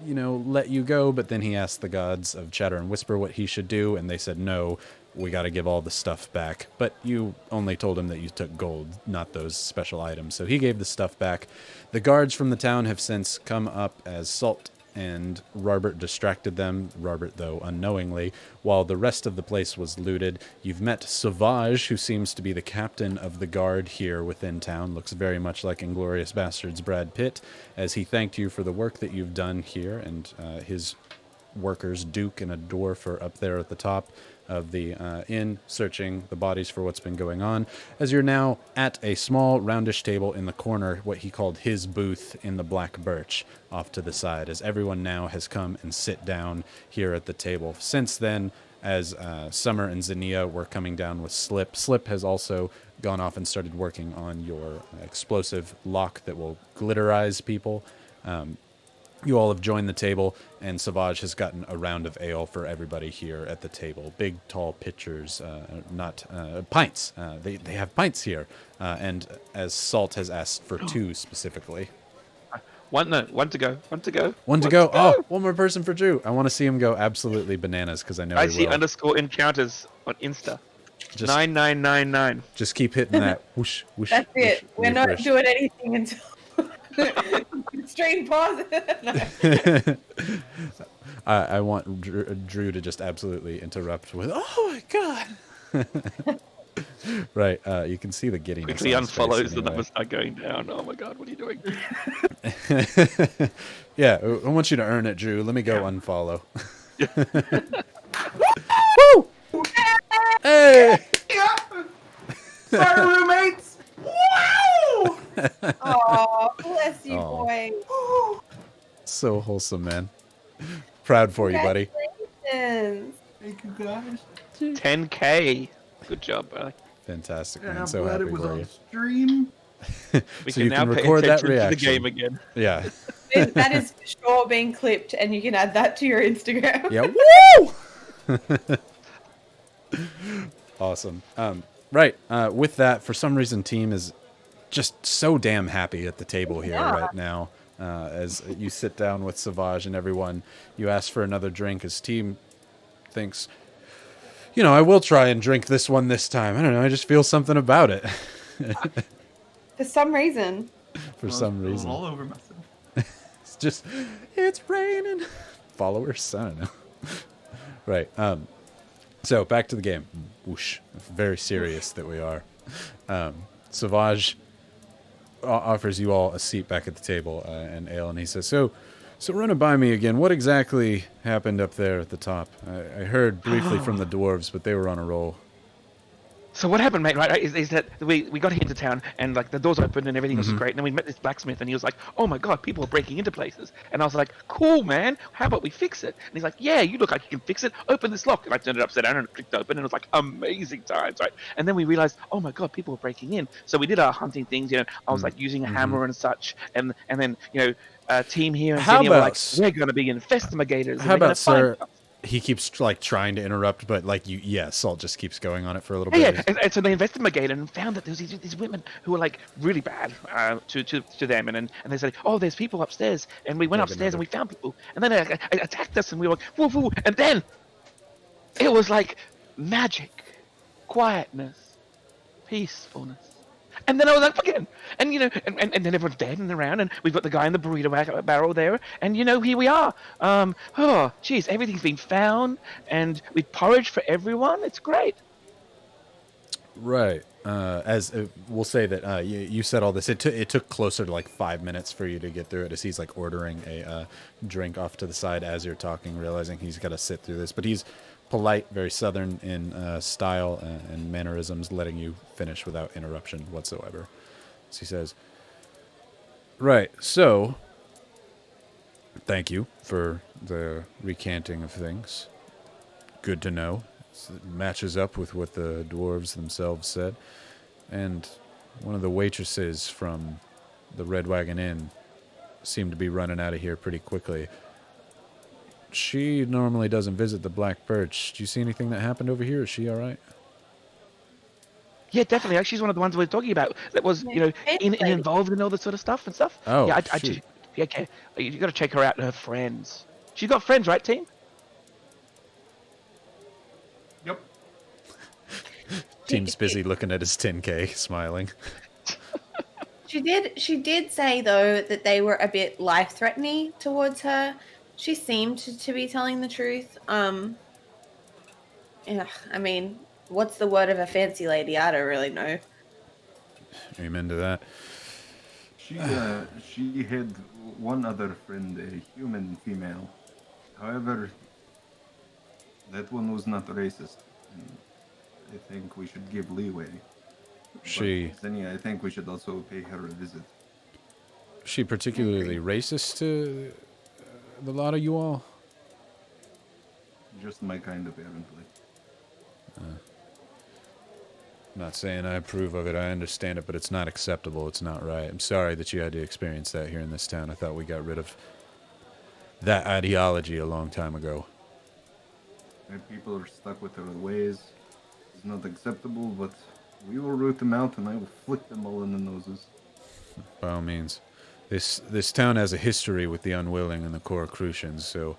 let you go, but then he asked the gods of Chatter and Whisper what he should do, and they said, no, we got to give all the stuff back. But you only told him that you took gold, not those special items, so he gave the stuff back. The guards from the town have since come up as Salt and Robert distracted them, Robert though unknowingly, while the rest of the place was looted. You've met Sauvage, who seems to be the captain of the guard here within town, looks very much like Inglourious Bastards Brad Pitt, as he thanked you for the work that you've done here, and his workers, Duke and a dwarf, are up there at the top of the inn, searching the bodies for what's been going on, as you're now at a small roundish table in the corner, what he called his booth in the black birch off to the side, as everyone now has come and sit down here at the table. Since then, as Summer and Xenia were coming down with Slip has also gone off and started working on your explosive lock that will glitterize people. You all have joined the table, and Sauvage has gotten a round of ale for everybody here at the table. Big, tall pitchers, pints. They have pints here, and as Salt has asked for two specifically. One to go. One to go. Oh, one more person for Drew. I want to see him go absolutely bananas because I know I he see will. _encounters on Insta. Just- 9999. Just keep hitting that whoosh, whoosh. That's it. whoosh, We're not refresh. doing anything until stream pause. No. I want Drew to just absolutely interrupt with, "Oh my god!" Right. You can see the giddiness. Quickly on his face unfollows the anyway. numbers start going down. Oh my god, what are you doing? Yeah, I want you to earn it, Drew. Let me go unfollow. Woo! Hey! Sorry, roommates. Wow! Oh, bless you, Aw. boy. So wholesome, man. Proud for you, buddy. Congratulations. Thank you guys. 10K. Good job, buddy. Fantastic, And man. I'm So glad happy it was for on you. stream. We So can you now can pay record that attention to the reaction. game again. Yeah. That is for sure being clipped, and you can add that to your Instagram. Yeah. Woo! Awesome. Right. With that, for some reason, team is just so damn happy at the table here Yeah. right now. As you sit down with Sauvage and everyone, you ask for another drink. As team thinks, I will try and drink this one this time. I don't know. I just feel something about it For some reason. for some reason. All over myself. it's raining. Followers? I don't know. Right. So back to the game. Whoosh. Very serious that we are. Savage offers you all a seat back at the table and ale, and he says, so run it by me again. What exactly happened up there at the top? I heard briefly from the dwarves, but they were on a roll. So what happened, mate, right, is that we got here into town, and, like, the doors opened and everything was great, and then we met this blacksmith, and he was like, oh my god, people are breaking into places. And I was like, cool, man, how about we fix it? And he's like, yeah, you look like you can fix it, open this lock. And I turned it upside down and clicked open, and it was like, amazing times, right? And then we realized, oh my god, people are breaking in. So we did our hunting things, you know, I was like using a hammer and such, and then, you know, team here and Xenia were like, we're going to be investigators. How about, sir... He keeps like trying to interrupt, but like Salt just keeps going on it for a little bit. Yeah, and so they investigated and found that there was these women who were like really bad to them, and they said, oh, there's people upstairs, and we went upstairs and we found people, and then they attacked us, and we were like, woo woo, and then it was like magic, quietness, peacefulness. And then I was up again, and you know, and then everyone's dead and around, and we've got the guy in the burrito barrel there, and you know, here we are. Oh, geez, everything's been found, and we porridge for everyone. It's great. Right. As we'll say that you said all this, it took closer to like 5 minutes for you to get through it, as he's like ordering a drink off to the side as you're talking, realizing he's got to sit through this, but he's polite, very southern in style and mannerisms, letting you finish without interruption whatsoever. So he says, right, so thank you for the recanting of things. Good to know. It matches up with what the dwarves themselves said. And one of the waitresses from the Red Wagon Inn seemed to be running out of here pretty quickly. She normally doesn't visit the Black Perch. Do you see anything that happened over here? Is she all right? Yeah, definitely. She's one of the ones we were talking about that was, you know, involved in all this sort of stuff and stuff. Oh, yeah, okay. You got to check her out and her friends. She's got friends, right, team? Yep. Team's busy looking at his 10K, smiling. She did say, though, that they were a bit life-threatening towards her. She seemed to be telling the truth. Yeah, I mean, what's the word of a fancy lady? I don't really know. Amen to that. She had one other friend, a human female. However, that one was not racist. I think we should give leeway. But Xenia, I think we should also pay her a visit. She particularly racist to the lot of you all? Just my kind, apparently. I'm not saying I approve of it. I understand it, but it's not acceptable. It's not right. I'm sorry that you had to experience that here in this town. I thought we got rid of that ideology a long time ago. And people are stuck with their ways. It's not acceptable, but we will root them out, and I will flick them all in the noses. By all means. This town has a history with the unwilling and the Coracrucians, so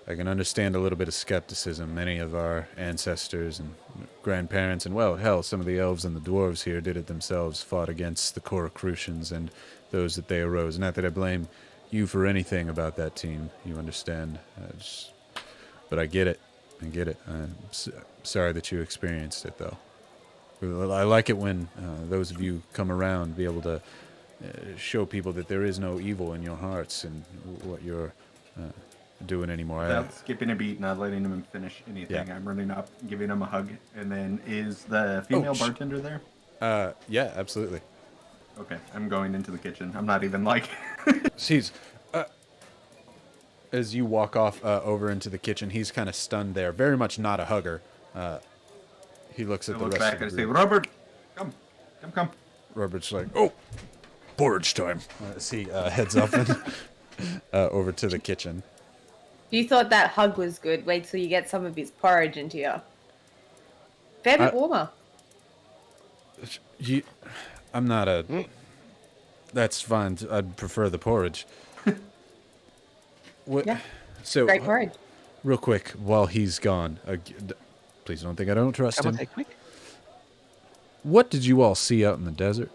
I can understand a little bit of skepticism. Many of our ancestors and grandparents, and well, hell, some of the elves and the dwarves here did it themselves, fought against the Coracrucians and those that they arose. Not that I blame you for anything about that team, you understand. But I get it. I'm sorry that you experienced it, though. I like it when those of you come around, be able to show people that there is no evil in your hearts and what you're doing anymore. Without skipping a beat, not letting them finish anything. Yeah. I'm running up, giving them a hug, and then is the female bartender there? Yeah, absolutely. Okay, I'm going into the kitchen. I'm not even like... She's... as you walk off over into the kitchen, he's kind of stunned there. Very much not a hugger. He looks at the rest back of the and group. say, Robert, come. Robert's like, oh, porridge time. As he heads up and, over to the kitchen. You thought that hug was good. Wait till you get some of his porridge into you. Fair bit warmer. I'm not a... That's fine. I'd prefer the porridge. What? Yeah. So, great porridge. Real quick, while he's gone, please don't think I don't trust him. Quick. What did you all see out in the desert?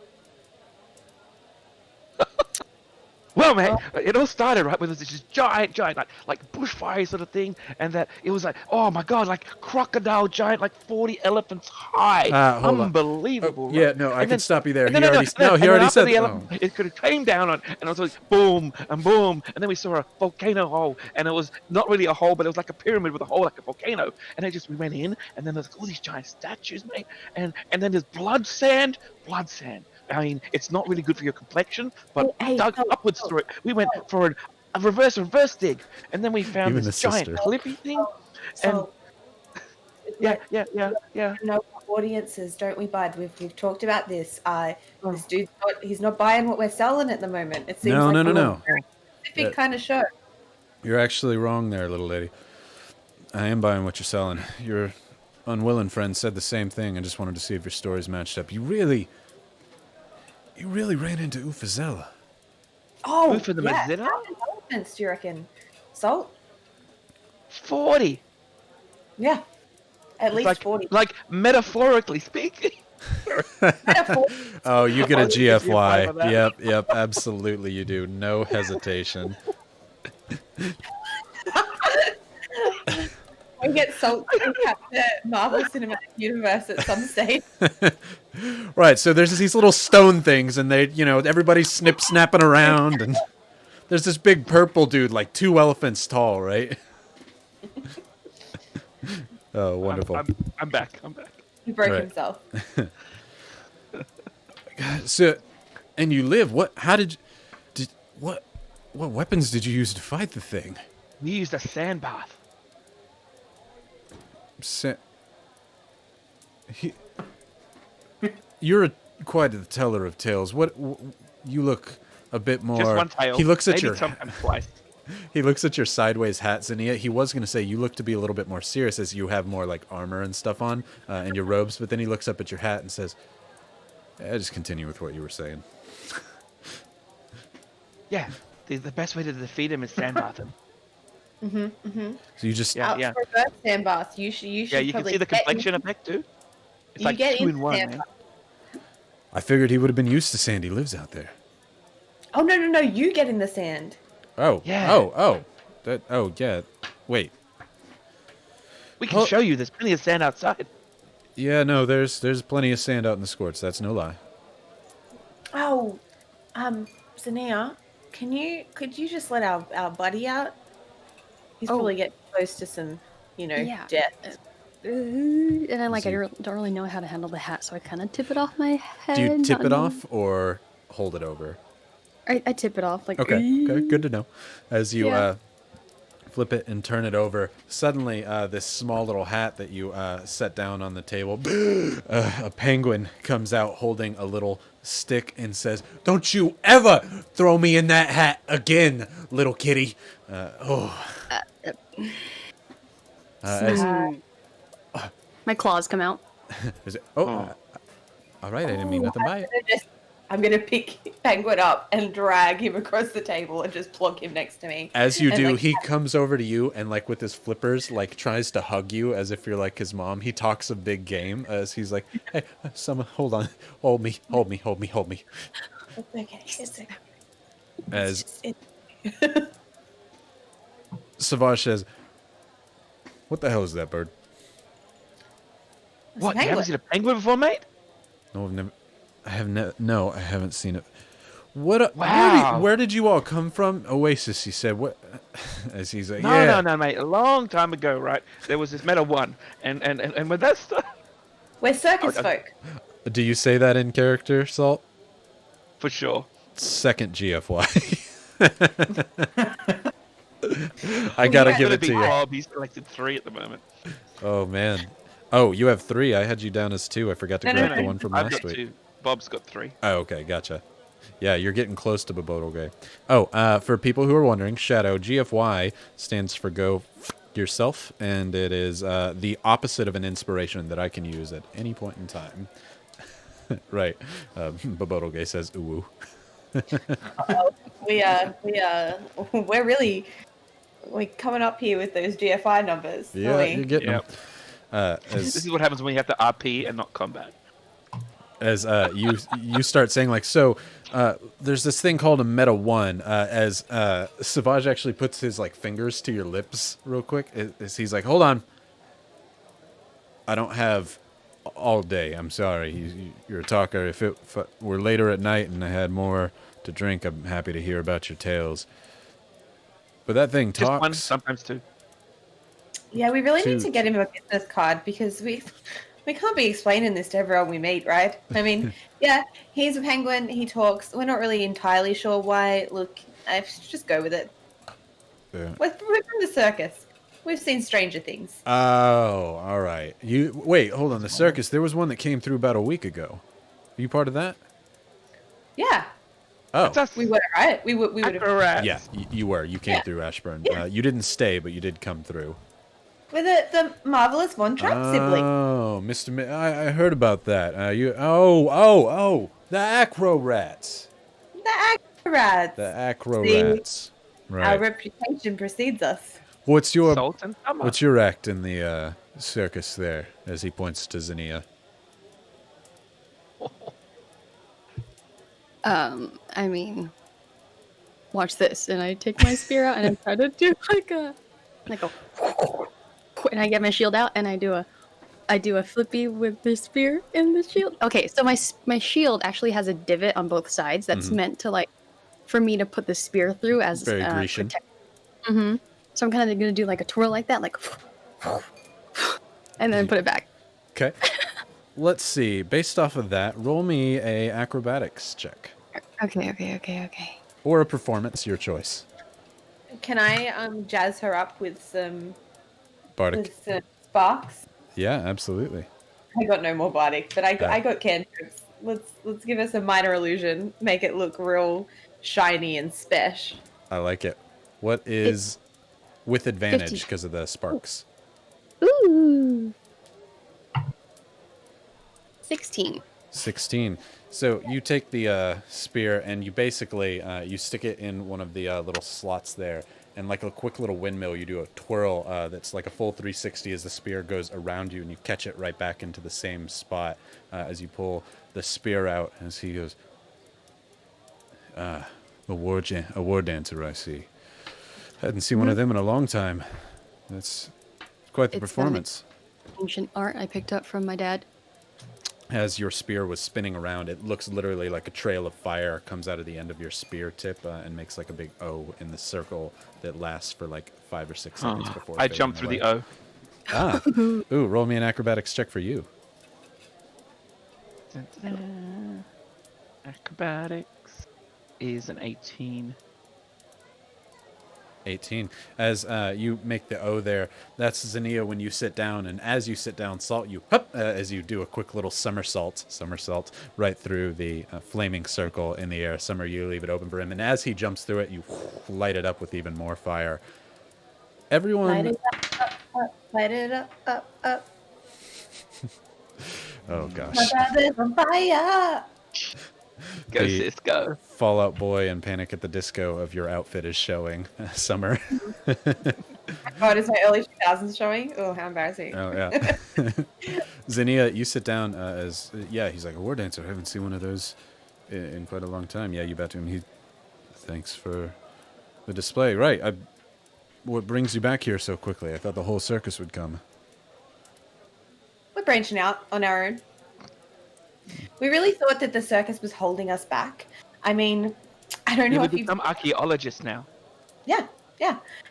Well, Well, man, it all started right with this giant, like bushfire sort of thing, and that it was like, oh my god, like crocodile giant, like 40 elephants high, Hold on. unbelievable. Yeah, right? no, I And can stop you there. and He then- already, and then- no, he and then already after said. the Oh. elephant, it could have came down on, and it was like boom and boom, and then we saw a volcano hole, and it was not really a hole, but it was like a pyramid with a hole, like a volcano, and we went in, and then there's all these giant statues, mate, and then there's blood sand. I mean, it's not really good for your complexion, but Hey, we dug Salt, upwards through it. We went for a reverse dig, and then we found Even this the giant sister. cliffy thing. So, Yeah. no audiences, don't we, bud? We've talked about this. This dude's he's not buying what we're selling at the moment. It seems No, like no. a very specific kind of show. You're actually wrong there, little lady. I am buying what you're selling. Your unwilling friend said the same thing. I just wanted to see if your stories matched up. You really ran into Ufazella. Oh, Who for the yeah. Mozilla? How many elephants do you reckon? Salt? 40. Yeah. At least Like, 40. like metaphorically speaking. Metaphor- Oh, you get a Oh, you get a GFY GFY. for that. Yep, absolutely you do. No hesitation. We get Salt to capture Marvel Cinematic Universe at some stage. Right, so there's these little stone things, and they, everybody's snapping around, and there's this big purple dude, like 2 elephants tall, right? Oh, wonderful. I'm back. He broke Right. himself. So, and you live. What weapons did you use to fight the thing? We used a sand bath. You're quite a teller of tales. You look a bit more. Just one tail. He looks at maybe your. sometimes twice. He looks at your sideways hat, Xenia. He was going to say you look to be a little bit more serious as you have more like armor and stuff on and your robes, but then he looks up at your hat and says, just continue with what you were saying. Yeah, the best way to defeat him is sandbath him. So you just. Yeah, yeah. For a first sand bath, you should Yeah, you can probably see the get complexion in- effect too. It's You like get 2 in into 1, sand man. bath. I figured he would have been used to sand. He lives out there. Oh, no. You get in the sand. Oh. Yeah. Oh. Yeah. Wait. We can Well- show you. There's plenty of sand outside. Yeah, no, there's plenty of sand out in the squirts. That's no lie. Oh, Xenia, could you just let our buddy out? He's Oh. probably getting close to some, Yeah. death. And I See. don't really know how to handle the hat, so I kind of tip it off my head. Do you tip not it knowing- off or hold it over? I tip it off like. Okay, good to know. As you Yeah. flip it and turn it over, suddenly this small little hat that you set down on the table, a penguin comes out holding a little stick and says, "Don't you ever throw me in that hat again, little kitty." My claws come out. All right, I didn't mean nothing by it. I'm gonna pick Penguin up and drag him across the table and just plonk him next to me. As you And, do, like, he comes over to you and, like, with his flippers, like, tries to hug you as if you're like his mom. He talks a big game as he's like, "Hey, Summer, hold on, hold me." It's okay. It's okay. As It's- Savage says, "What the hell is that bird?" it's What? You penguin. haven't seen a penguin before, mate? No, I've never. No, I haven't seen it. What? Wow. Where did you all come from? Oasis, he said. What? As he's like, No, yeah. no, mate. A long time ago, right? There was this Meta 1, and when that stuff, We're circus Oh, folk. Do you say that in character, Salt? for sure. Second GFY. I gotta give it to you. Bob, he's collected 3 at the moment. Oh man. Oh, you have 3. I had you down as 2. I forgot to No, grab no, the no. one from I've last got week. 2. Bob's got 3. Oh, okay, gotcha. Yeah, you're getting close to Babodogay. Oh, for people who are wondering, Shadow, GFY stands for Go F Yourself, and it is the opposite of an inspiration that I can use at any point in time. Right. Babodogay says, ooh. We're coming up here with those GFI numbers. Yeah, aren't we? you're getting Yep. them. This is what happens when you have to RP and not combat. as you start saying like, so there's this thing called a meta 1, as Savage actually puts his like fingers to your lips real quick, as he's like, hold on, I don't have all day, I'm sorry. You're a talker. If it were later at night and I had more to drink, I'm happy to hear about your tales. But that thing Just one, talks. sometimes two. Yeah, we really need Two. to get him a business card because we can't be explaining this to everyone we meet, right? I mean, yeah, he's a penguin. He talks. We're not really entirely sure why. Look, I just go with it. Yeah. We're from the circus. We've seen stranger things. Oh, all right. You wait, hold on. The circus. There was one that came through about a week ago. Are you part of that? Yeah, Oh, That's us. we were, right? We would have. Correct. yeah. You were. You came Yeah. through Ashburn. Yeah. You didn't stay, but you did come through. We're the marvelous Von Trapp sibling. Oh, Mr. I heard about that. The acro rats. The Acrorats. The acro See? rats. Our Right. reputation precedes us. What's your Salt and summer. What's your act in the circus there? As he points to Xenia. I mean, watch this, and I take my spear out and I try to do like a, and I get my shield out and I do a flippy with the spear in the shield. Okay, so my shield actually has a divot on both sides that's meant to like, for me to put the spear through as Very Grecian. Mm-hmm. So I'm kind of gonna do like a twirl like that, like, and then put it back. Okay. Let's see. Based off of that, roll me a acrobatics check. Okay. Or a performance, your choice. Can I jazz her up with some Bardic. sparks? Yeah, absolutely. I got no more bardic, but I Yeah. got cantrips. Let's give us a minor illusion, make it look real shiny and special. I like it. What is with advantage 50. because of the sparks? Ooh. 16. 16. So you take the spear and you basically you stick it in one of the little slots there, and like a quick little windmill, you do a twirl that's like a full 360 as the spear goes around you, and you catch it right back into the same spot as you pull the spear out. As he goes, a war dancer, I see. Hadn't seen one of them in a long time. That's quite the It's performance. Ancient art I picked up from my dad. As your spear was spinning around, it looks literally like a trail of fire comes out of the end of your spear tip and makes like a big O in the circle that lasts for like 5 or 6 seconds before I fading jumped through away. the O. Ah. Ooh, roll me an acrobatics check for you. Acrobatics is an 18. 18. As you make the O there, that's Xenia when you sit down, and as you sit down, Salt, you hup, as you do a quick little somersault right through the flaming circle in the air. Summer, you leave it open for him, and as he jumps through it, you light it up with even more fire. Everyone... Light it up, light it up. Oh, gosh. My brother's on fire. Go, The- sis, go. Fallout Boy and Panic at the Disco of your outfit is showing. Summer. God, is my early 2000s showing? Oh, how embarrassing. Oh, yeah. Xenia, you sit down he's like, a war dancer. I haven't seen one of those in quite a long time. Yeah, you bet to him. Thanks for the display. Right. What brings you back here so quickly? I thought the whole circus would come. We're branching out on our own. We really thought that the circus was holding us back. I mean, I don't know You if would you've... become archaeologists now. Yeah.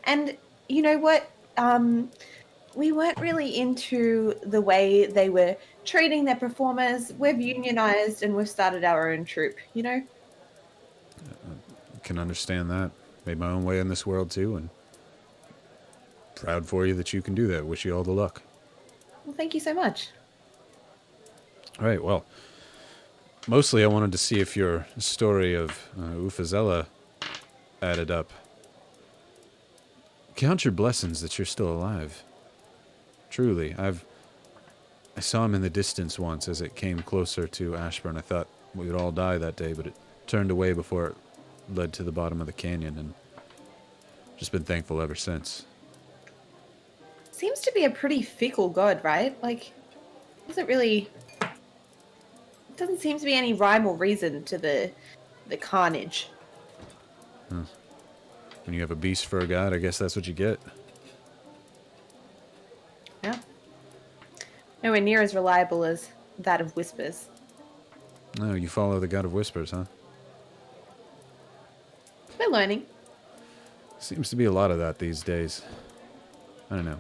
And you know what? We weren't really into the way they were treating their performers. We've unionized and we've started our own troupe, you know? Can understand that. Made my own way in this world, too, and proud for you that you can do that. Wish you all the luck. Well, thank you so much. All right, well, mostly I wanted to see if your story of Ufazella added up. Count your blessings that you're still alive. Truly, I saw him in the distance once as it came closer to Ashburn. I thought we would all die that day, but it turned away before it led to the bottom of the canyon, and just been thankful ever since. Seems to be a pretty fickle god, right? Like, doesn't really doesn't seem to be any rhyme or reason to the carnage. When you have a beast for a god, I guess that's what you get. Yeah. Nowhere near as reliable as that of Whispers. No, you follow the god of whispers, huh? We're learning. Seems to be a lot of that these days. I don't know.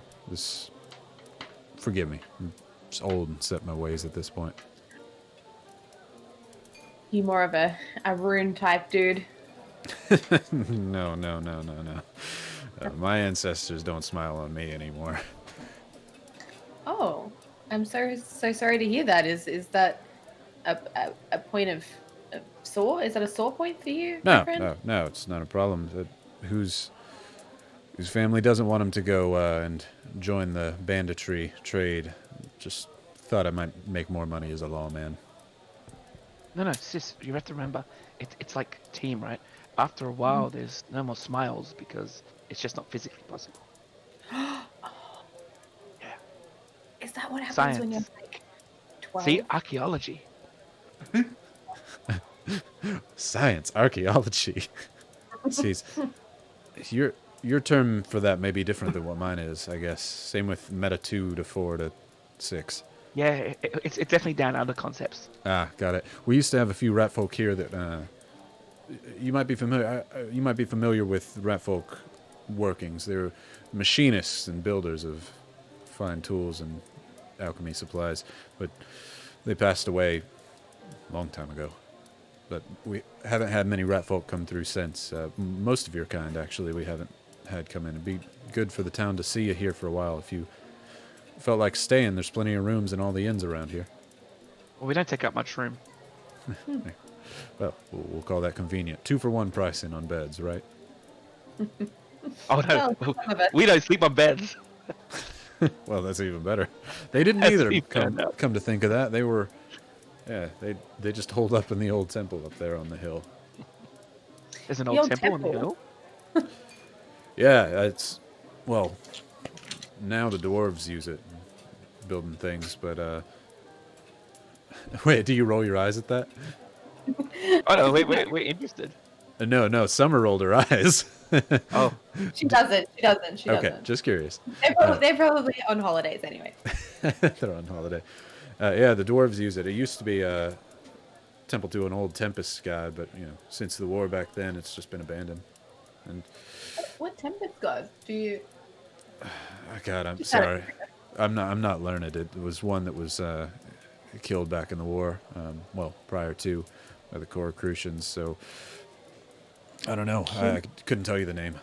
Forgive me. I'm just old and set my ways at this point. You more of a rune type dude. No. My ancestors don't smile on me anymore. Oh, I'm so sorry to hear that. Is that a point of sore? Is that a sore point for you, my friend? No, it's not a problem. Whose family doesn't want him to go and join the banditry trade? Just thought I might make more money as a lawman. No, sis, you have to remember, it's like team, right? After a while, there's no more smiles because it's just not physically possible. Yeah. Is that what happens when you're Science. like 12? See, archaeology. Science, archaeology. See, your term for that may be different than what mine is, I guess. Same with meta 2 to 4 to 6. Yeah, it's definitely down under concepts. Ah, got it. We used to have a few rat folk here that you might be familiar. You might be familiar with rat folk workings. They're machinists and builders of fine tools and alchemy supplies, but they passed away a long time ago. But we haven't had many rat folk come through since. Most of your kind, actually, we haven't had come in. It'd be good for the town to see you here for a while. If you felt like staying, there's plenty of rooms in all the inns around here. Well, we don't take up much room. Well, we'll call that convenient. 2-for-1 pricing on beds, right? Oh no, Well, some of us. we don't sleep on beds. Well, that's even better. They didn't That's either. even better. Come to think of that, they were, yeah, they just holed up in the old temple up there on the hill. There's an The old old temple on the temple. hill. Yeah, it's, well, now the dwarves use it, building things, but, wait, do you roll your eyes at that? Oh no, we're interested. No, Summer rolled her eyes. Oh, She doesn't. She Okay, doesn't. just curious. They're probably on holidays anyway. They're on holiday. Yeah, the dwarves use it. It used to be a temple to an old Tempest god, but, since the war back then, it's just been abandoned. And, What Tempest god do you? oh God, I'm Just out of sorry. I'm not learned. It was one that was killed back in the war, prior to by the Crucians. So I don't know. I couldn't tell you the name.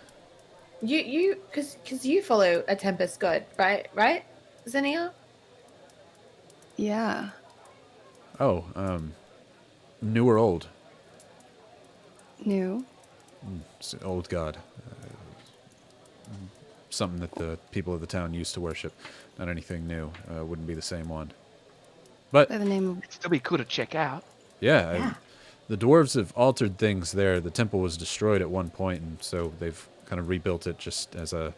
You because you follow a Tempest god, right, Xenia? Yeah. Oh, new or old? New. It's an old god. Something that the people of the town used to worship. Not anything new. Wouldn't be the same one. But By the name of. it'd still be cool to check out. yeah, the dwarves have altered things there. The temple was destroyed at one point, and so they've kind of rebuilt it just as a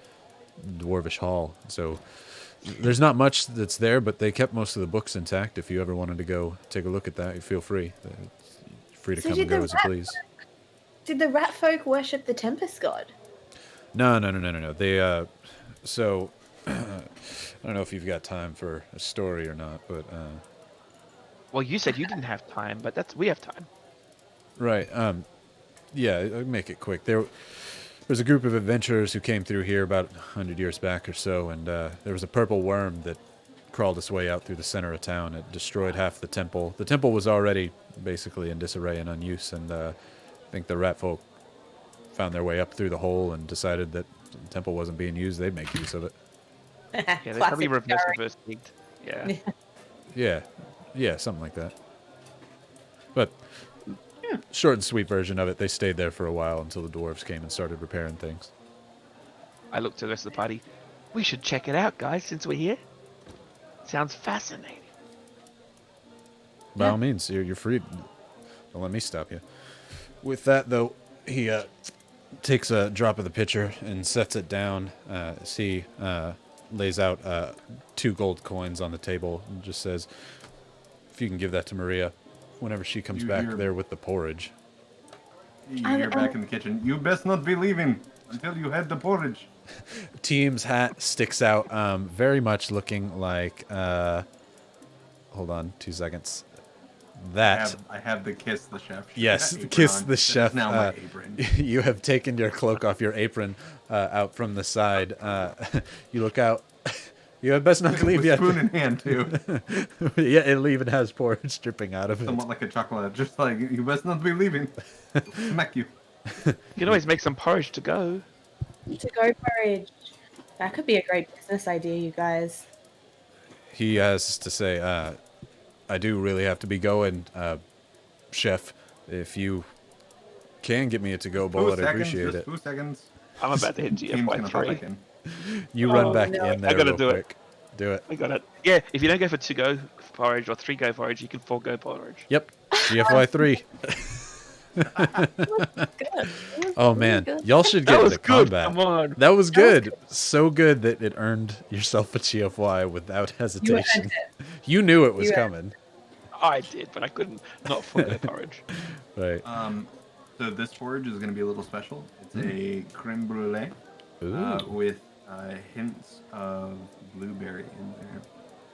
dwarvish hall. So there's not much that's there, but they kept most of the books intact. If you ever wanted to go take a look at that, you feel free. You're free to So come did and go the as you rat please. Did the rat folk worship the Tempest god? No. They so I don't know if you've got time for a story or not, but Well, you said you didn't have time, but we have time. right. Yeah, I'll make it quick. There's a group of adventurers who came through here about 100 years back or so, and there was a purple worm that crawled its way out through the center of town. It destroyed half the temple. The temple was already basically in disarray and unuse, and I think the rat folk found their way up through the hole and decided that the temple wasn't being used. They'd make use of it. Yeah, they probably Classic reverse story. reverse peaked. Yeah. Yeah, something like that. But short and sweet version of it, they stayed there for a while until the dwarves came and started repairing things. I looked to the rest of the party. We should check it out, guys, since we're here. Sounds fascinating. By all means, you're free. Don't let me stop you. With that, though, he takes a drop of the pitcher and sets it down. He lays out 2 gold coins on the table and just says, if you can give that to Maria, whenever she comes You back hear- there with the porridge. You're back in the kitchen. You best not be leaving until you had the porridge. Team's hat sticks out, very much looking like. Hold on, 2 seconds. That. I have the kiss the chef. Yes, apron kiss on. the That is chef. now my apron. You have taken your cloak off your apron out from the side. You look out. You had best not leave With yet. spoon in hand too, Yeah, it even has porridge dripping out of it. somewhat like a chocolate. Just like you best not be leaving. Smack you. You can always make some porridge to go. To go porridge. That could be a great business idea, you guys. He has to say, I do really have to be going, chef. If you can get me a to-go bowl, I'd appreciate just it. 2 seconds. I'm about to hit Team's gonna hop GFY3. back in. You run Oh, back no. in there I gotta real do it. quick. Do it. I got it. Yeah, if you don't go for 2-go porridge or 3-go porridge, you can 4-go porridge. Yep. GFY 3. Good. Oh man, good. y'all should That get was into good. combat. Come on. That was good. So good that it earned yourself a GFY without hesitation. earned it. You knew it was You coming. I did, but I couldn't not 4-go porridge. Right. So this porridge is going to be a little special. It's a creme brulee Ooh. with hints of blueberry in there.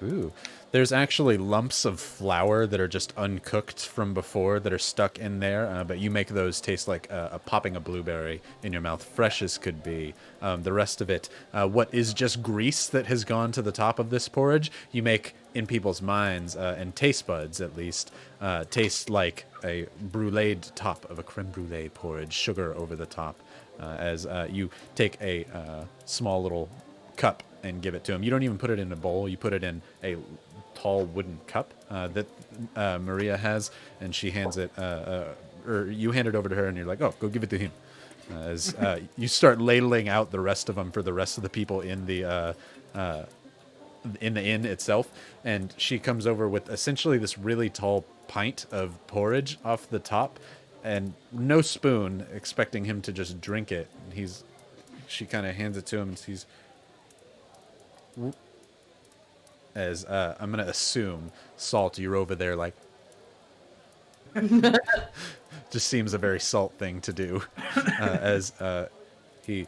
Ooh. There's actually lumps of flour that are just uncooked from before that are stuck in there, but you make those taste like a popping a blueberry in your mouth, fresh as could be. The rest of it, what is just grease that has gone to the top of this porridge, you make in people's minds, and taste buds at least, taste like a bruleed top of a creme brulee porridge, sugar over the top, as you take a small little cup and give it to him. You don't even put it in a bowl. You put it in a tall wooden cup that Maria has, and she hands it, or you hand it over to her, and you're like, "Oh, go give it to him." As you start ladling out the rest of them for the rest of the people in the inn itself, and she comes over with essentially this really tall pint of porridge off the top, and no spoon, expecting him to just drink it. And she kind of hands it to him, and he's. As I'm gonna assume, Salt, you're over there like. Just seems a very Salt thing to do, as he.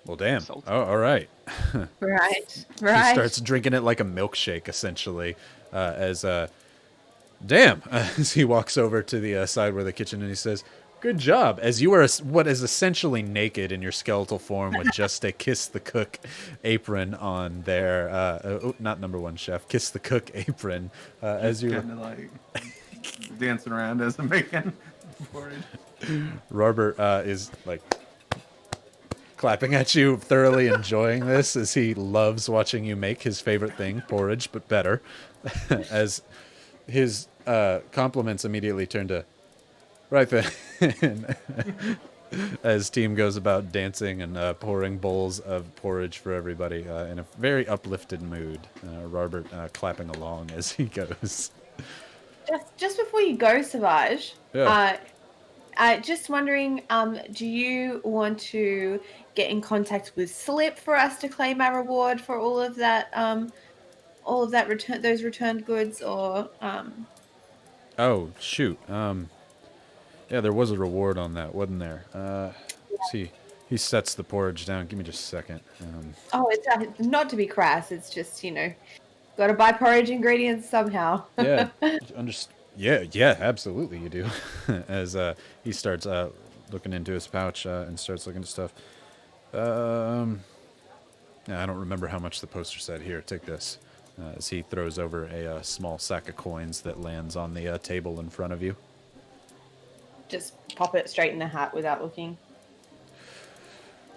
Well, damn. Salty. Oh, all right. Right. He Right. starts drinking it like a milkshake, essentially, damn, as he walks over to the side where the kitchen, and he says, "Good job." As you are what is essentially naked in your skeletal form with just a Kiss the Cook apron on there. Not number one chef, Kiss the Cook apron. As you Kind of like dancing around as I'm making porridge. Robert is like clapping at you, thoroughly enjoying this, as he loves watching you make his favorite thing, porridge, but better. As his compliments immediately turn to, "Right then." As team goes about dancing and pouring bowls of porridge for everybody in a very uplifted mood. Robert clapping along as he goes. Just before you go, Savage, Yeah. just wondering, do you want to get in contact with Slip for us to claim our reward for all of that return, those returned goods, or Oh, shoot. Yeah, there was a reward on that, wasn't there? Let's see. He sets the porridge down. Give me just a second. oh, it's not to be crass. It's just got to buy porridge ingredients somehow. Yeah, yeah, absolutely you do. As he starts looking into his pouch and starts looking at stuff. Yeah, I don't remember how much the poster said. Here, take this. As he throws over a small sack of coins that lands on the table in front of you. Just pop it straight in the hat without looking.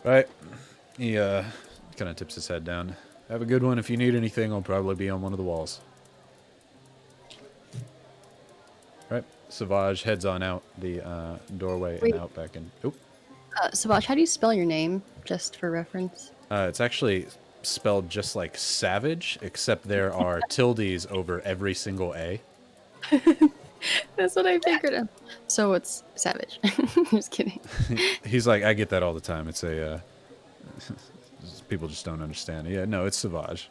Right. He kind of tips his head down. Have a good one. If you need anything, I'll probably be on one of the walls. Right. Savage heads on out the doorway Wait. and out back in. Oop. Savage, how do you spell your name, just for reference? It's actually spelled just like Savage, except there are tildes over every single A. That's what I figured. So it's Savage. Just kidding. He's like, I get that all the time. It's a people just don't understand. Yeah, no, it's Savage.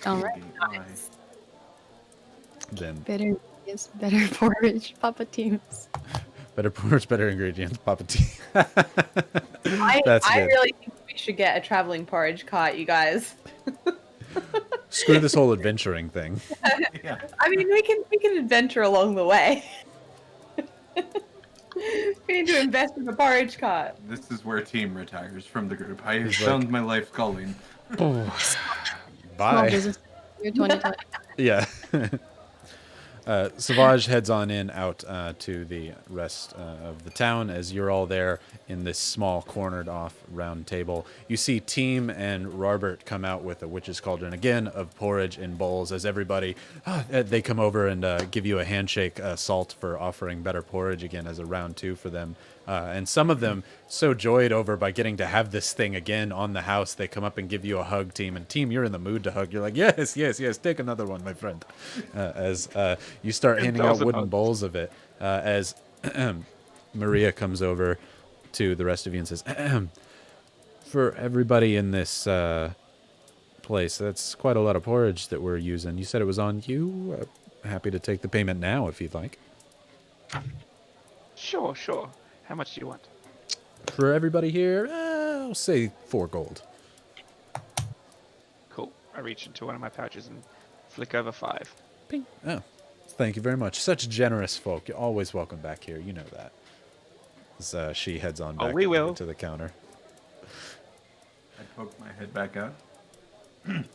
All right. Why? Then Better ingredients, better porridge, Papa Teams. better porridge, better ingredients, Papa Tea. I That's good. really think we should get a traveling porridge cart, you guys. Screw this whole adventuring thing. Yeah. I mean, we can adventure along the way. We need to invest in the porridge cart. This is where team retires from the group. I have He's found like- my life calling. Small Bye. business year 2020. Yeah. Savage heads on in out to the rest of the town as you're all there in this small cornered off round table. You see Team and Robert come out with a witch's cauldron again of porridge in bowls as everybody, they come over and give you a handshake, Salt, for offering better porridge again as a round two for them. And some of them so joyed over by getting to have this thing again on the house, they come up and give you a hug, Team. And Team, you're in the mood to hug. You're like, yes, yes, yes, take another one, my friend. As you start handing out 10,000 wooden hugs. bowls of it, as Maria comes over to the rest of you and says, for everybody in this place, that's quite a lot of porridge that we're using. You said it was on you. Happy to take the payment now if you'd like. Sure, sure. How much do you want? For everybody here, I'll say 4 gold. Cool. I reach into one of my pouches and flick over 5. Ping. Oh, thank you very much. Such generous folk. You're always welcome back here. You know that. As she heads on Oh, back we over will. to the counter. I poke my head back out.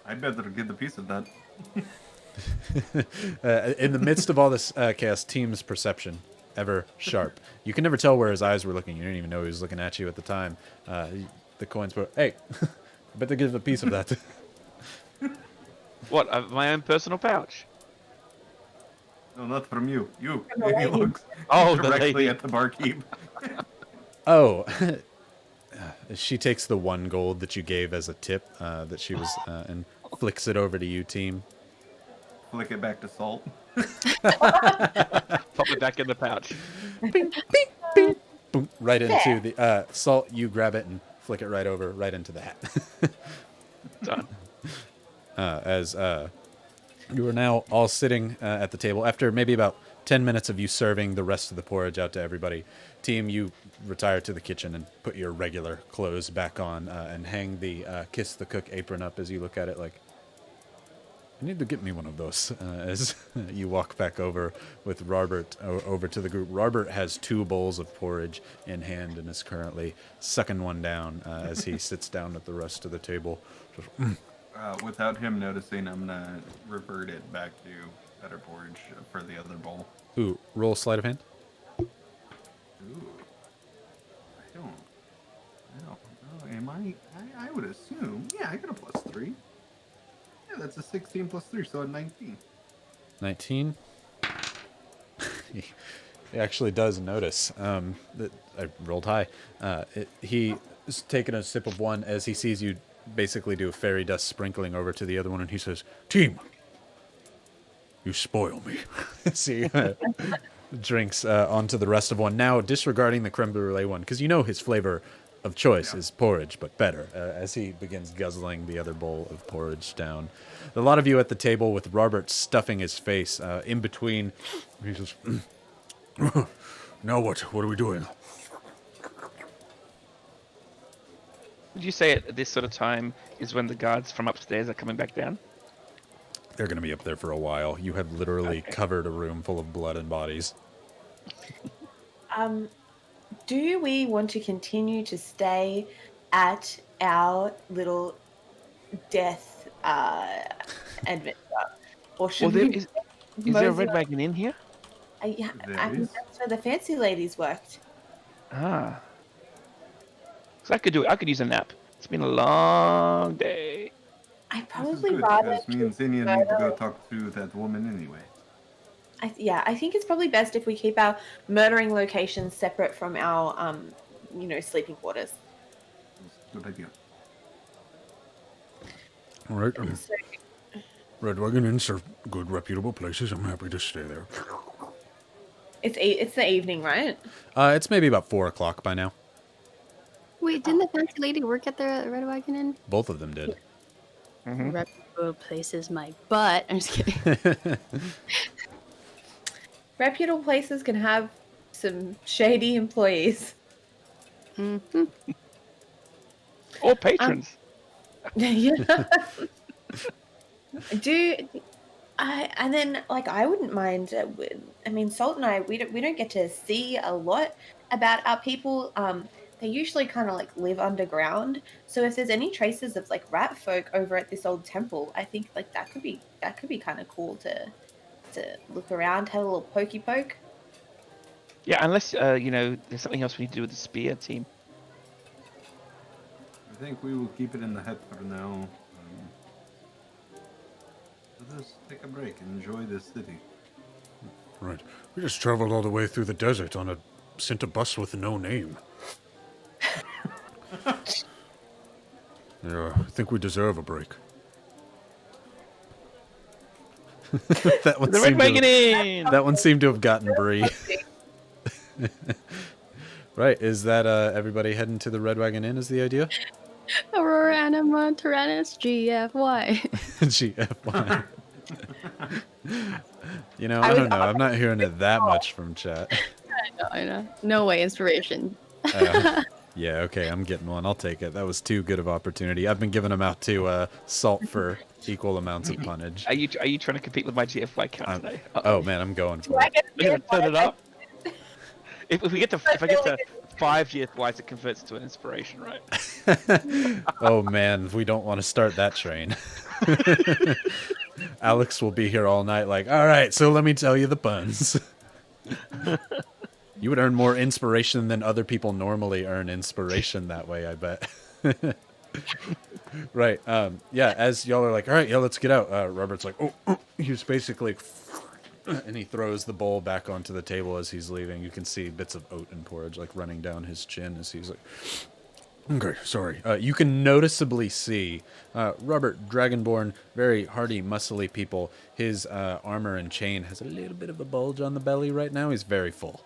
I better get a piece of that. In the midst of all this chaos, Team's perception, ever sharp. You can never tell where his eyes were looking. You didn't even know he was looking at you at the time. The coins were, hey, I better give a piece of that. What? My own personal pouch? No, not from you. You. From the He lady. looks Oh, the directly lady. at the barkeep. Oh, she takes the 1 gold that you gave as a tip that she was, and flicks it over to you, Team. Flick it back to Salt. Pop it back in the pouch. Boom, right into the Salt. You grab it and flick it right over, right into the hat. Done. As you are now all sitting at the table after maybe about 10 minutes of you serving the rest of the porridge out to everybody. Team, you retire to the kitchen and put your regular clothes back on and hang the Kiss the Cook apron up as you look at it like, I need to get me one of those. As you walk back over with Robert over to the group. Robert has 2 bowls of porridge in hand and is currently sucking one down as he sits down at the rest of the table. Just, Without him noticing, I'm gonna revert it back to better porridge for the other bowl. Ooh, roll sleight of hand. Ooh. I don't know. Am I would assume. Yeah, I got a +3. Yeah, that's a 16 plus 3, so a 19. 19. He actually does notice that I rolled high. He is taking a sip of one as he sees you basically do a fairy dust sprinkling over to the other one, and he says, Team, you spoil me. see, drinks onto the rest of one. Now disregarding the creme brulee one, because you know his flavor of choice is porridge, but better, as he begins guzzling the other bowl of porridge down. A lot of you at the table with Robert stuffing his face in between. He says, now what? What are we doing? Would you say at this sort of time is when the guards from upstairs are coming back down? They're going to be up there for a while. You have literally Okay. covered a room full of blood and bodies. Do we want to continue to stay at our little death adventure, or should Well, we? is there a mosey Red on- Wagon Inn here? Yeah, There I think is. that's where the fancy ladies worked. Ah. So I could do it. I could use a nap. It's been a long day. I This is probably good, rather. because me and Xenia need to go talk to that woman anyway. I think it's probably best if we keep our murdering locations separate from our, sleeping quarters. Good idea. All right. So, Red Wagon Inns are good, reputable places. I'm happy to stay there. it's the evening, right? It's maybe about 4 o'clock by now. Wait, didn't the fancy lady work at the Red Wagon Inn? Both of them did. Mhm. Reputable reputable places my butt. I'm just kidding. Reputable places can have some shady employees. Mhm. Or patrons. Yeah. And then like I wouldn't mind. I mean, Salt and I, we don't get to see a lot about our people. They usually kind of like live underground. So if there's any traces of like rat folk over at this old temple, I think like that could be kind of cool to look around, have a little pokey poke. Yeah, unless there's something else we need to do with the spear team. I think we will keep it in the hut for now. Let us take a break and enjoy this city. Right. We just traveled all the way through the desert on a sent a bus with no name. Yeah, I think we deserve a break. That one The Red Wagon Inn! That one seemed to have gotten Bree. Right, is that everybody heading to the Red Wagon Inn is the idea? Aurora Anima Tyrannus GFY. GFY. I don't know. I'm not hearing it that much from chat. I know. No way, inspiration. Yeah, okay, I'm getting one. I'll take it. That was too good of opportunity. I've been giving them out to Salt for equal amounts of punnage. Are you trying to compete with my GFY count today? Oh man, I'm going for it. We're gonna turn it up. If I get to 5 GFYs, it converts to an inspiration, right? Oh man, we don't want to start that train. Alex will be here all night like, all right, so let me tell you the puns. You would earn more inspiration than other people normally earn inspiration that way, I bet. Right. Yeah, as y'all are like, all right, yeah, let's get out. Robert's like, oh, he's basically, and he throws the bowl back onto the table as he's leaving. You can see bits of oat and porridge like running down his chin as he's like, Okay, sorry. you can noticeably see Robert Dragonborn, very hardy, muscly people. His armor and chain has a little bit of a bulge on the belly right now. He's very full.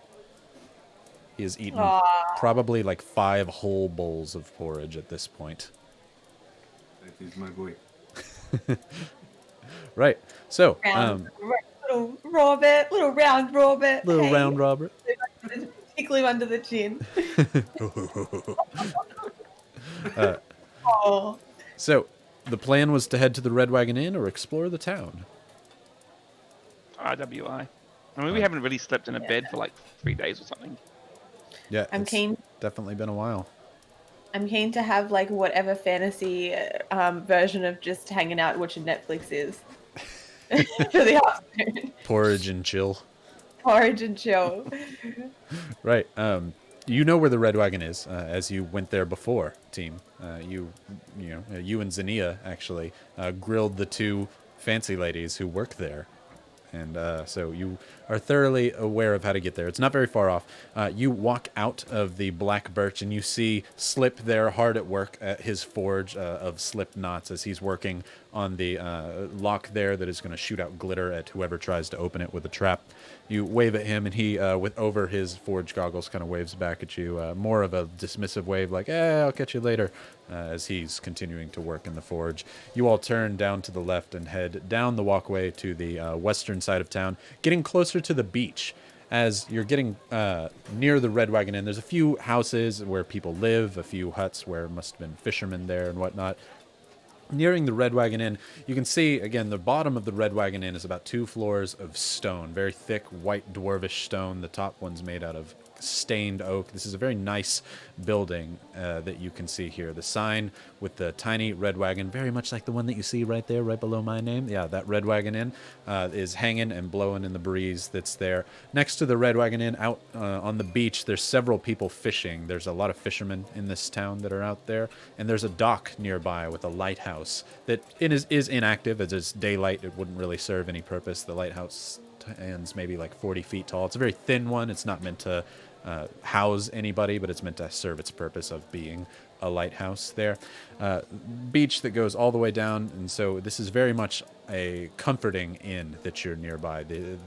He has eaten probably like 5 whole bowls of porridge at this point. That is my boy. Right. So, Little Robert, little round Robert. little hey. round Robert. Tickle him under the chin. Oh. So, the plan was to head to the Red Wagon Inn or explore the town. RWI. I mean, we haven't really slept in a bed for like 3 days or something. Yeah, I'm it's keen. definitely been a while. I'm keen to have like whatever fantasy version of just hanging out watching Netflix is for the afternoon. Porridge and chill. Porridge and chill. Right. You know where the Red Wagon is, as you went there before, team. You and Xenia actually grilled the 2 fancy ladies who work there. And so you are thoroughly aware of how to get there. It's not very far off. You walk out of the black birch and you see Slip there hard at work at his forge of slip knots as he's working on the lock there that is going to shoot out glitter at whoever tries to open it with a trap. You wave at him and he, with over his forge goggles, kind of waves back at you. More of a dismissive wave like, I'll catch you later, as he's continuing to work in the forge. You all turn down to the left and head down the walkway to the western side of town, getting closer to the beach. As you're getting near the Red Wagon Inn, there's a few houses where people live, a few huts where must have been fishermen there and whatnot. Nearing the Red Wagon Inn, you can see, again, the bottom of the Red Wagon Inn is about 2 floors of stone, very thick, white, dwarvish stone. The top one's made out of stained oak. This is a very nice building that you can see here. The sign with the tiny red wagon, very much like the one that you see right there, right below my name. Yeah, that Red Wagon Inn is hanging and blowing in the breeze that's there. Next to the Red Wagon Inn, out on the beach, there's several people fishing. There's a lot of fishermen in this town that are out there, and there's a dock nearby with a lighthouse that is inactive. As it's daylight, it wouldn't really serve any purpose. The lighthouse stands maybe like 40 feet tall. It's a very thin one. It's not meant to house anybody, but it's meant to serve its purpose of being a lighthouse there. Beach that goes all the way down, and so this is very much a comforting inn that you're nearby. The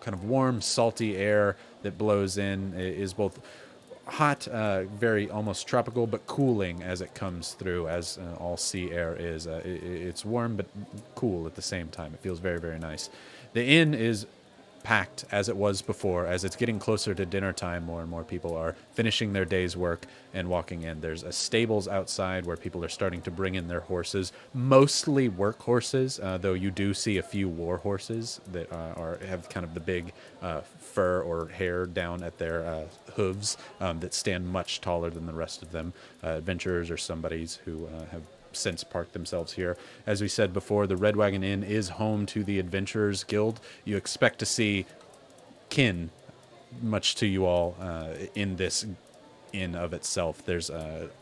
kind of warm, salty air that blows in is both hot, very almost tropical, but cooling as it comes through, as all sea air is. It's warm but cool at the same time. It feels very, very nice. The inn is packed as it was before. As it's getting closer to dinner time, more and more people are finishing their day's work and walking in. There's a stables outside where people are starting to bring in their horses, mostly work horses, though you do see a few war horses that have kind of the big fur or hair down at their hooves that stand much taller than the rest of them. Adventurers or somebody's who have since parked themselves here. As we said before, the Red Wagon Inn is home to the Adventurers Guild. You expect to see kin, much to you all, in this inn of itself. There's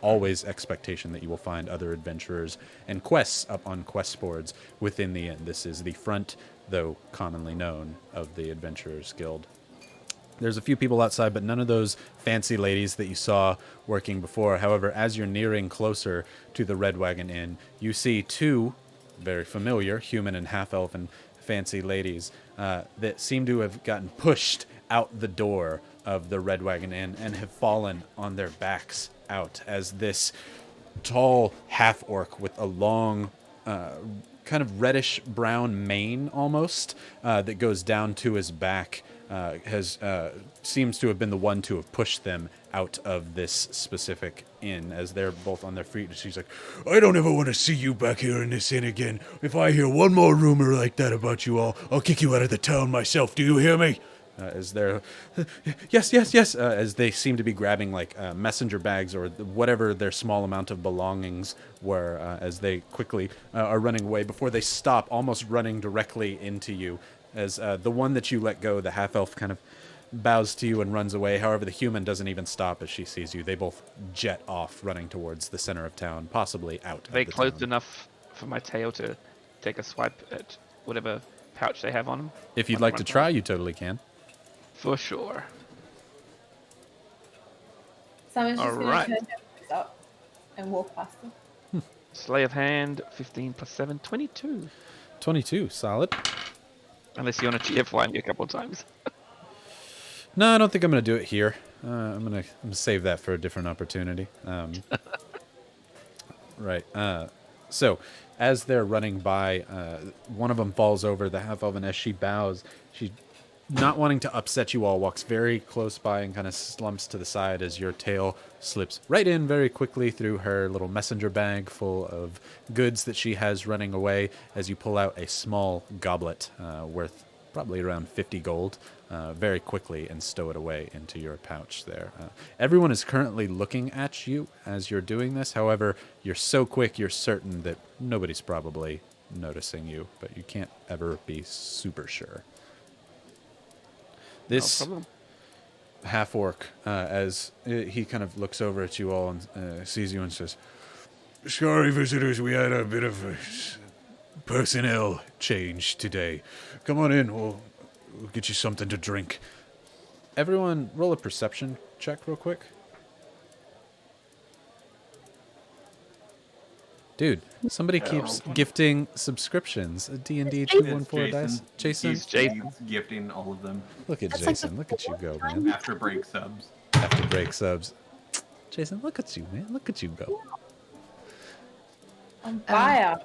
always expectation that you will find other adventurers and quests up on quest boards within the inn. This is the front, though commonly known, of the Adventurers Guild. There's a few people outside, but none of those fancy ladies that you saw working before. However, as you're nearing closer to the Red Wagon Inn, you see two very familiar human and half-elven fancy ladies that seem to have gotten pushed out the door of the Red Wagon Inn and have fallen on their backs out as this tall half-orc with a long kind of reddish-brown mane almost that goes down to his back seems to have been the one to have pushed them out of this specific inn as they're both on their feet. And she's like, I don't ever want to see you back here in this inn again. If I hear one more rumor like that about you all, I'll kick you out of the town myself. Do you hear me? As they're, yes, as they seem to be grabbing like messenger bags or whatever their small amount of belongings were, as they quickly are running away before they stop, almost running directly into you. As the one that you let go, the half-elf, kind of bows to you and runs away. However, the human doesn't even stop as she sees you. They both jet off, running towards the center of town, possibly out. Are they of the close town. enough for my tail to take a swipe at whatever pouch they have on them? If you'd like to try, you totally can. For sure. Someone's just All going right. to turn their nose up and walk past them. Slay of hand, 15 plus 7, 22. 22, solid. Unless you want to GF1 you a couple of times. No, I don't think I'm going to do it here. I'm gonna save that for a different opportunity. Right. So, as they're running by, one of them falls over, the half-elven, as she bows. She, not wanting to upset you all, walks very close by and kind of slumps to the side as your tail slips right in very quickly through her little messenger bag full of goods that she has running away as you pull out a small goblet worth probably around 50 gold very quickly and stow it away into your pouch there. Everyone is currently looking at you as you're doing this. However, you're so quick, you're certain that nobody's probably noticing you, but you can't ever be super sure. This No problem. half-orc, as he kind of looks over at you all and sees you and says, Sorry, visitors, we had a bit of a personnel change today. Come on in, we'll get you something to drink. everyone roll a perception check real quick. Dude, somebody keeps gifting subscriptions. A D&D 214 dice. Jason? He's Jason. He's gifting all of them Look at That's like Jason. the Look at you go, man. after break subs. After break subs. Jason, look at you, man. Look at you go. On fire.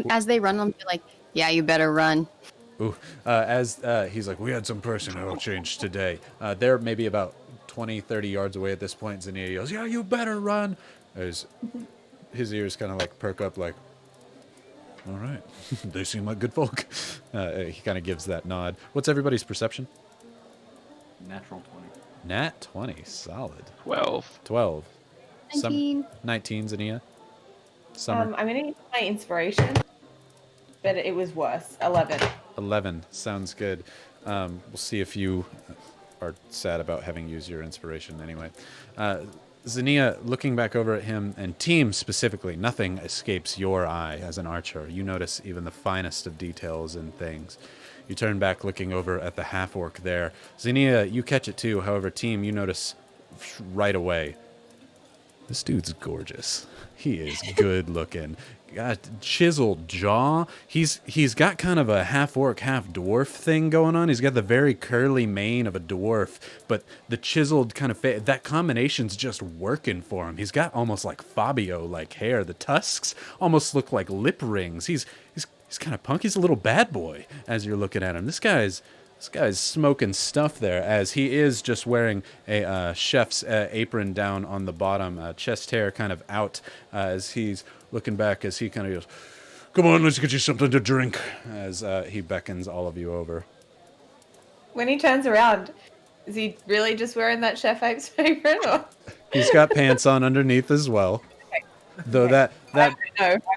As they run, I'll be like, yeah, you better run. Ooh. As he's like, We had some personnel change today. they're maybe about 20, 30 yards away at this point. Xenia yells, yeah, you better run. As his ears kind of like perk up like, all right, they seem like good folk. He kind of gives that nod. What's everybody's perception? Natural 20. Nat 20, solid. 12. 12. 19. 19, Xenia. Summer. I'm going to use my inspiration, but it was worse. 11. 11, sounds good. We'll see if you are sad about having used your inspiration anyway. Xenia, looking back over at him, and team specifically, nothing escapes your eye as an archer. You notice even the finest of details and things. You turn back looking over at the half-orc there. Xenia, you catch it too. However, team, you notice right away, this dude's gorgeous. He is good looking. got chiseled jaw. He's got kind of a half orc, half dwarf thing going on. He's got the very curly mane of a dwarf, but the chiseled kind of that combination's just working for him. He's got almost like Fabio like hair. The tusks almost look like lip rings. He's kind of punk. He's a little bad boy as you're looking at him. This guy's smoking stuff there, as he is just wearing a chef's apron down on the bottom, chest hair kind of out, as he's looking back as he kind of goes, Come on, let's get you something to drink. as he beckons all of you over. When he turns around, is he really just wearing that chef apron? Or? He's got pants on underneath as well. Though I that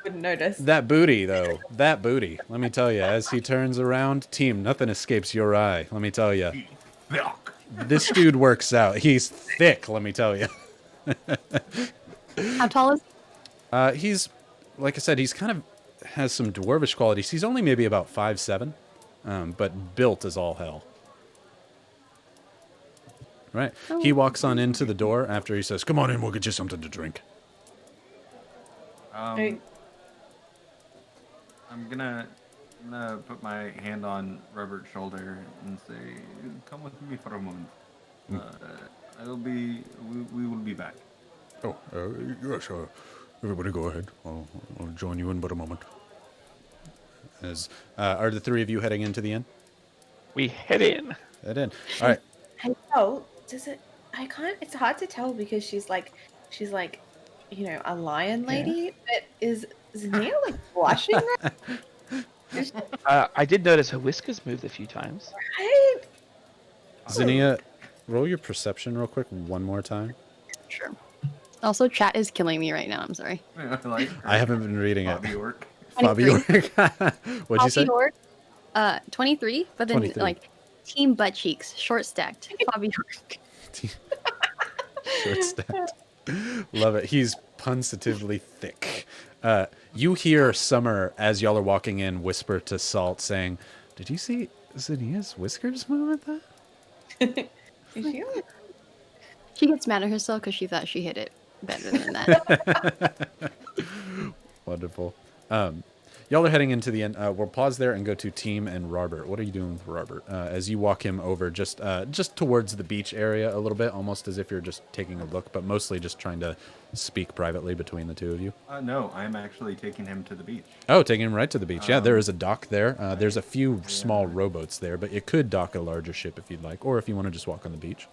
wouldn't notice. that booty, let me tell you, as he turns around, team, nothing escapes your eye. Let me tell you, this dude works out. He's thick. Let me tell you. How tall is He's, like I said, he's kind of has some dwarvish qualities. He's only maybe about 5'7", but built as all hell. Right. He walks on into the door after he says, Come on in, we'll get you something to drink. I'm gonna put my hand on Robert's shoulder and say, "Come with me for a moment. We will be back." Oh, yes, everybody go ahead. I'll join you in but a moment. As are the three of you heading into the inn? We head in. Head in. All right. Hey, oh, does it? I can't. It's hard to tell because she's like, you know, a lion lady. But is Xenia like blushing? I did notice her whiskers moved a few times. Right? Xenia, roll your perception real quick one more time. Sure. Also, chat is killing me right now. I'm sorry. I haven't been reading it. FabiOrc. 23. What'd you say? FabiOrc, 23, but then 23. like team butt cheeks, short stacked. FabiOrc. Short stacked. Love it. He's punsitively thick. You hear Summer, as y'all are walking in, whisper to Salt, saying, "Did you see Xenia's whiskers move at that?" She gets mad at herself because she thought she hit it better than that. Wonderful. Y'all are heading into the end. We'll pause there and go to Team and Robert. What are you doing with Robert? As you walk him over just towards the beach area a little bit, almost as if you're just taking a look, but mostly just trying to speak privately between the two of you. No, I'm actually taking him to the beach. Oh, taking him right to the beach. Yeah, there is a dock there. There's a few small rowboats there, but you could dock a larger ship if you'd like, or if you want to just walk on the beach.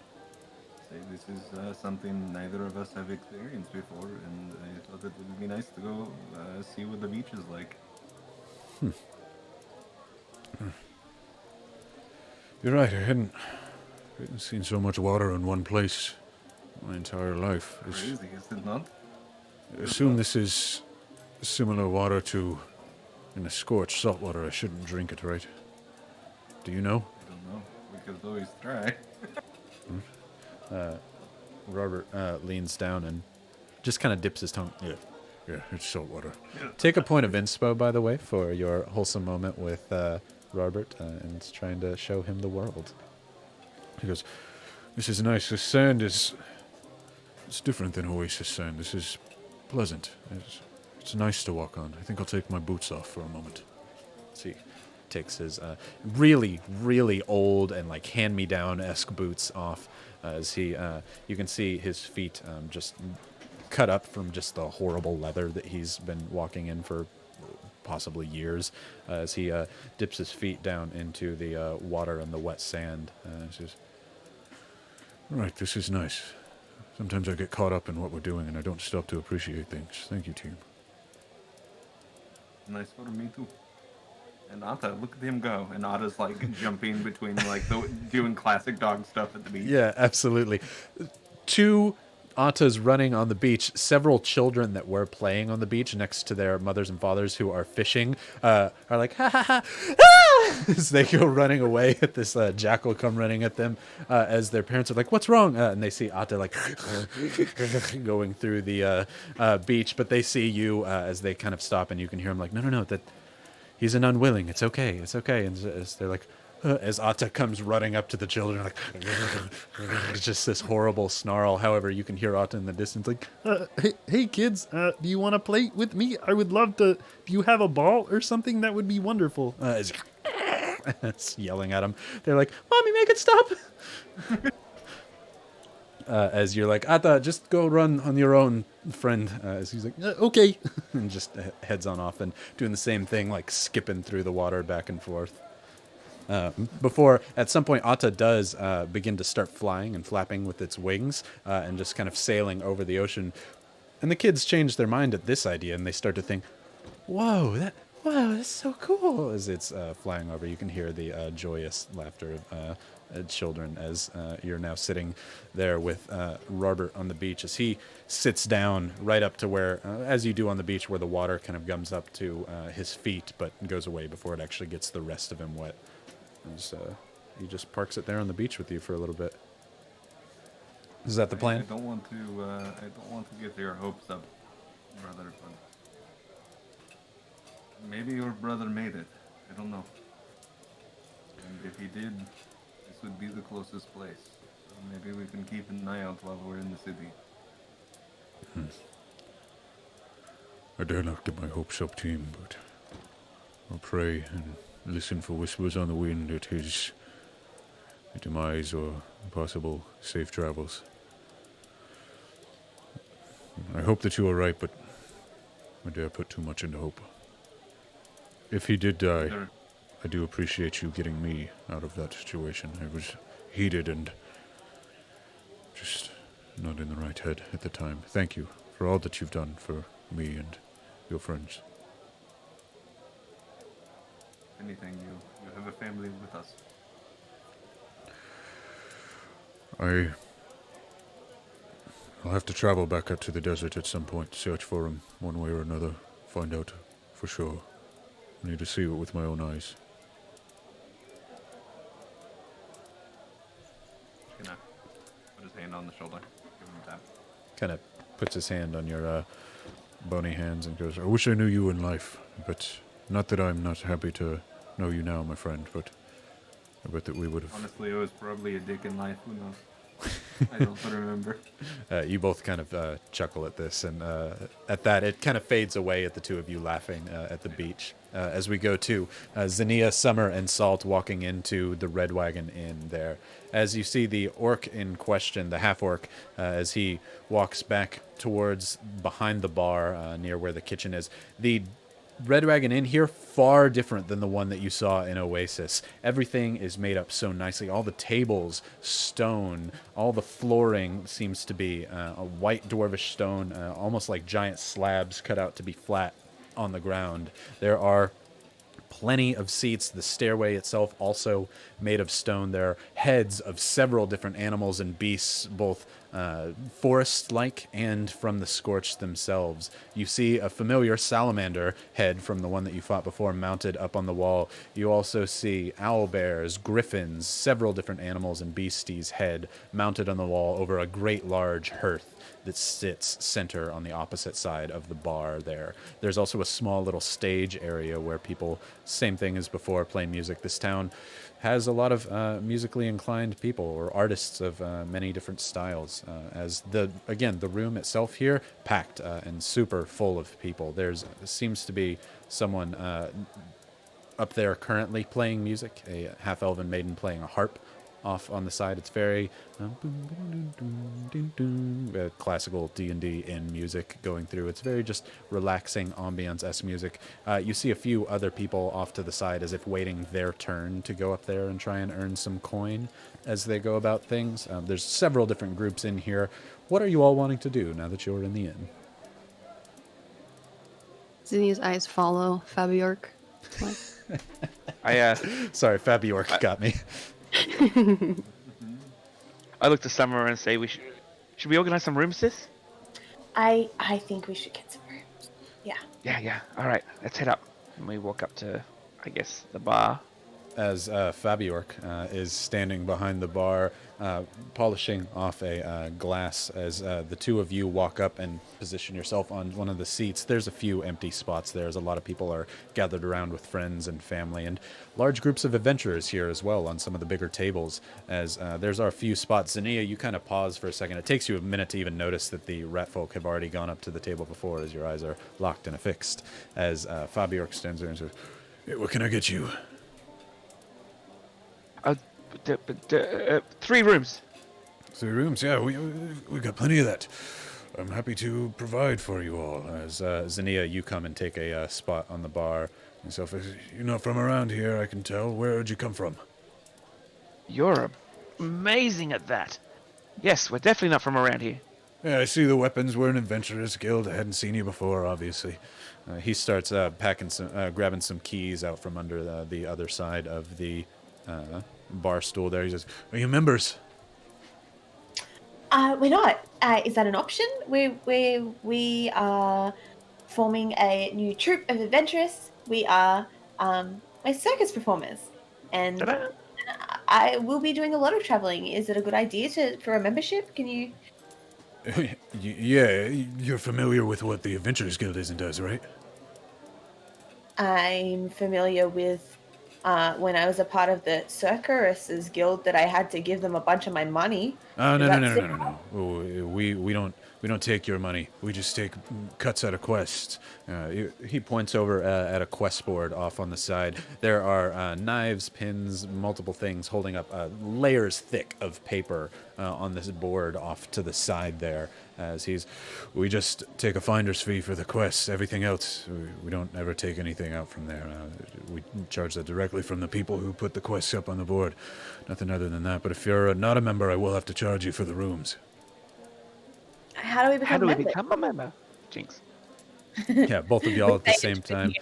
This is something neither of us have experienced before, and I thought it would be nice to go see what the beach is like. You're right, I hadn't seen so much water in one place my entire life. Crazy, is it not? I assume this is similar water to in a scorched salt water. I shouldn't drink it, right? Do you know? I don't know. We could always try. Robert leans down and just kind of dips his tongue. Yeah, it's salt water. Take a point of inspo, by the way, for your wholesome moment with Robert, and trying to show him the world. He goes, "This is nice. This sand it's different than Oasis sand. This is pleasant. It's nice to walk on. I think I'll take my boots off for a moment." See, takes his really, really old and like hand-me-down-esque boots off, as he, you can see his feet just cut up from just the horrible leather that he's been walking in for possibly years, as he dips his feet down into the water and the wet sand. He says, Right, this is nice. Sometimes I get caught up in what we're doing and I don't stop to appreciate things. Thank you, team. Nice for me too. And Atta, look at him go. And Atta's like jumping between like doing classic dog stuff at the beach. Yeah, absolutely. Two Atta's running on the beach. Several children that were playing on the beach next to their mothers and fathers who are fishing are like, ha ha ha, ah! As they go running away at this jackal come running at them, as their parents are like, what's wrong? And they see Atta like going through the beach, but they see you as they kind of stop, and you can hear him like, no, that he's an unwilling. It's okay. And as they're like, as Atta comes running up to the children, like it's just this horrible snarl. However, you can hear Atta in the distance, like, hey kids, do you want to play with me? I would love to. Do you have a ball or something? That would be wonderful. It's yelling at them. They're like, Mommy, make it stop. As you're like, Atta, just go run on your own, friend. As he's like, okay, and just heads on off and doing the same thing, like skipping through the water back and forth. Before, at some point, Atta does begin to start flying and flapping with its wings and just kind of sailing over the ocean. And the kids change their mind at this idea, and they start to think, wow, that's so cool. As it's flying over, you can hear the joyous laughter of children as you're now sitting there with Robert on the beach as he sits down right up to where, as you do on the beach, where the water kind of gums up to his feet, but goes away before it actually gets the rest of him wet. As, he just parks it there on the beach with you for a little bit. Is that the plan? I don't want to get your hopes up, brother. But maybe your brother made it. I don't know. And if he did, this would be the closest place. So maybe we can keep an eye out while we're in the city. I dare not get my hopes up, team, but I'll pray and listen for whispers on the wind at his demise or possible safe travels. I hope that you are right, but I dare put too much into hope. If he did die, I do appreciate you getting me out of that situation. I was heated and just not in the right head at the time. Thank you for all that you've done for me and your friends. Anything, you have a family with us. I'll have to travel back out to the desert at some point, search for him one way or another, find out for sure. I need to see it with my own eyes. Just gonna put his hand on the shoulder, give him a tap. Kind of puts his hand on your bony hands and goes, I wish I knew you in life, but not that I'm not happy to know you now, my friend, but I bet that we would have... Honestly, I was probably a dick in life, who knows? I don't remember. You both kind of chuckle at this, and at that, it kind of fades away at the two of you laughing at the beach. As we go to Xenia, Summer, and Salt walking into the Red Wagon Inn there. As you see the orc in question, the half-orc, as he walks back towards behind the bar near where the kitchen is. The Red Wagon Inn here, far different than the one that you saw in Oasis. Everything is made up so nicely. All the tables, stone. All the flooring seems to be a white dwarvish stone, almost like giant slabs cut out to be flat on the ground. There are plenty of seats. The stairway itself also made of stone. There are heads of several different animals and beasts, both forest-like and from the Scorched themselves. You see a familiar salamander head from the one that you fought before mounted up on the wall. You also see owl bears, griffins, several different animals and beasties' head mounted on the wall over a great large hearth that sits center on the opposite side of the bar there. There's also a small little stage area where people, same thing as before, play music. This town has a lot of musically inclined people or artists of many different styles. As the room itself here, packed and super full of people. There seems to be someone up there currently playing music, a half-elven maiden playing a harp off on the side. It's very classical D&D in music going through. It's very just relaxing ambience-esque music. You see a few other people off to the side as if waiting their turn to go up there and try and earn some coin as they go about things. There's several different groups in here. What are you all wanting to do now that you're in the inn? Xenia's eyes follow FabiOrc. Sorry, FabiOrc got me. I look to Summer and say, should we organize some rooms, sis? I think we should get some rooms. Yeah. Yeah. All right, let's head up. And we walk up to, I guess, the bar. as FabiOrc is standing behind the bar, polishing off a glass as the two of you walk up and position yourself on one of the seats. There's a few empty spots there, as a lot of people are gathered around with friends and family, and large groups of adventurers here as well on some of the bigger tables, as there's a few spots. Xenia, you kind of pause for a second. It takes you a minute to even notice that the rat folk have already gone up to the table before, as your eyes are locked and affixed, as FabiOrc stands there and says, Hey, what can I get you? 3 rooms. 3 rooms? Yeah, we got plenty of that. I'm happy to provide for you all. as Xenia, you come and take a spot on the bar. And so if you're not from around here, I can tell. Where'd you come from? You're amazing at that. Yes, we're definitely not from around here. Yeah, I see the weapons. We're an adventurers guild. I hadn't seen you before, obviously. He starts grabbing some keys out from under the other side of the bar stool there. He says, Are you members? We're not. Is that an option? We are forming a new troupe of adventurers. We are we're circus performers, and Ta-da. I will be doing a lot of traveling. Is it a good idea for a membership? Can you? Yeah, you're familiar with what the Adventurers Guild is and does, right? I'm familiar with when I was a part of the Circus's guild that I had to give them a bunch of my money. Oh, no. That's We don't take your money. We just take cuts out of quests. he points over at a quest board off on the side. There are knives, pins, multiple things holding up layers thick of paper on this board off to the side there. As We just take a finder's fee for the quests. Everything else, we don't ever take anything out from there. We charge that directly from the people who put the quests up on the board. Nothing other than that. But if you're not a member, I will have to charge you for the rooms. How do we become How do we members? become a member? Jinx. yeah, both of y'all at the same time.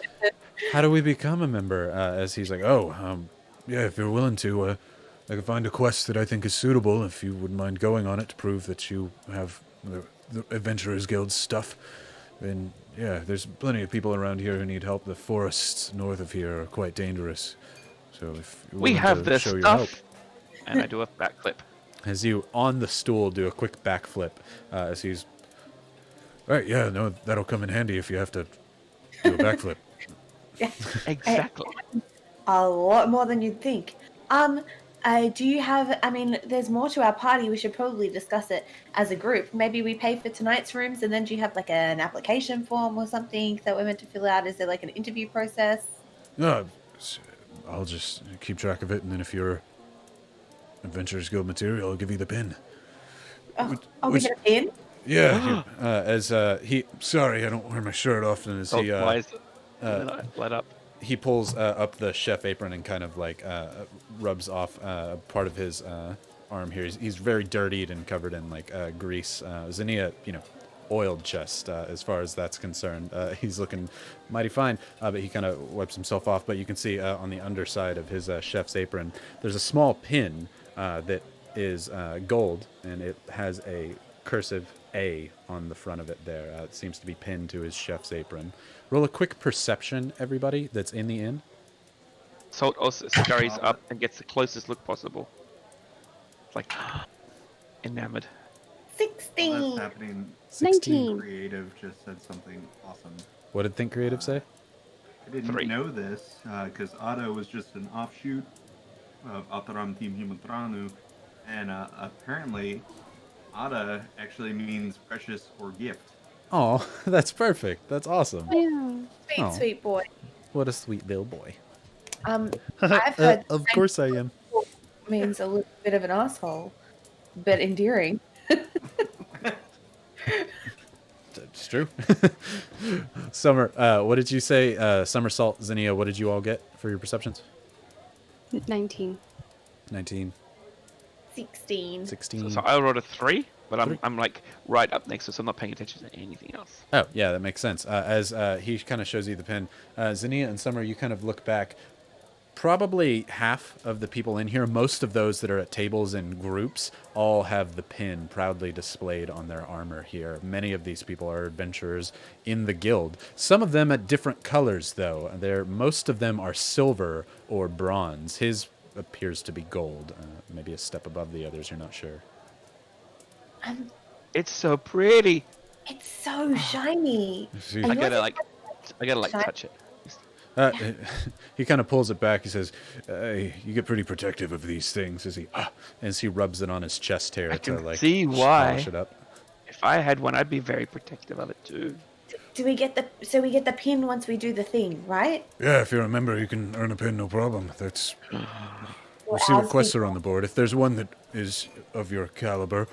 How do we become a member? As he's like, Yeah, if you're willing to, I can find a quest that I think is suitable, if you wouldn't mind going on it to prove that you have the Adventurers Guild stuff. And yeah, there's plenty of people around here who need help. The forests north of here are quite dangerous. So if you're We willing have to the show your help. stuff. And I do a backflip. as you on the stool do a quick backflip, as he's Right, yeah, no, that'll come in handy if you have to do a backflip. Exactly. A lot more than you'd think. Do you have? I mean, there's more to our party. We should probably discuss it as a group. Maybe we pay for tonight's rooms, and then do you have like an application form or something that we're meant to fill out? Is there like an interview process? No, I'll just keep track of it, and then if you're Adventurers Guild material, I'll give you the pin. Oh, we which- get a pin? Yeah, as he sorry, I don't wear my shirt often. As Oh, he, why is it? Let up. he pulls up the chef apron and kind of like rubs off part of his arm here. He's very dirtied and covered in like grease. Xenia, oiled chest as far as that's concerned. He's looking mighty fine, but he kind of wipes himself off. But you can see on the underside of his chef's apron, there's a small pin that is gold, and it has a cursive A on the front of it there. It seems to be pinned to his chef's apron. Roll a quick perception, everybody that's in the inn. Salt also scurries up and gets the closest look possible. It's like enamored. 16. While that's happening, 19. Creative just said something awesome. What did Think Creative say? I didn't 3. know this because Otto was just an offshoot of Ataram Team Humantranu, and apparently Ada actually means precious or gift. Oh, that's perfect. That's awesome. Yeah. Sweet, Oh. sweet boy. What a sweet little boy. I've heard Of course I am. means a little bit of an asshole, but endearing. It's true. Summer, what did you say? Somersault, Xenia, what did you all get for your perceptions? 19. 19, 16. 16. So I rolled a 3, but 3. I'm like right up next to, so I'm not paying attention to anything else. Oh, yeah, that makes sense. As he kind of shows you the pin, Xenia and Summer, you kind of look back. probably half of the people in here, most of those that are at tables in groups, all have the pin proudly displayed on their armor here. Many of these people are adventurers in the guild. Some of them at different colors, though. Most of them are silver or bronze. His appears to be gold, maybe a step above the others. You're not sure. It's so pretty. It's so shiny. See, I gotta touch it. He kind of pulls it back. He says, "You get pretty protective of these things," as he rubs it on his chest hair I to can like see why. polish it up. If I had one, I'd be very protective of it too. Do we get we get the pin once we do the thing, right? yeah, if you're a member, you can earn a pin, no problem. That's. We'll see Well, what quests are on the board. If there's one that is of your caliber,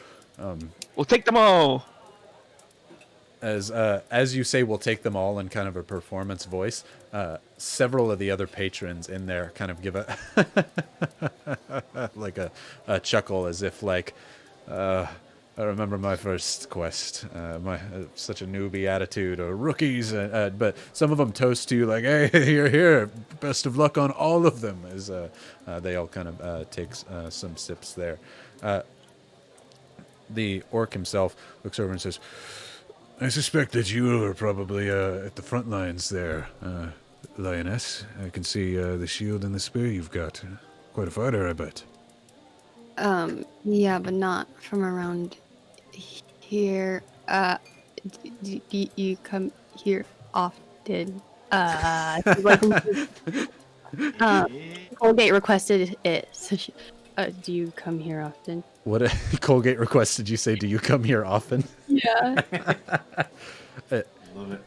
We'll take them all. As you say, we'll take them all in kind of a performance voice. Several of the other patrons in there kind of give a like a chuckle, as if like, I remember my first quest, such a newbie attitude, or rookies, but some of them toast to you like, "Hey, you're here. Best of luck on all of them." As they all kind of take some sips there. The orc himself looks over and says, I suspect that you are probably at the front lines there, Lioness. I can see the shield and the spear you've got. Quite a fighter, I bet. Yeah, but not from around here. You come here often? Colgate requested it. So do you come here often? What Colgate requested you say? Do you come here often? Yeah. Love it.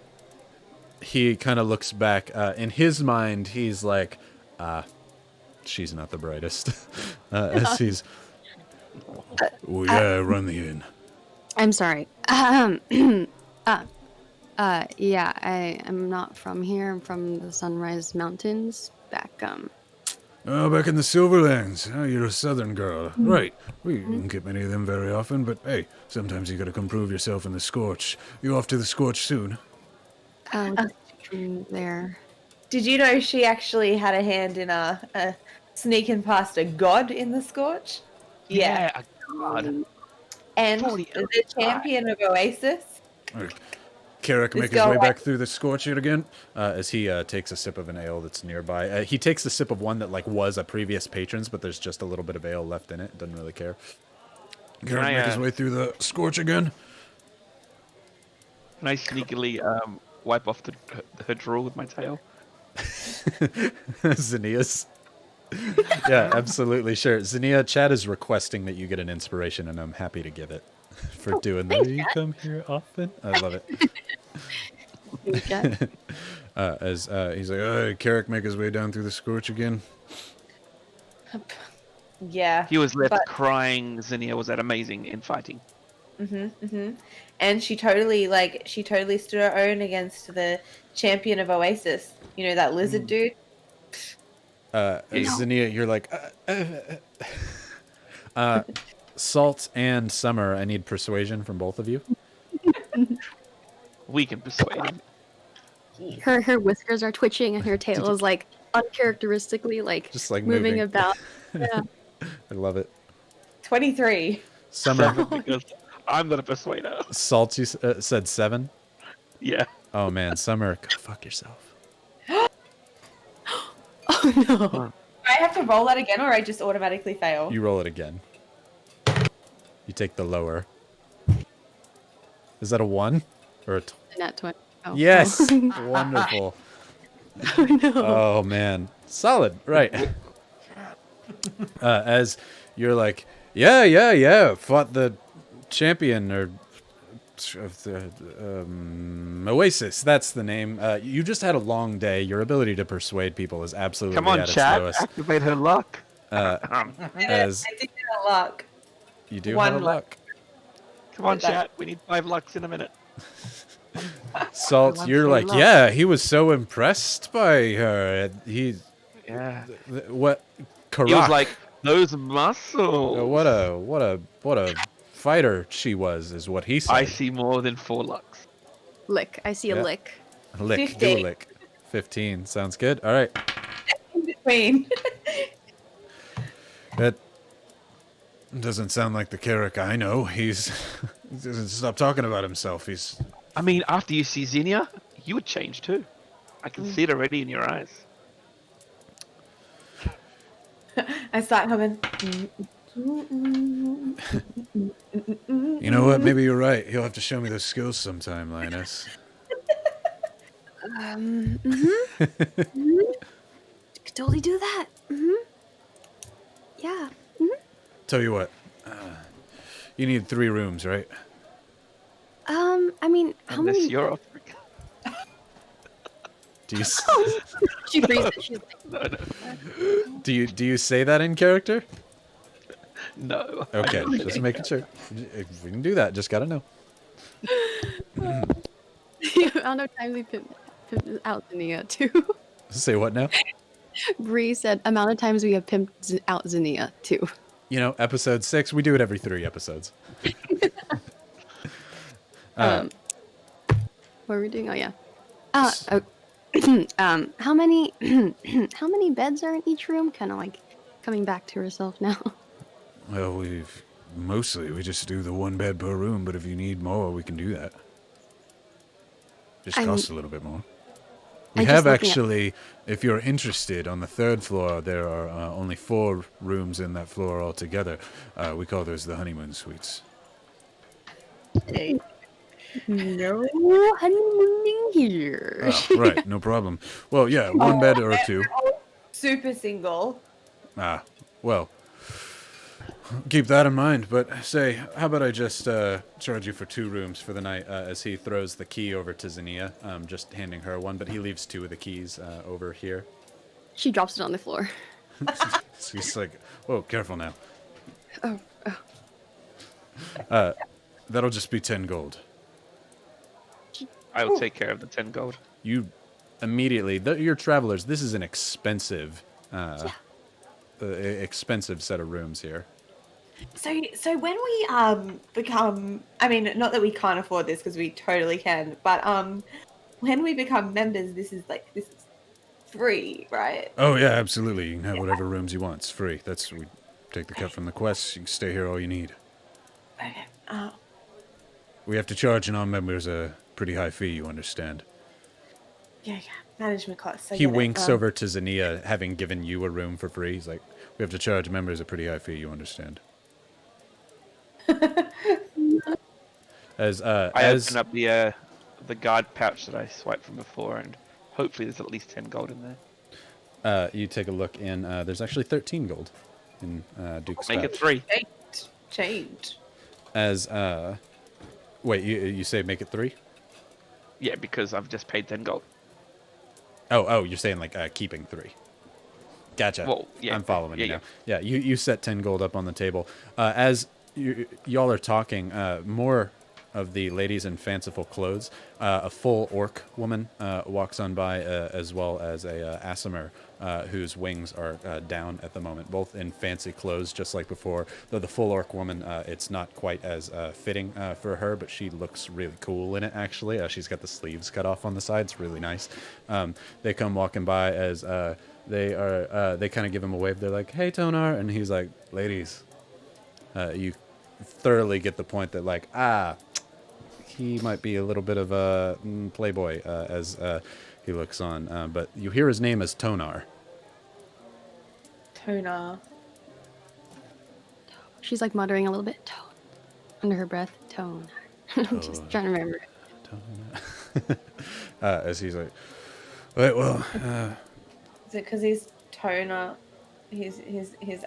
He kind of looks back. In his mind, he's like, she's not the brightest. As he's, Oh, yeah, I run the inn. I'm sorry. Yeah, I am not from here. I'm from the Sunrise Mountains. Back, Oh, back in the Silverlands. Oh, you're a southern girl. Right. We don't get many of them very often, but hey, sometimes you gotta come prove yourself in the Scorch. You off to the Scorch soon? from there. Did you know she actually had a hand in sneaking past a god in the Scorch? Yeah. a god. And Holy the champion of Oasis. Carrick Let's make his go way away. back through the Scorch yet again? as he takes a sip of an ale that's nearby. He takes a sip of one that like was a previous patron's, but there's just a little bit of ale left in it. Doesn't really care. Carrick I, make his way through the Scorch again? Can I sneakily wipe off her drool with my tail? Xenia's. Yeah, absolutely, sure. Xenia, Chad is requesting that you get an inspiration, and I'm happy to give it for doing that. You come here often? I love it. As he's like, Carrick make his way down through the Scorch again? Yeah. He was left But- crying. Xenia was that amazing in fighting. And she totally stood her own against the champion of Oasis. You know, that lizard dude? Xenia, you're like, Salt and Summer, I need persuasion from both of you. We can persuade him. Her whiskers are twitching and her tail is like uncharacteristically like Just like moving moving. about. Yeah. I love it. 23. Summer, Because I'm gonna persuade her. Salt, you said 7? Yeah. Oh man, Summer, go fuck yourself. Oh no. Do I have to roll that again, or I just automatically fail? You roll it again. You take the lower. Is that a 1? Or a Nat 20. Oh. Yes! Wonderful. Oh no. Oh man, solid. Right. As you're like, yeah, fought the champion or of the Oasis. That's the name. You just had a long day. Your ability to persuade people is absolutely Come on, at its chat. lowest. Activate her luck. As I did get a luck. you do One have a luck. luck. Come on, That- chat. We need 5 lucks in a minute. Salt, One you're for like, luck. yeah, he was so impressed by her. Yeah. What? He was Karak. like, those muscles. What a fighter she was, is what he said. I see more than 4 lucks. Lick. I see Yeah. a lick. Lick, do a 15. lick. 15 sounds good. All right. queen. That doesn't sound like the Carrick I know. He doesn't stop talking about himself. I mean, after you see Xenia, you would change too. I can see it already in your eyes. I start humming. You know what? Maybe you're right. He'll have to show me those skills sometime, Linus. Could totally do that. Yeah. Tell you what, you need 3 rooms, right? I mean, how Unless many? you're offering. Do you She freezes. She's like, do you say that in character? No. Okay, just making sure. If we can do that, just gotta know. amount of times we pimped out Xenia too. Say what now? Bree said amount of times we have pimped out Xenia too. You know, episode 6, we do it every 3 episodes. What were we doing? Oh yeah. How many how many beds are in each room? Kind of like coming back to herself now. Well, we just do the 1 bed per room, but if you need more, we can do that. Just costs a little bit more. We have actually, if you're interested, on the 3rd floor, there are only 4 rooms in that floor altogether. We call those the honeymoon suites. No honeymooning here. Oh, right, no problem. Well, yeah, 1 bed or 2. Super single. Well, keep that in mind. But say, how about I just charge you for 2 rooms for the night? As he throws the key over to Xenia, just handing her one, but he leaves 2 of the keys over here. She drops it on the floor. She's like, "Whoa, careful now." Oh. That'll just be 10 gold. I will take care of the 10 gold. You immediately, you're travelers. This is an expensive, expensive set of rooms here. So when we become, I mean, not that we can't afford this because we totally can, but when we become members, this is free, right? Oh yeah, absolutely. You can have whatever rooms you want. It's free. We take the cut from the quests. You can stay here all you need. Okay. We have to charge non-members a pretty high fee. You understand? Yeah. Management costs. He winks over to Xenia, having given you a room for free. He's like, "We have to charge members a pretty high fee. You understand?" As I open up the guard pouch that I swiped from before, and hopefully there's at least 10 gold in there. you take a look in, there's actually 13 gold in Duke's Make pouch. it 3. Change. As wait, you say make it 3? Yeah, because I've just paid 10 gold. Oh, you're saying like keeping 3. Gotcha. Well, yeah. I'm following you now. Yeah, you set 10 gold up on the table. As y'all are talking, more of the ladies in fanciful clothes, a full orc woman walks on by, as well as a Aasimar whose wings are down at the moment, both in fancy clothes, just like before. Though the full orc woman, it's not quite as fitting for her, but she looks really cool in it, actually. She's got the sleeves cut off on the side. It's really nice. They come walking by as they kind of give him a wave. They're like, "Hey, Tonar," and he's like, "Ladies." You thoroughly get the point that, like, he might be a little bit of a playboy as he looks on. But you hear his name as Tonar. Tonar. She's like muttering a little bit. Tone. Under her breath. Tone. I'm just trying to remember. As he's like, "Wait, well, Is it because he's toner? His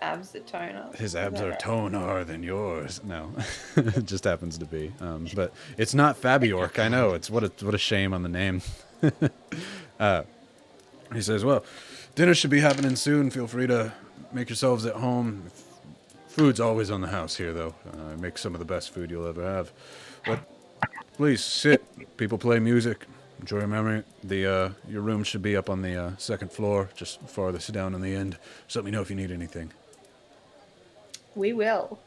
abs are toner. his abs are toner than yours." No, it just happens to be. But it's not FabiOrc. I know. It's what a shame on the name. He says, "Well, dinner should be happening soon. Feel free to make yourselves at home. Food's always on the house here, though. I make some of the best food you'll ever have. But please sit. People play music. Enjoy your memory. Your room should be up on the 2nd floor, just farthest down in the end. Just let me know if you need anything." We will.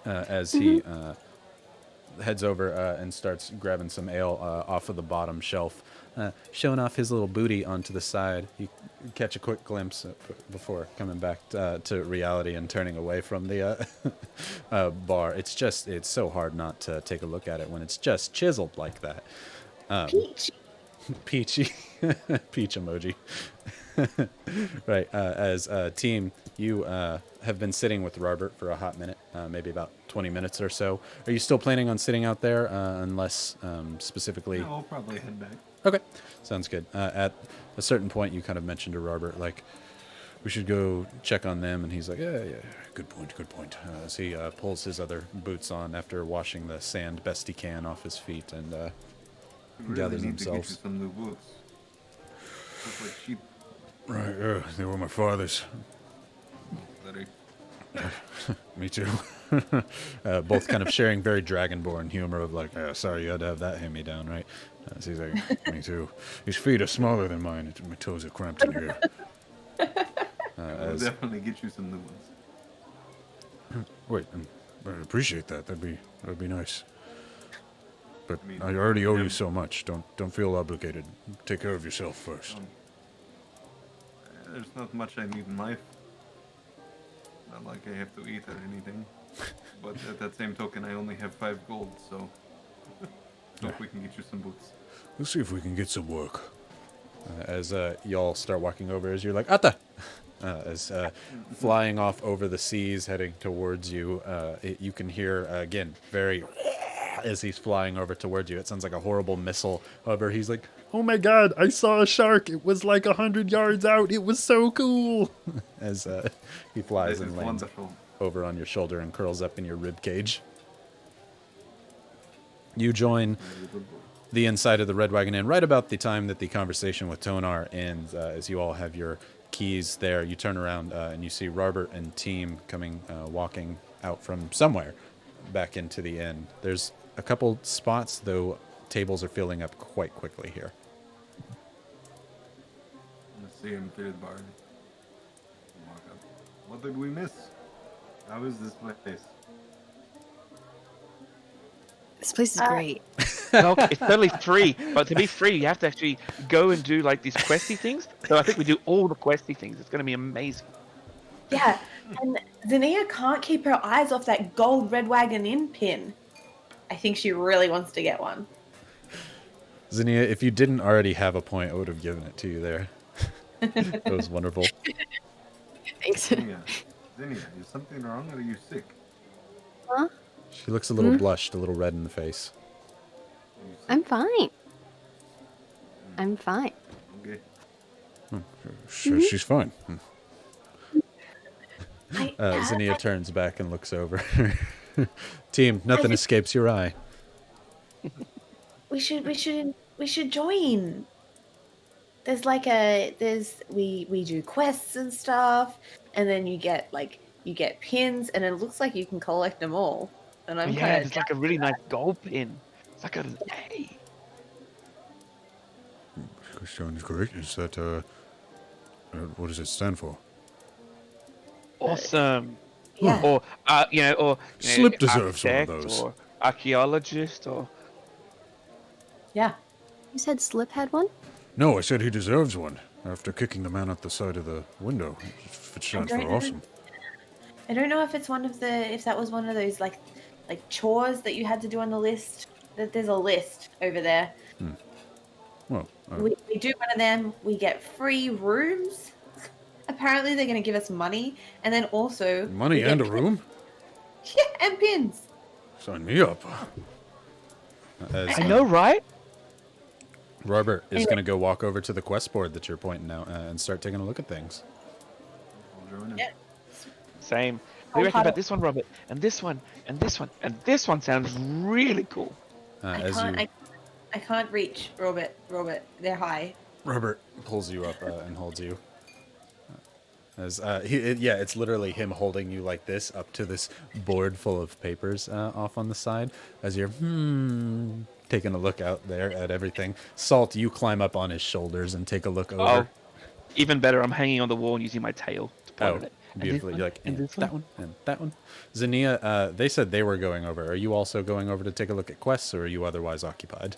As he heads over and starts grabbing some ale off of the bottom shelf showing off his little booty onto the side. You catch a quick glimpse before coming back to reality and turning away from the bar. It's so hard not to take a look at it when it's just chiseled like that. Peach. Peachy. Peach emoji. Right. As a team, you have been sitting with Robert for a hot minute, maybe about 20 minutes or so. Are you still planning on sitting out there unless specifically... No, I'll probably head back. Okay, sounds good. At a certain point, you kind of mentioned to Robert, like, we should go check on them, and he's like, yeah, good point. As he pulls his other boots on after washing the sand best he can off his feet and We gathers really need to get you themselves. some new boots. Look like sheep. Right, they were my father's. That Me too. Both kind of sharing very Dragonborn humor of like, sorry you had to have that hand-me-down, right? So he's like, me too. His feet are smaller than mine. My toes are cramped in here. We'll definitely get you some new ones. Wait, I appreciate that. That'd be nice. But I mean, I already owe yeah. you so much. Don't feel obligated. Take care of yourself first. There's not much I need in life. Not like I have to eat or anything. But at that same token, I only have 5 gold, so hope we can get you some boots. We'll see if we can get some work. As y'all start walking over, as you're like, Atta! As flying off over the seas, heading towards you, you can hear, again, very... as he's flying over towards you. It sounds like a horrible missile. However, he's like, oh my god, I saw a shark. It was like 100 yards out. It was so cool. As he flies This and is lands wonderful. over on your shoulder and curls up in your rib cage. You join Very good boy. the inside of the Red Wagon Inn right about the time that the conversation with Tonar ends. As you all have your keys there, you turn around and you see Robert and team coming, walking out from somewhere back into the inn. There's a couple spots, though tables are filling up quite quickly here. Let's see him through the bar. Walk up. What did we miss? How is this place? This place is great. Well, it's totally free, but to be free, you have to actually go and do like these questy things. So I think we do all the questy things. It's going to be amazing. Yeah, and Xenia can't keep her eyes off that gold Red Wagon Inn pin. I think she really wants to get one. Xenia, if you didn't already have a point, I would have given it to you there. That was wonderful. Thanks. Xenia, is something wrong or are you sick? Huh? She looks a little blushed, a little red in the face. Are you sick? I'm fine. I'm fine. Okay. She's fine. Xenia turns back and looks over. Team, nothing escapes your eye. We should join. We do quests and stuff, and then you get pins, and it looks like you can collect them all. And I'm Yeah, kind it's like a really nice gold pin. It's like an A. Sounds great. Is that, what does it stand for? Awesome. Yeah. Or Slip deserves one of architect those. Or archaeologist, or Yeah. You said Slip had one? No, I said he deserves one. After kicking the man out the side of the window. It stands for don't know. awesome. I don't know if that was one of those like chores that you had to do on the list. That there's a list over there. Well, We do one of them. We get free rooms. Apparently, they're going to give us money, and then also money we get and a room? Yeah, and pins. Sign me up. As, I know, right? Robert is going to go walk over to the quest board that you're pointing out and start taking a look at things. I'll join him. Yeah. Same. What do you reckon about this one, Robert? And this one, and this one, and this one sounds really cool. I can't reach Robert. They're high. Robert pulls you up and holds you. It's literally him holding you like this up to this board full of papers off on the side as you're taking a look out there at everything. Salt, you climb up on his shoulders and take a look over. Oh, even better, I'm hanging on the wall and using my tail to point at it. And Beautifully. this You're one, like, and and this that one, and that one. Xenia, they said they were going over. Are you also going over to take a look at quests, or are you otherwise occupied?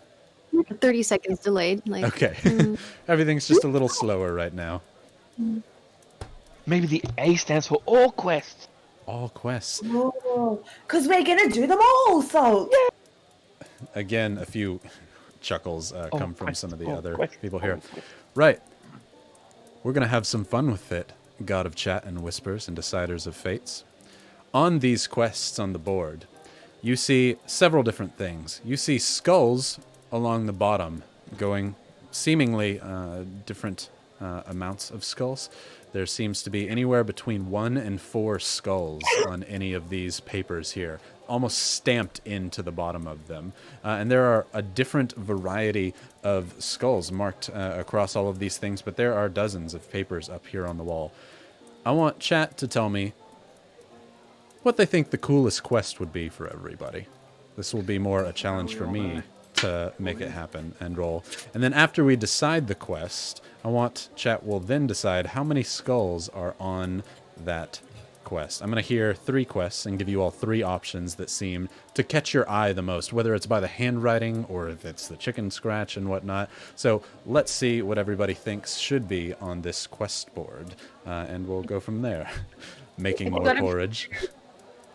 30 seconds delayed. Like, Okay. Everything's just a little slower right now. Maybe the A stands for all quests. All quests. Because we're gonna do them all, so Again, a few chuckles come from quests, some of the all other quests, people all here. quests. Right. We're going to have some fun with it, God of Chat and Whispers and Deciders of Fates. On these quests on the board, you see several different things. You see skulls along the bottom going seemingly different amounts of skulls. There seems to be anywhere between 1 and 4 skulls on any of these papers here, almost stamped into the bottom of them. And there are a different variety of skulls marked across all of these things, but there are dozens of papers up here on the wall. I want chat to tell me what they think the coolest quest would be for everybody. This will be more a challenge for me to make it happen and roll. And then after we decide the quest, I want chat will then decide how many skulls are on that quest. I'm going to hear 3 quests and give you all 3 options that seem to catch your eye the most, whether it's by the handwriting or if it's the chicken scratch and whatnot. So let's see what everybody thinks should be on this quest board, and we'll go from there. Making more porridge. it's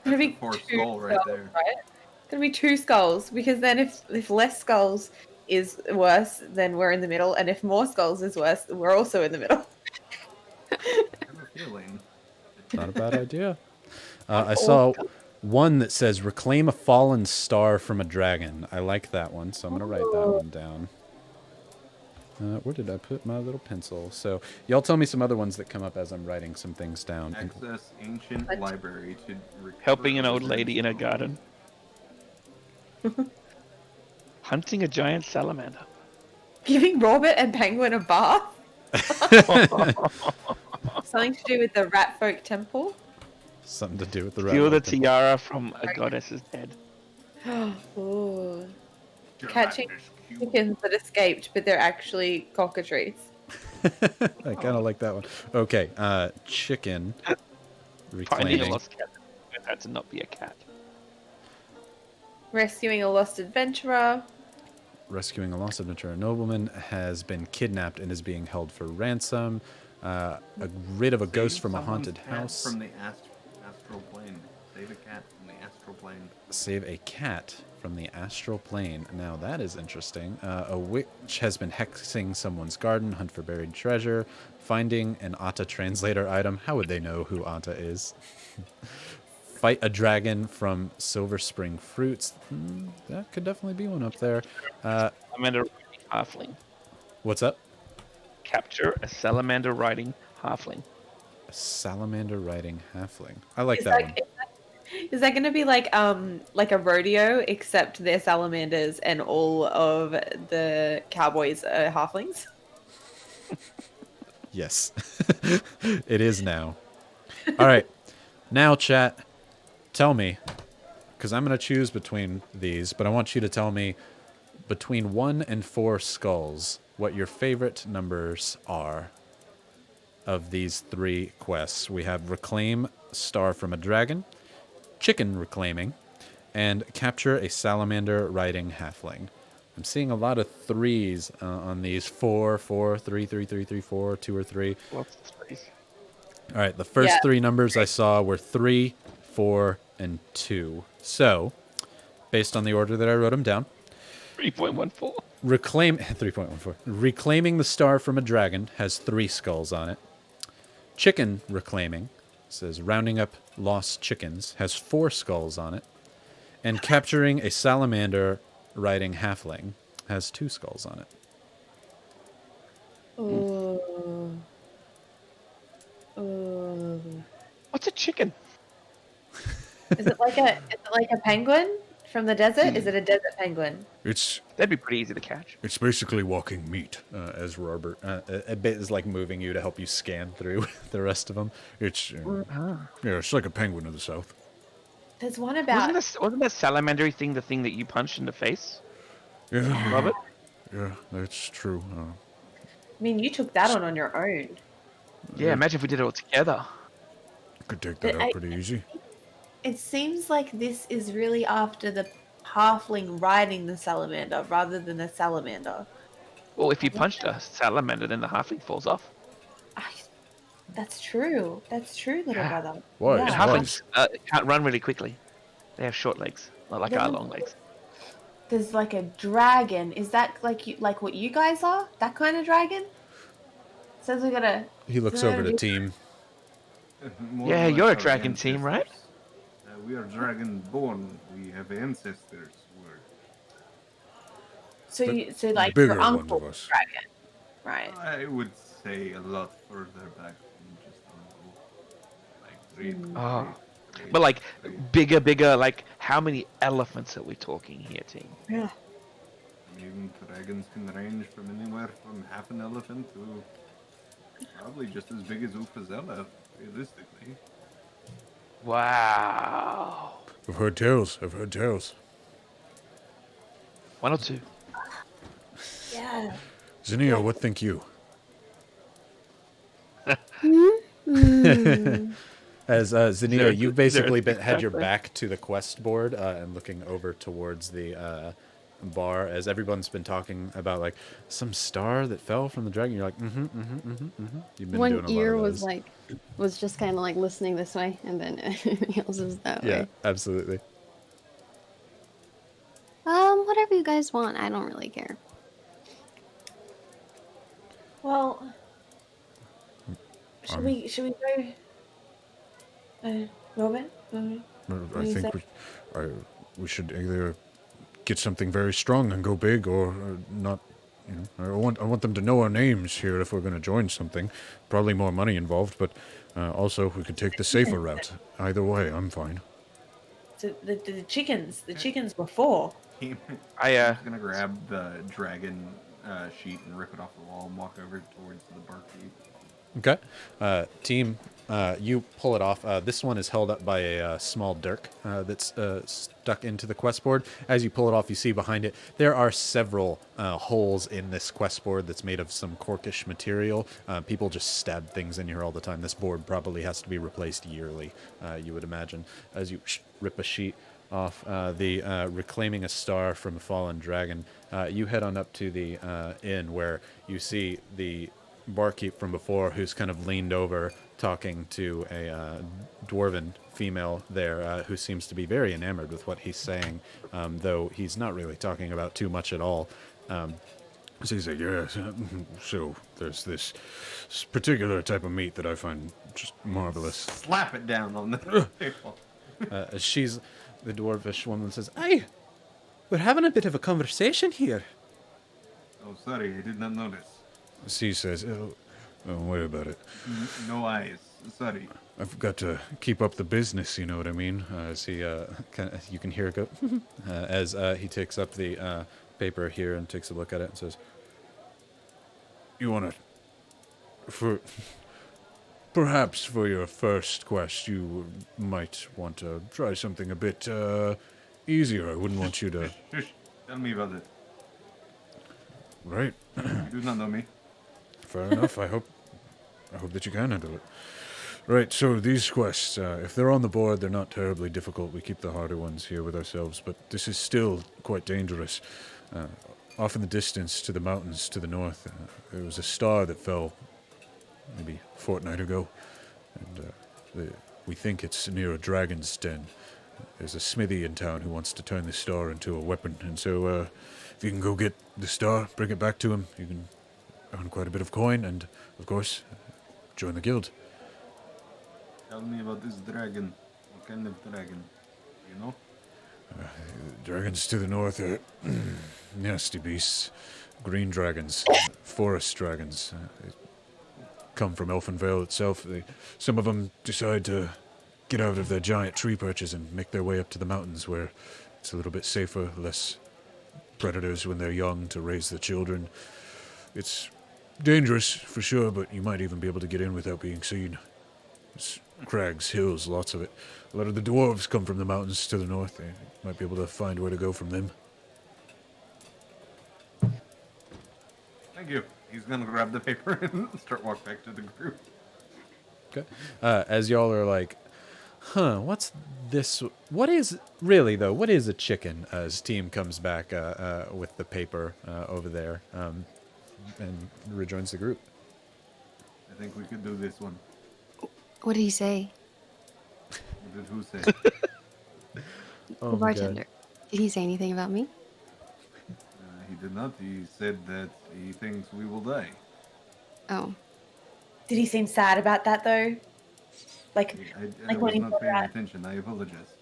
gonna be Poor 2 skull right skulls, there. right? It's gonna be 2 skulls because then if less skulls is worse, then we're in the middle, and if more skulls is worse, we're also in the middle. I have a feeling. Not a bad idea. I saw one that says reclaim a fallen star from a dragon. I like that one, so I'm going to write that one down. Where did I put my little pencil? So y'all tell me some other ones that come up as I'm writing some things down. Access ancient library to recover Helping an old lady in a garden. Hunting a giant salamander. Giving Robert and Penguin a bath. Something to do with the Rat Folk Temple. Something to do with the Steal the rat. tiara from a goddess's head. Ooh. Catching chickens that escaped, but they're actually cockatrices. I kind of like that one. Okay, chicken. Finding a Reclaiming. lost cat. That to not be a cat. Rescuing a lost adventurer. Rescuing a lost adventurer. A nobleman has been kidnapped and is being held for ransom. Rid of a ghost from a haunted house. From the astral plane. Save a cat from the astral plane. Save a cat from the astral plane. Now that is interesting. A witch has been hexing someone's garden. Hunt for buried treasure. Finding an Atta translator item. How would they know who Atta is? Fight a dragon from Silver Spring Fruits. That could definitely be one up there. Salamander riding halfling. What's up? Capture a salamander riding halfling. A salamander riding halfling. I like Is that that, one. is that going to be like a rodeo, except they're salamanders and all of the cowboys are halflings? Yes. It is now. All right. Now, chat, tell me, because I'm going to choose between these, but I want you to tell me between 1 and 4 skulls what your favorite numbers are of these 3 quests. We have Reclaim Star from a Dragon, Chicken Reclaiming, and Capture a Salamander Riding Halfling. I'm seeing a lot of 3s on these. 4, 4, 3, 3, 3, 3, 4, 2 or 3. Lots of space. All right, the first 3 numbers I saw were 3, 4, and 2. So, based on the order that I wrote them down, 3.14. Reclaim 3.14. Reclaiming the Star from a Dragon has 3 skulls on it. Chicken Reclaiming says rounding up lost chickens has 4 skulls on it. And Capturing a Salamander Riding Halfling has 2 skulls on it. Ooh. Ooh. What's a chicken? Is it like a penguin from the desert? Is it a desert penguin? It's That'd be pretty easy to catch. basically walking meat. As Robert, a bit is like moving you to help you scan through the rest of them. It's it's like a penguin of the south. There's one about. Wasn't that salamander thing the thing that you punched in the face, Yeah, Robert? yeah, that's true. I mean, you took that on your own. Yeah, imagine if we did it all together. Could take that out pretty easy. It seems like this is really after the halfling riding the salamander rather than a salamander. Well, if you punched a salamander, then the halfling falls off. I, that's true. That's true, little Yeah. brother. Why? And Yeah. Why? halflings can't run really quickly. They have short legs, not like our Then- long legs. There's like a dragon. Is that like what you guys are? That kind of dragon? Says we gotta. He looks Yeah, over to you- team. More Yeah, or less you're a our dragon team, right? ancestors. We are dragon born. We have ancestors. So The- so like bigger your one uncle of us. dragon, right? I would say a lot further back than just uncle. Like great. Oh. But like bigger, like how many elephants are we talking here, team? Yeah. I mean, dragons can range from anywhere from half an elephant to probably just as big as Ufazella, realistically. Wow. I've heard tales. I've heard tales. One or two. Yeah. Xenia, what think you? As Xenia, there- you've is there a basically had your discretion? back to the quest board and looking over towards the bar as everyone's been talking about like some star that fell from the dragon. You're like, You've been doing One a ear lot of was those. was just kind of like listening this way, and then everything else was that Yeah, way. absolutely. Whatever you guys want, I don't really care. Well, should we go? Robin? I What do you think say? we should either get something very strong and go big, or not. You know, I want them to know our names here if we're going to join something. Probably more money involved, but also we could take the safer route. Either way, I'm fine. So the chickens were 4. I I'm just gonna grab the dragon sheet and rip it off the wall and walk over towards the barkeep. Okay. Team, you pull it off. This one is held up by a small dirk that's stuck into the quest board. As you pull it off, you see behind it, there are several holes in this quest board that's made of some corkish material. People just stab things in here all the time. This board probably has to be replaced yearly, you would imagine. As you rip a sheet off the reclaiming a star from a fallen dragon, you head on up to the inn where you see the barkeep from before who's kind of leaned over talking to a dwarven female there who seems to be very enamored with what he's saying, though he's not really talking about too much at all. So he's like, yes, so there's this particular type of meat that I find just marvelous. Slap it down on the table. She's the dwarvish woman says, "Aye, we're having a bit of a conversation here." Oh, sorry, I did not notice. She says, oh, don't worry about it. No eyes. Sorry. I've got to keep up the business, you know what I mean? As he, you can hear it go, as he takes up the paper here and takes a look at it and says, You want to... Perhaps for your first quest, you might want to try something a bit easier. I wouldn't want you to... Shush. Tell me about it. Right? You do not know me. Fair enough. I hope that you can handle it. Right, so these quests, if they're on the board, they're not terribly difficult. We keep the harder ones here with ourselves, but this is still quite dangerous. Off in the distance, to the mountains to the north, there was a star that fell maybe a fortnight ago, and we think it's near a dragon's den. There's a smithy in town who wants to turn the star into a weapon, and so if you can go get the star, bring it back to him, you can earn quite a bit of coin, and, of course, join the guild. Tell me about this dragon. What kind of dragon? You know? Dragons to the north are nasty beasts. Green dragons, forest dragons. They come from Elfinvale itself. Some of them decide to get out of their giant tree perches and make their way up to the mountains where it's a little bit safer, less predators when they're young to raise the children. It's dangerous, for sure, but you might even be able to get in without being seen. It's crags, hills, lots of it. A lot of the dwarves come from the mountains to the north. They might be able to find where to go from them. Thank you. He's gonna grab the paper and start walk back to the group. okay. As y'all are like, What's this? What is really though? What is a chicken? As team comes back with the paper over there and rejoins the group. I think we could do this one. What did he say? What did who say? Oh The my God. bartender. Did he say anything about me? He did not. He said that he thinks we will die. Oh. Did he seem sad about that though? Like, I when was he not brought paying that- attention. I apologize.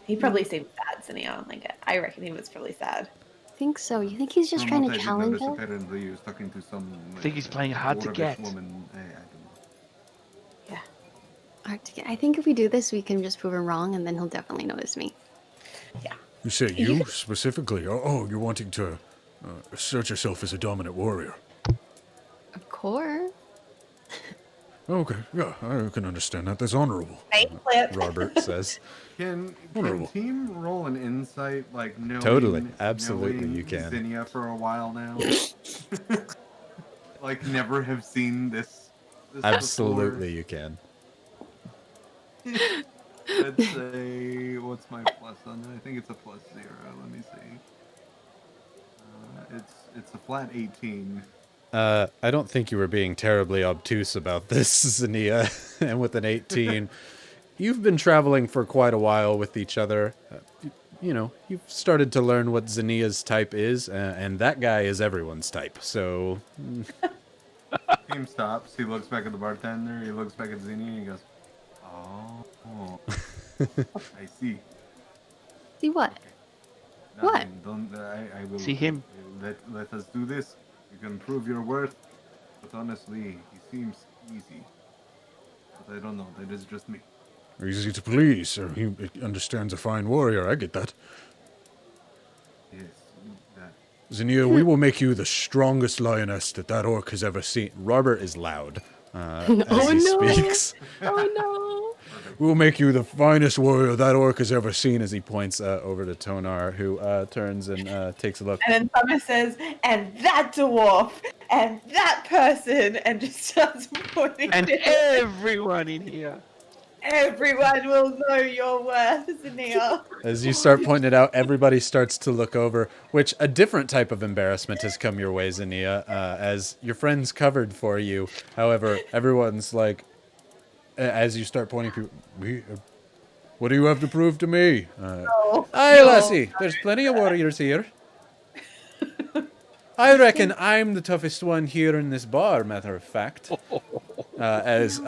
he probably seemed sad, Xenia. Like, I reckon he was probably sad. I think so. You think he's just From trying what to I did challenge notice, us? apparently he was talking to some. I think he's playing hard to dwarvish get. Woman. I don't know. Yeah. Hard to get. I think if we do this, we can just prove him wrong, and then he'll definitely notice me. You say you specifically? Oh, you're wanting to assert yourself as a dominant warrior. Of course. Okay, yeah, I can understand that. That's honorable. Flip. Robert says. Can Wonderful. team roll an insight, like knowing, Totally. Absolutely, knowing you can. Xenia for a while now? Like never have seen this Absolutely, you can. before. Let's say, what's my plus on that? I think it's a +0. Let me see. It's a flat 18. I don't think you were being terribly obtuse about this, Xenia. And with an 18, you've been traveling for quite a while with each other. You know, you've started to learn what Xenia's type is, and that guy is everyone's type. So, Team stops. He looks back at the bartender. He looks back at Xenia and he goes, "Oh, I see." See what? Now What? then, Don't I will See him. Let us do this. You can prove your worth, but honestly, he seems easy. But I don't know. That is just me. Easy to please. He understands a fine warrior. I get that. Yes, that. Xenia, we will make you the strongest lioness that orc has ever seen. Robert is loud as Oh, he no. speaks. Oh no! We will make you the finest warrior that orc has ever seen. As he points over to Tonar, who turns and takes a look. And then Summer says, and that dwarf, and that person, and just starts pointing And to everyone in here. everyone will know your worth, Xenia. As you start pointing it out, everybody starts to look over, which a different type of embarrassment has come your way, Xenia, as your friends covered for you. However, everyone's like, as you start pointing people, What do you have to prove to me? "Aye, lassie, there's plenty of warriors here. I reckon I'm the toughest one here in this bar, matter of fact." As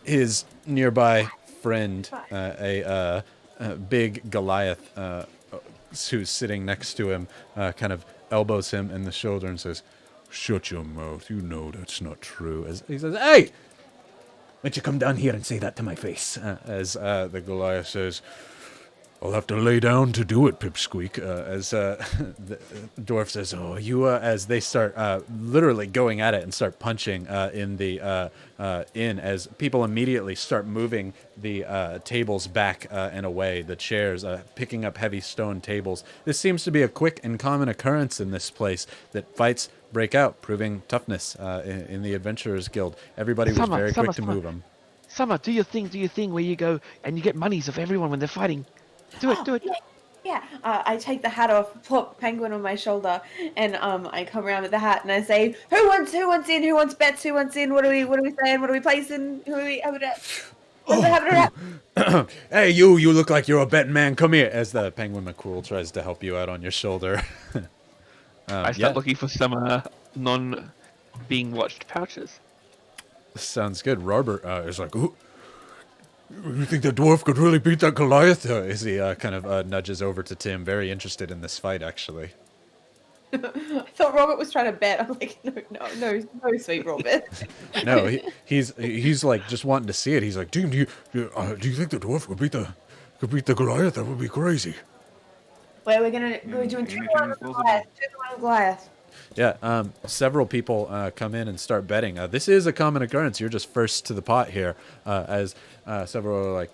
his nearby friend, a big Goliath, who's sitting next to him, kind of elbows him in the shoulder and says, Shut your mouth. You know that's not true. as he says, "Hey, why don't you come down here and say that to my face?" As The Goliath says, I'll have to lay down to do it, Pipsqueak. as the dwarf says, "Oh, you," as they start literally going at it and start punching in the inn, as people immediately start moving the tables back and away, the chairs, picking up heavy stone tables. This seems to be a quick and common occurrence in this place, that fights break out, proving toughness in the Adventurers Guild. Everybody was very quick to move them. Summer, do your thing where you go and you get monies of everyone when they're fighting. Do it. Yeah, I take the hat off, plop Penguin on my shoulder, and I come around with the hat and I say, "Who wants in? Who wants bets? Who wants in? What are we saying? What are we placing? Who are we having it?" Hey, you look like you're a betting man. Come here. As the Penguin McCool tries to help you out on your shoulder. I start looking for some non-being watched pouches. Sounds good. Robert is like, "Ooh." You think the dwarf could really beat that Goliath? As he kind of nudges over to Tim, very interested in this fight, actually. I thought Robert was trying to bet. I'm like, no, sweet Robert. No, he's like just wanting to see it. He's like, Team, do you think the dwarf could beat the Goliath? That would be crazy. Where we're doing Anything 2-1 is possible. Goliath. 2-1 Goliath. yeah. Several people come in and start betting. This is a common occurrence. You're just first to the pot here. As several are like,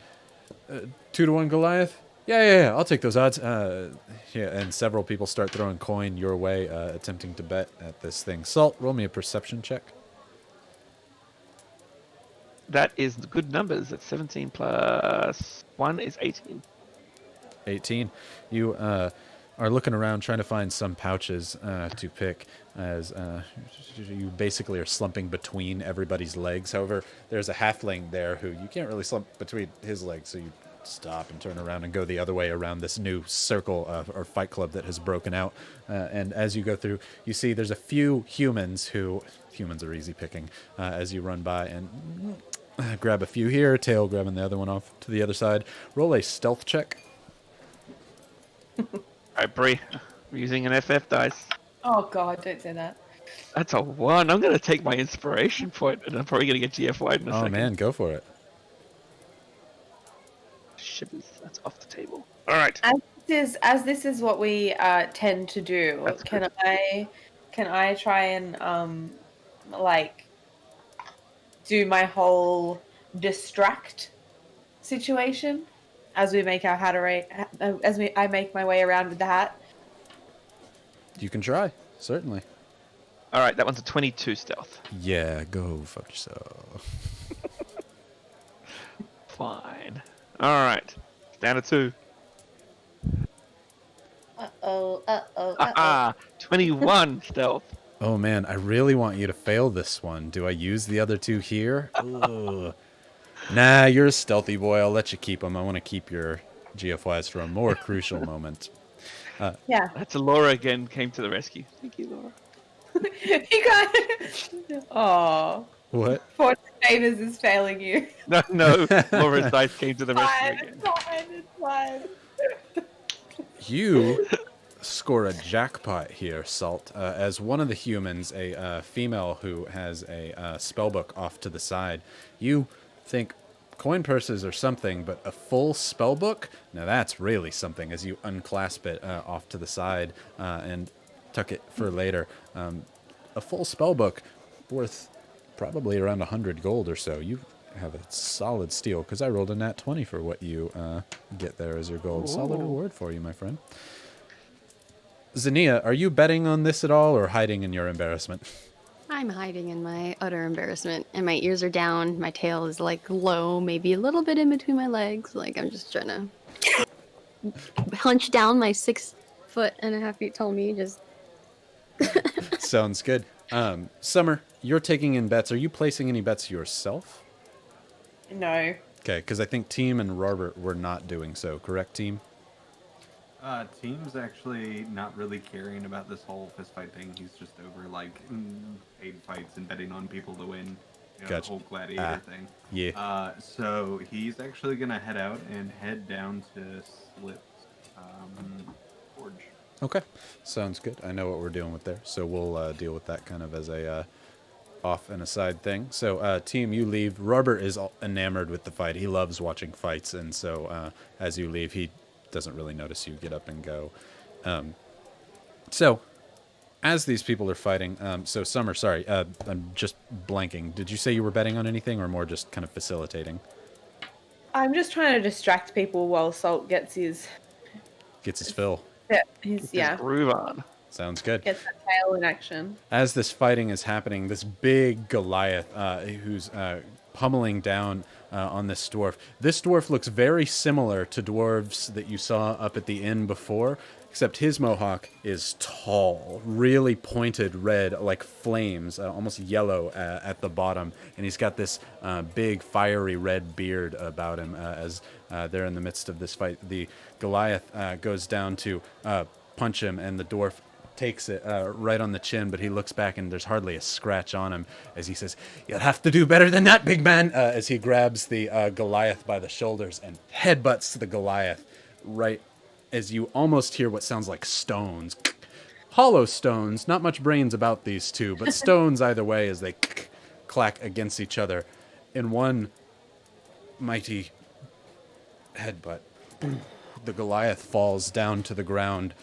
2-1 Goliath. Yeah. I'll take those odds. Yeah, and several people start throwing coin your way, attempting to bet at this thing. Salt, roll me a perception check. That is good numbers. That's 17 plus 1 is 18. 18. You are looking around trying to find some pouches to pick as you basically are slumping between everybody's legs. However, there's a halfling there who you can't really slump between his legs, so you stop and turn around and go the other way around this new circle or fight club that has broken out. And as you go through, you see there's a few humans are easy picking as you run by and grab a few here, tail grabbing the other one off to the other side. Roll a stealth check. Alright, Bree. I'm using an FF dice. Oh god, don't say that. That's a 1. I'm going to take my inspiration point, and I'm probably going to get GFY'd in a Oh second. man, go for it. Shivers. That's off the table. Alright. As this is what we tend to do, That's can I try and like do my whole distract situation as we make our I make my way around with the hat? You can try, certainly. Alright, that one's a 22 stealth. Yeah, go fuck yourself. Fine. Alright. Down to 2. Ah, 21 stealth. Oh man, I really want you to fail this one. Do I use the other two here? Ugh. Nah, you're a stealthy boy. I'll let you keep them. I want to keep your GFYs for a more crucial moment. Yeah. That's Laura again came to the rescue. Thank you, Laura. You got. Oh, What? Fortune Favors is failing you. No, Laura's dice came to the rescue again. It's fine. You score a jackpot here, Salt, as one of the humans, a female who has a spellbook off to the side. You think coin purses or something, but a full spellbook? Now that's really something, as you unclasp it off to the side and tuck it for later. A full spellbook worth probably around 100 gold or so. You have a solid steal, because I rolled a nat 20 for what you get there as your gold. Solid reward for you, my friend. Xenia, are you betting on this at all, or hiding in your embarrassment? I'm hiding in my utter embarrassment, and my ears are down. My tail is like low, maybe a little bit in between my legs. Like I'm just trying to hunch down my 6'1.5" tall me. Just Sounds good. Summer, you're taking in bets. Are you placing any bets yourself? No. Okay, because I think Team and Robert were not doing so. Correct, Team? Team's actually not really caring about this whole fistfight thing. He's just over like paid fights and betting on people to win. You know, Gotcha. the whole gladiator thing. Yeah. So he's actually gonna head down to Slip's forge. Okay, sounds good. I know what we're dealing with there, so we'll deal with that kind of as a off and aside thing. So, Team, you leave. Robert is enamored with the fight. He loves watching fights, and so as you leave, he doesn't really notice you get up and go. So, as these people are fighting, so Summer, sorry, I'm just blanking. Did you say you were betting on anything, or more just kind of facilitating? I'm just trying to distract people while Salt gets his fill. yeah, Groove on. Sounds good. gets that tail in action. As this fighting is happening, this big Goliath who's pummeling down on this dwarf. This dwarf looks very similar to dwarves that you saw up at the inn before, except his mohawk is tall, really pointed red, like flames, almost yellow at the bottom. And he's got this big, fiery red beard about him as they're in the midst of this fight. The Goliath goes down to punch him, and the dwarf takes it right on the chin, but he looks back and there's hardly a scratch on him as he says, "You'll have to do better than that, big man," as he grabs the Goliath by the shoulders and headbutts the Goliath right as you almost hear what sounds like stones. Hollow stones, not much brains about these two, but stones either way as they clack against each other in one mighty headbutt. The Goliath falls down to the ground.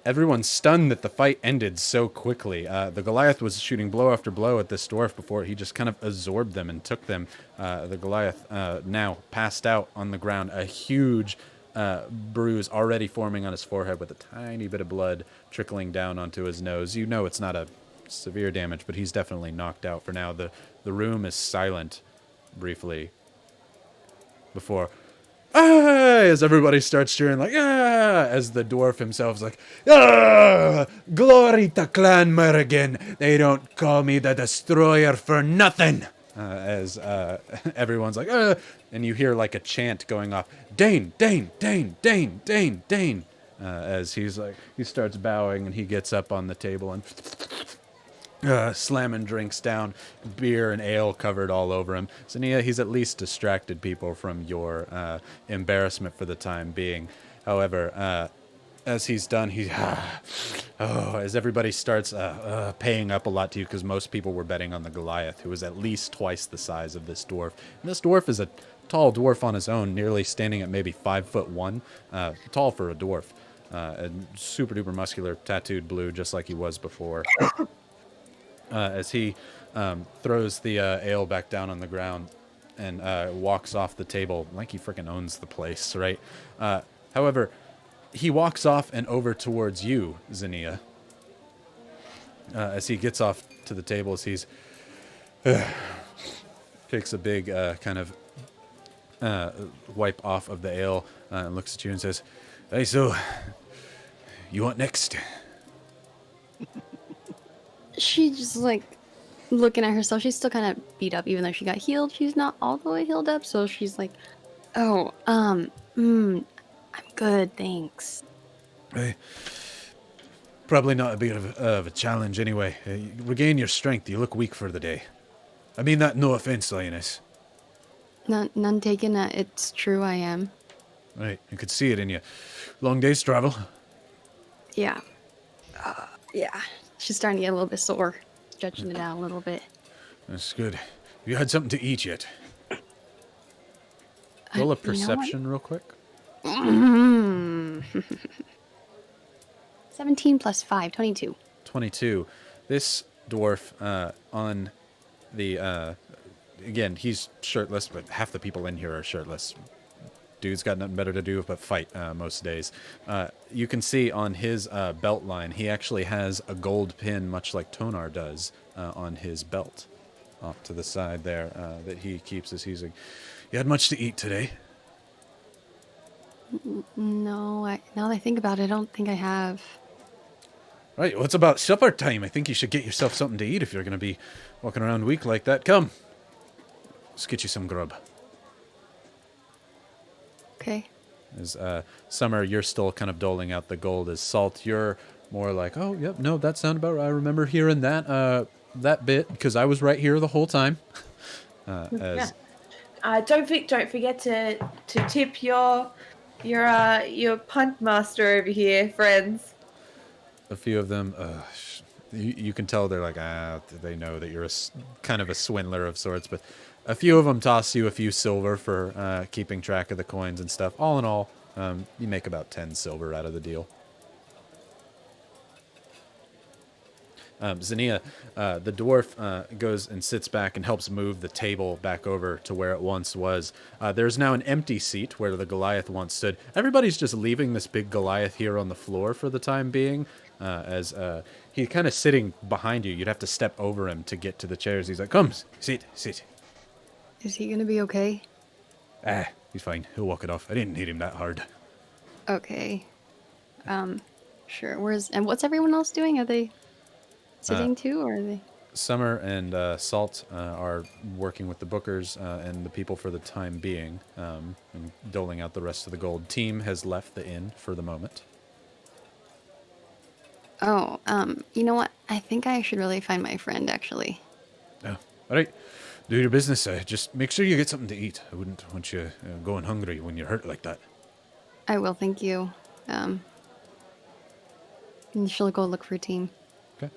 Everyone's stunned that the fight ended so quickly. The Goliath was shooting blow after blow at this dwarf before he just kind of absorbed them and took them. The Goliath now passed out on the ground, a huge bruise already forming on his forehead with a tiny bit of blood trickling down onto his nose. You know it's not a severe damage, but he's definitely knocked out for now. The room is silent briefly before, as everybody starts cheering, like, as the dwarf himself is like, glory to Clan Merrigan. They don't call me the Destroyer for nothing. As everyone's like, and you hear like a chant going off, Dane, Dane, Dane, Dane, Dane, Dane. As he starts bowing and he gets up on the table and slamming drinks down, beer and ale covered all over him. Xenia, he's at least distracted people from your embarrassment for the time being. However, as he's done, as everybody starts paying up a lot to you, because most people were betting on the Goliath, who was at least twice the size of this dwarf. And this dwarf is a tall dwarf on his own, nearly standing at maybe 5'1", tall for a dwarf. And super duper muscular, tattooed blue, just like he was before. As he throws the ale back down on the ground and walks off the table like he freaking owns the place, right? However, he walks off and over towards you, Xenia. As he gets off to the table, as he's takes a big kind of wipe off of the ale and looks at you and says, "Hey, so you want next?" She just like looking at herself. She's still kind of beat up, even though she got healed. She's not all the way healed up, so she's like, "Oh, I'm good, thanks." Hey, probably not a bit of a challenge anyway. Regain your strength. You look weak for the day. I mean that no offense, Lioness. None taken. It's true. I am. Right, you could see it in you. Long day's travel. Yeah. Yeah. She's starting to get a little bit sore, stretching it out a little bit. That's good. Have you had something to eat yet? Roll a perception real quick. 17 plus 5, 22. 22. This dwarf on the... again, he's shirtless, but half the people in here are shirtless. Dude's got nothing better to do but fight most days. You can see on his belt line, he actually has a gold pin, much like Tonar does, on his belt. Off to the side there, that he keeps as he's like, You had much to eat today? No, now that I think about it, I don't think I have. Right, well, it's about supper time. I think you should get yourself something to eat if you're going to be walking around weak like that. Come. Let's get you some grub. Okay. as Summer, you're still kind of doling out the gold. As Salt, you're more like, oh, yep, no, that sounded about right. I remember hearing that bit because I was right here the whole time. Don't forget to tip your punt master over here, friends. A few of them, you can tell they're like, they know that you're kind of a swindler of sorts, but a few of them toss you a few silver for keeping track of the coins and stuff. All in all, you make about 10 silver out of the deal. Xenia, the dwarf goes and sits back and helps move the table back over to where it once was. There's now an empty seat where the Goliath once stood. Everybody's just leaving this big Goliath here on the floor for the time being, as he's kind of sitting behind you. You'd have to step over him to get to the chairs. He's like, come, sit. Is he gonna be okay? He's fine. He'll walk it off. I didn't hit him that hard. Okay. Sure. What's everyone else doing? Are they sitting too, or are they? Summer and Salt are working with the bookers and the people for the time being, and doling out the rest of the gold. Team has left the inn for the moment. Oh, you know what? I think I should really find my friend, actually. Oh, all right. Do your business. Just make sure you get something to eat. I wouldn't want you going hungry when you're hurt like that. I will, thank you. And she'll go look for a team. Okay.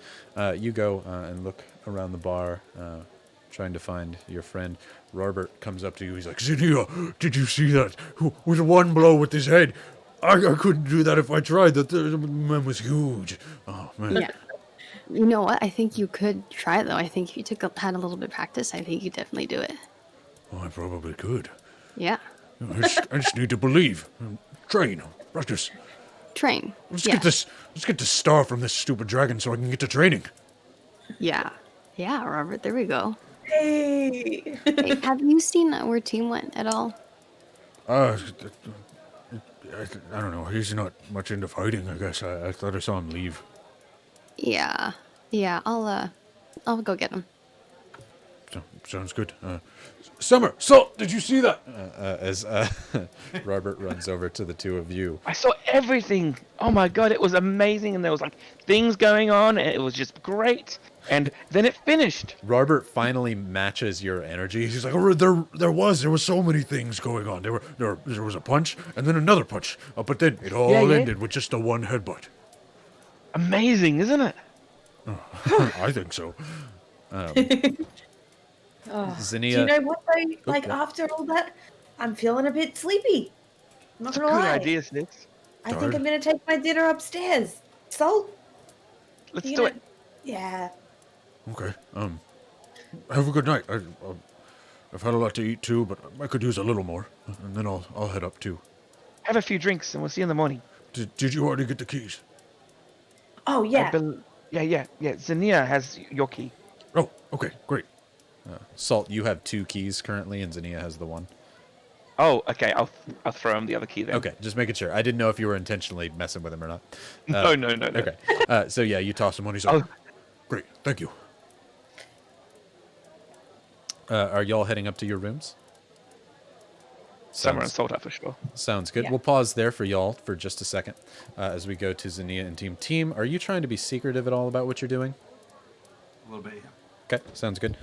You go and look around the bar, trying to find your friend. Robert comes up to you. He's like, Xenia, did you see that? With one blow with his head. I couldn't do that if I tried. That man was huge. Oh, man. Yeah. You know what? I think you could try it, though. I think if you had a little bit of practice, I think you definitely do it. Oh, I probably could. Yeah. I just need to believe. Train. Practice. Train. Let's get this star from this stupid dragon so I can get to training. Yeah. Yeah, Robert, there we go. Hey. Hey, have you seen where Team went at all? Uh, I don't know. He's not much into fighting, I guess. I thought I saw him leave. Yeah. Yeah, I'll go get him. Sounds good. Summer, Salt, did you see that? As Robert runs over to the two of you. I saw everything. Oh my god, it was amazing, and there was like things going on, and it was just great. And then it finished. Robert finally matches your energy. He's like, oh, there was so many things going on. There was a punch and then another punch, but then it all Yeah. ended with just a one headbutt. Amazing, isn't it? I think so. Oh, Xenia, do you know what though? Like yeah. after all that, I'm feeling a bit sleepy. I'm not That's a gonna good lie. idea, Snicks. I think Tired? I'm gonna take my dinner upstairs. Salt? Let's you do know- it. Yeah. Okay. Have a good night. I've had a lot to eat too, but I could use a little more, and then I'll head up too. Have a few drinks, and we'll see you in the morning. Did you already get the keys? Oh yeah. Yeah. Xenia has your key. Oh, okay, great. Salt, you have 2 keys currently, and Xenia has the one. Oh, okay. I'll throw him the other key then. Okay, just making sure. I didn't know if you were intentionally messing with him or not. No. Okay, so yeah, you toss him when he's Oh, up. Great, thank you. Are y'all heading up to your rooms? Summer and Sounds, Salt up for sure. sounds good. Yeah. We'll pause there for y'all for just a second as we go to Xenia and Team. Team, are you trying to be secretive at all about what you're doing? A little bit, yeah. Okay, sounds good.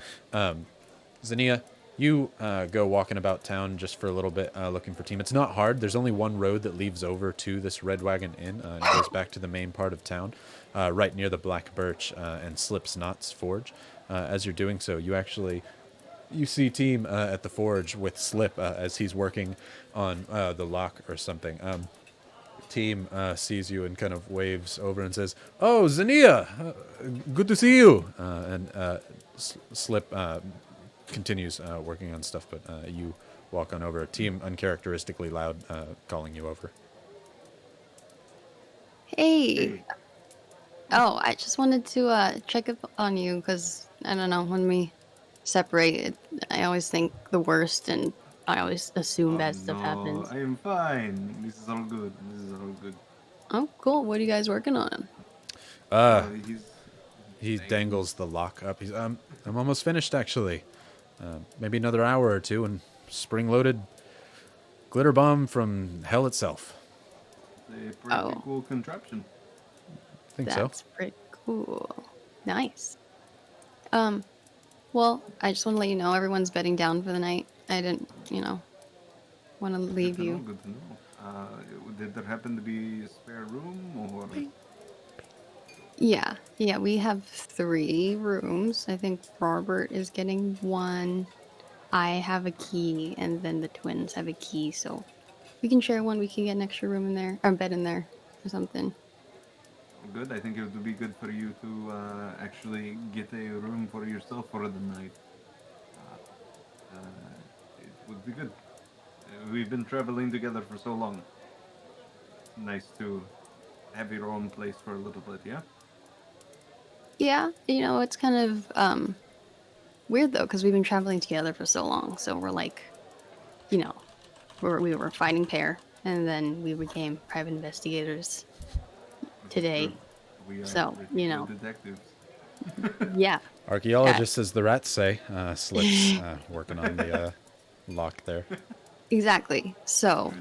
Xenia, you go walking about town just for a little bit looking for Team. It's not hard. There's only one road that leads over to this Red Wagon Inn. And it goes back to the main part of town, right near the Black Birch and Slip's Knots Forge. As you're doing so, you see Team at the forge with Slip as he's working on the lock or something. Team sees you and kind of waves over and says, "Oh, Xenia, good to see you." And Slip continues working on stuff, but you walk on over. Team uncharacteristically loud, calling you over. Hey. Oh, I just wanted to check up on you because I don't know, when we separate, I always think the worst and I always assume bad stuff happens. I am fine. This is all good. Oh, cool. What are you guys working on? He dangles the lock up. He's I'm almost finished actually. Maybe another hour or two, and spring-loaded glitter bomb from hell itself. It's a pretty Oh. cool contraption. I think That's so. pretty cool. Nice. Well, I just want to let you know everyone's bedding down for the night. I didn't, want to leave Good to know, you. good to know. Did there happen to be a spare room or? Yeah, we have 3 rooms. I think Robert is getting 1. I have a key, and then the twins have a key, so we can share one. We can get an extra room in there, or bed in there, or something. Good. I think it would be good for you to actually get a room for yourself for the night. It would be good. We've been traveling together for so long. Nice to have your own place for a little bit, yeah? Yeah, it's kind of weird though, because we've been traveling together for so long. So we're like, we were a fighting pair, and then we became private investigators today. We are So, pretty good detectives. Yeah. Archaeologist, as the rats say. Slips working on the lock there. Exactly. So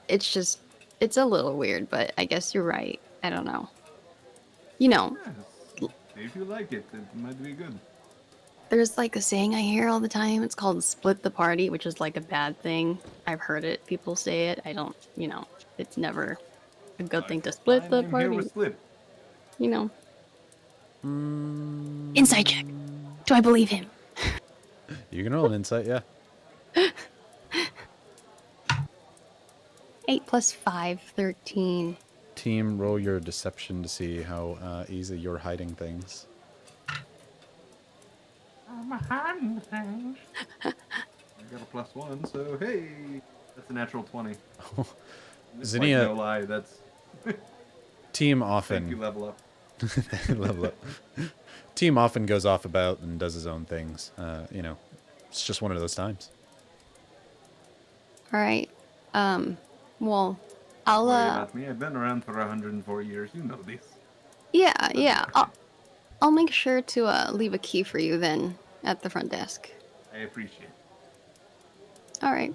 This is true. it's a little weird, but I guess you're right. I don't know. Yes, If you like it, it might be good. there's like a saying I hear all the time. It's called split the party, which is like a bad thing. I've heard it. People say it. I don't, it's never a good thing to split the I'm here party. with Slip. Inside check. Do I believe him? You can roll an insight, yeah. 8 plus 5, 13. Team, roll your deception to see how easy you're hiding things. I'm hiding things. I got a +1, so hey, that's a natural 20. Xenia- No lie, that's Team thank you often level up. Level up. Team often goes off about and does his own things. It's just one of those times. All right. Well, I'll Don't worry about me. I've been around for 104 years. You know this. yeah. I'll make sure to leave a key for you then at the front desk. I appreciate it. All right.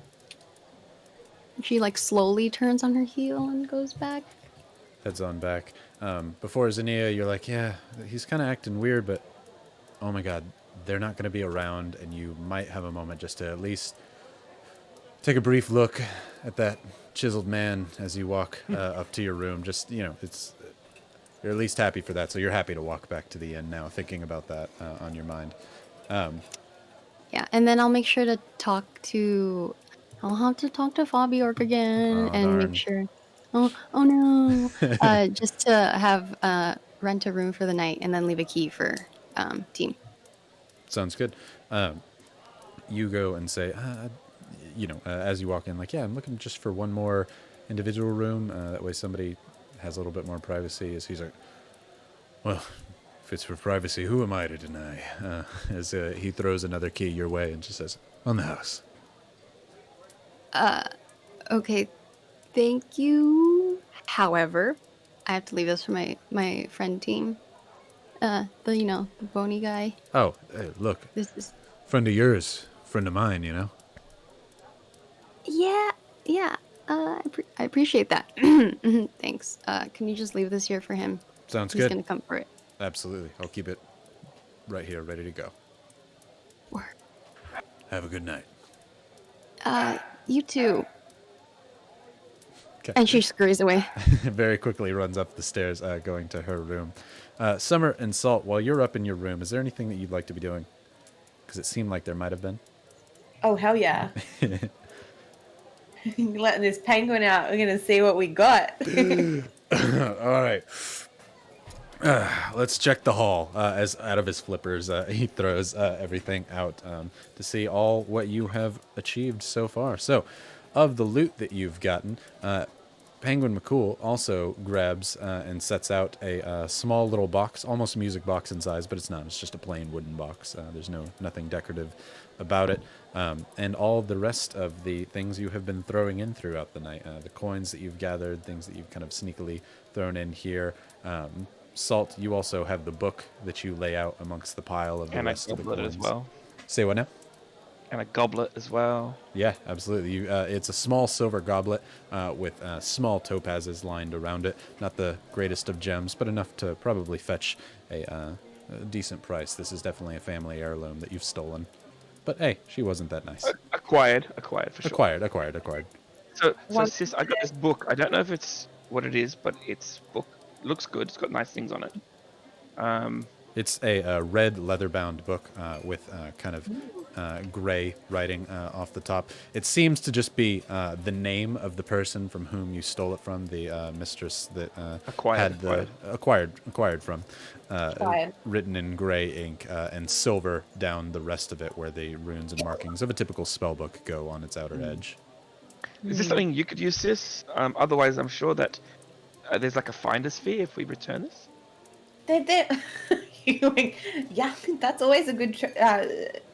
She like slowly turns on her heel and goes back. Heads on back. Before Xenia, you're like, yeah, he's kind of acting weird, but oh my god, they're not going to be around, and you might have a moment just to at least take a brief look at that chiseled man as you walk up to your room. Just, you're at least happy for that, so you're happy to walk back to the inn now, thinking about that on your mind. Yeah, and then I'll make sure to I'll have to talk to FabiOrc again and darn. make sure. Oh no! Just to have rent a room for the night and then leave a key for team. Sounds good. You go and say, as you walk in, like, yeah, I'm looking just for one more individual room. That way somebody has a little bit more privacy. As he's like, well, if it's for privacy, who am I to deny? As he throws another key your way and just says, on the house. Okay, thank you. However, I have to leave this for my friend team. The bony guy. Oh, hey, look, This is friend of yours, friend of mine, yeah. I appreciate that. Thanks. Can you just leave this here for him? Sounds He's good. gonna come for it. Absolutely. I'll keep it right here, ready to go. Or, Have a good night. you too. Okay. And she scurries away. Very quickly runs up the stairs, going to her room. Summer and Salt, while you're up in your room, is there anything that you'd like to be doing? Because it seemed like there might have been. Oh, hell yeah. Letting this penguin out. We're going to see what we got. All right. Let's check the hall. As out of his flippers, he throws everything out to see all what you have achieved so far. So, of the loot that you've gotten, Penguin McCool also grabs and sets out a small little box, almost a music box in size, but it's not. It's just a plain wooden box. There's nothing decorative about it. And all the rest of the things you have been throwing in throughout the night, the coins that you've gathered, things that you've kind of sneakily thrown in here. Salt, you also have the book that you lay out amongst the pile of the And a rest of the goblet coins. as well. Say what now? And a goblet as well. Yeah, absolutely. It's a small silver goblet with small topazes lined around it. Not the greatest of gems, but enough to probably fetch a decent price. This is definitely a family heirloom that you've stolen. But hey, she wasn't that nice. Acquired for sure. Acquired. So One- sis, I got this book. I don't know if it's what it is, but it's book. Looks good. It's got nice things on it. It's a red leather-bound book with kind of gray writing off the top. It seems to just be the name of the person from whom you stole it from, the mistress that Acquired from, Acquired. written in gray ink and silver down the rest of it, where the runes and markings of a typical spell book go on its outer edge. Is this something you could use, sis? Otherwise, I'm sure that there's like a finder's fee if we return this. Yeah, that's always a good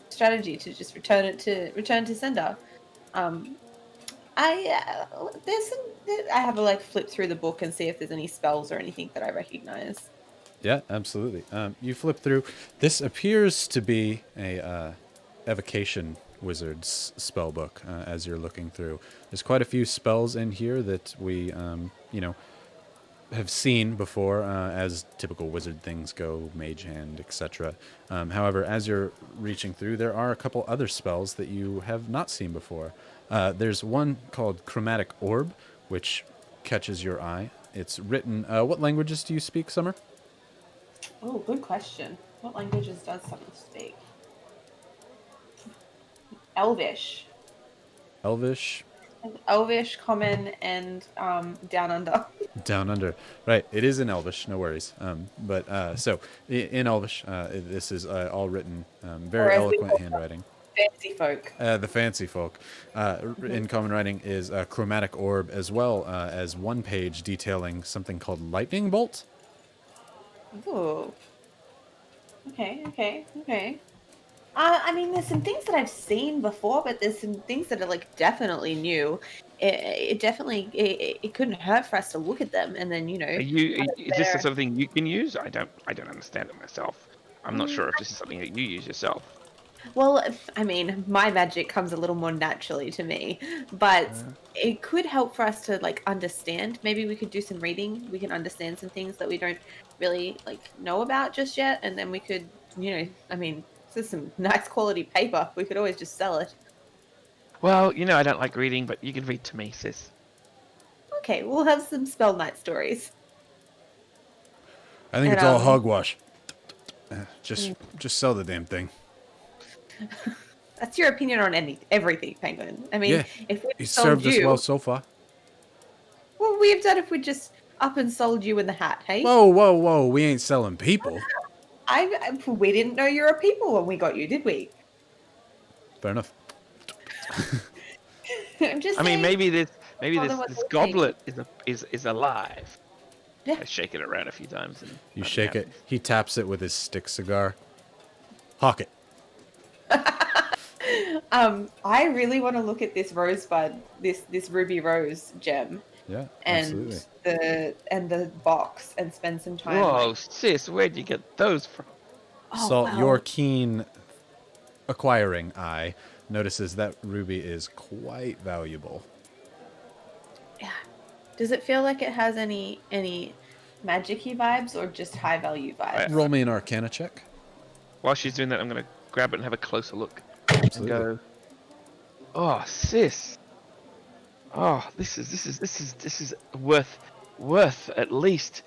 strategy to just return to sender. I have to flip through the book and see if there's any spells or anything that I recognize. Yeah, absolutely. You flip through. This appears to be a evocation wizard's spell book as you're looking through. There's quite a few spells in here that we, have seen before as typical wizard things go, mage hand, etc. However, as you're reaching through, there are a couple other spells that you have not seen before. There's one called Chromatic Orb, which catches your eye. It's written... what languages do you speak, Summer? Oh, good question. What languages does someone speak? Elvish. Elvish, Common, and Down Under. Down Under. Right. It is in Elvish, no worries. So, in Elvish, this is all written, very eloquent handwriting. Fancy folk. The fancy folk. In common writing is a Chromatic Orb, as well as one page detailing something called Lightning Bolt. Ooh. Okay. I mean, there's some things that I've seen before, but there's some things that are like definitely new. It definitely it couldn't hurt for us to look at them and then Are is this the sort of thing you can use? I don't understand it myself. I'm not Mm, sure if this is something that you use yourself. Well, I mean, my magic comes a little more naturally to me, but it could help for us to like understand. Maybe we could do some reading. We can understand some things that we don't really like know about just yet, and then we could, I mean, this is some nice quality paper. We could always just sell it. Well, I don't like reading, but you can read to me, sis. Okay, we'll have some spell night stories. I think And, it's all hogwash. Just sell the damn thing. That's your opinion on everything, Penguin. I mean, Yeah, if we He's sold served us you, well so far. what would we have done if we just up and sold you in the hat? Hey, Whoa. We ain't selling people. we didn't know you were a people when we got you, did we? Fair enough. I'm just I mean, saying. maybe this Tell them what this they think. goblet is alive. Yeah. I shake it around a few times and You nothing shake it. happens. He taps it with his stick cigar. Hawk it. I really want to look at this rosebud, this ruby rose gem, Yeah, and absolutely. the box, and spend some time. Whoa, like, sis, where'd you get those from? Salt, wow. your keen acquiring eye notices that ruby is quite valuable. Yeah. Does it feel like it has any magic-y vibes or just high value vibes? Roll me an Arcana check. While she's doing that, I'm gonna grab it and have a closer look. Absolutely. And go, oh, sis. Oh, this is worth at least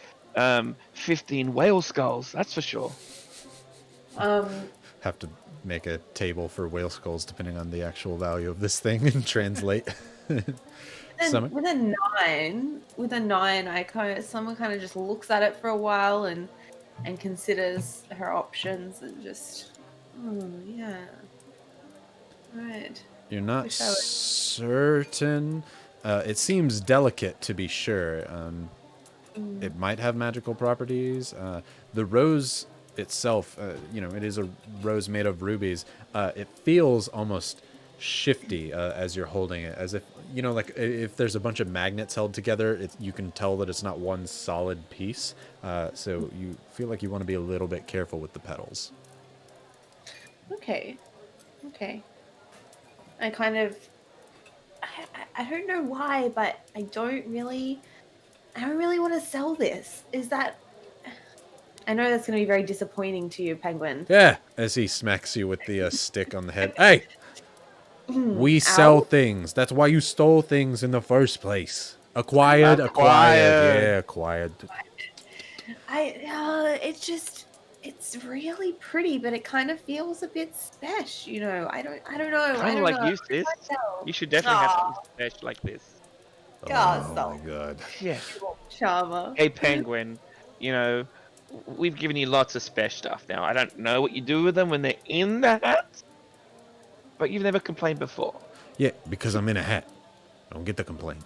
15 whale skulls. That's for sure. Have to make a table for whale skulls depending on the actual value of this thing and translate. Summer? With a nine, someone kind of just looks at it for a while and considers her options and just, yeah, right. You're not Wish I would- certain. It seems delicate to be sure. It might have magical properties. The rose itself, it is a rose made of rubies. It feels almost shifty as you're holding it, as if, like if there's a bunch of magnets held together, you can tell that it's not one solid piece. So you feel like you want to be a little bit careful with the petals. Okay. I kind of, I don't know why, but I don't really want to sell this. Is that? I know that's going to be very disappointing to you, Penguin. Yeah, as he smacks you with the stick on the head. Hey! We sell Ow. things. That's why you stole things in the first place. Acquired. Acquired. Yeah, acquired. It's really pretty, but it kind of feels a bit special, I don't know. Kind of like you, sis. You should definitely have something special like this. Oh my god. Yeah. Charmer. Hey, Penguin, we've given you lots of special stuff now. I don't know what you do with them when they're in the hat, but you've never complained before. Yeah, because I'm in a hat. I don't get to complain.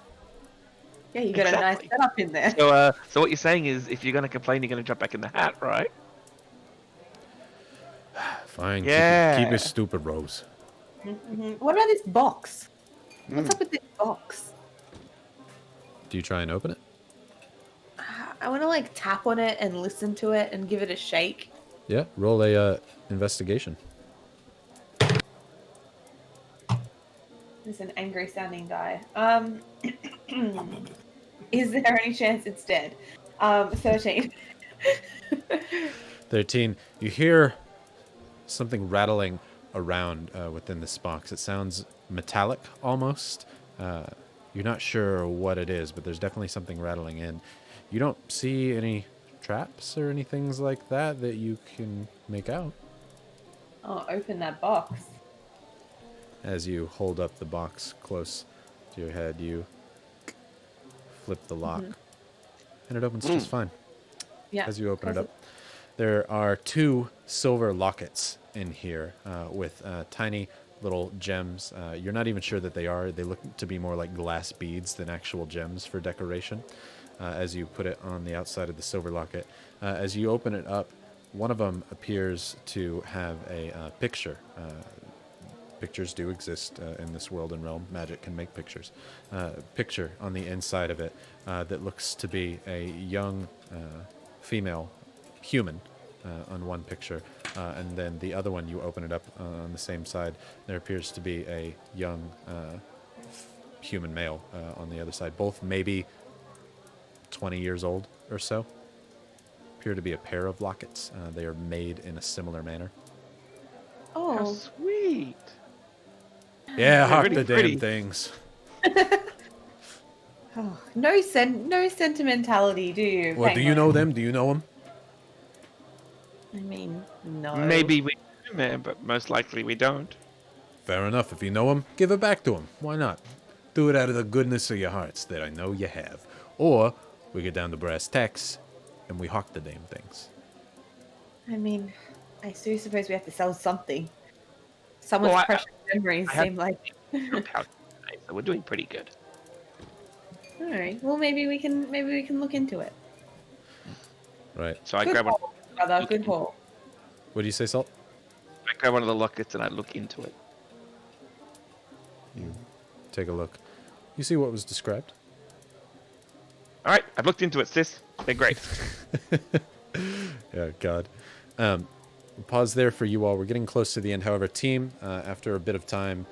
Yeah, you got Exactly. a nice setup in there. So what you're saying is, if you're going to complain, you're going to jump back in the hat, right? Fine. Yeah. Keep it stupid, Rose. What about this box? What's Mm. up with this box? Do you try and open it? I want to like tap on it and listen to it and give it a shake. Yeah. Roll a investigation. It's an angry sounding die. Is there any chance it's dead? 13. 13. You hear something rattling around within this box. It sounds metallic almost. You're not sure what it is, but there's definitely something rattling in. You don't see any traps or anything like that you can make out. Oh, open that box. As you hold up the box close to your head, you flip the lock, and it opens just fine. Yeah. As you open it close up, there are 2 silver lockets in here with tiny little gems. You're not even sure that they are. They look to be more like glass beads than actual gems for decoration. as you put it on the outside of the silver locket. As you open it up, one of them appears to have a picture. Pictures do exist in this world and realm. Magic can make pictures. Picture on the inside of it that looks to be a young female human on one picture. And then the other one, you open it up on the same side. There appears to be a young human male on the other side. Both maybe 20 years old or so. Appear to be a pair of lockets. They are made in a similar manner. How Oh, sweet. Yeah, hark really the damn pretty. things. oh, no sentimentality, do you? Well, do you know them? Do you know them? I mean, no. Maybe we do, man, but most likely we don't. Fair enough. If you know them, give it back to them. Why not? Do it out of the goodness of your hearts that I know you have. Or we get down to brass tacks and we hawk the damn things. I mean, I do suppose we have to sell something. Someone's Well, precious memories I have- seem like. So we're doing pretty good. All right. Well, maybe we can look into it. Right. So I Good grab one. haul, brother. Good haul. What do you say, Salt? I grab one of the lockets and I look into it. You take a look. You see what was described? All right, I've looked into it, sis. They're great. Yeah, God. Pause there for you all. We're getting close to the end. However, team, after a bit of time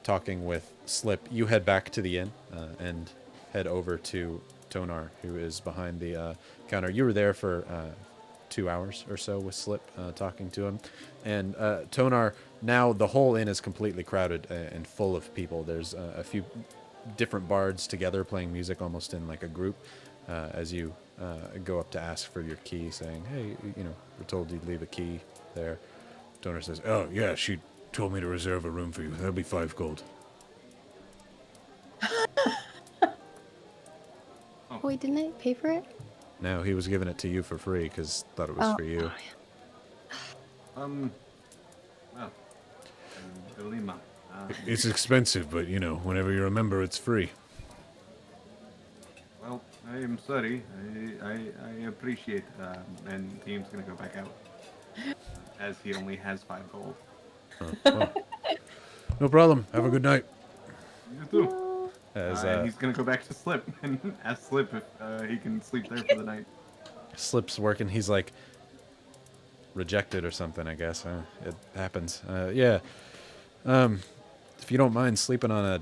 talking with Slip, you head back to the inn and head over to Tonar, who is behind the counter. You were there for 2 hours or so with Slip, talking to him. And Tonar, now the whole inn is completely crowded and full of people. There's a few different bards together playing music almost in like a group as you go up to ask for your key, saying, hey, we're told you'd leave a key there. Donor says, oh, yeah, she told me to reserve a room for you. That'll be 5 gold. Wait, didn't I pay for it? No, he was giving it to you for free because thought it was for you. Well, Dolima. It's expensive, but, whenever you're a member, it's free. Well, I am sorry. I appreciate, and Team's gonna go back out as he only has 5 gold. Well, No problem. Have a good night. You too. as And he's gonna go back to Slip and ask Slip if he can sleep there for the night. Slip's working, he's like rejected or something, I guess. It happens. Yeah. If you don't mind sleeping on a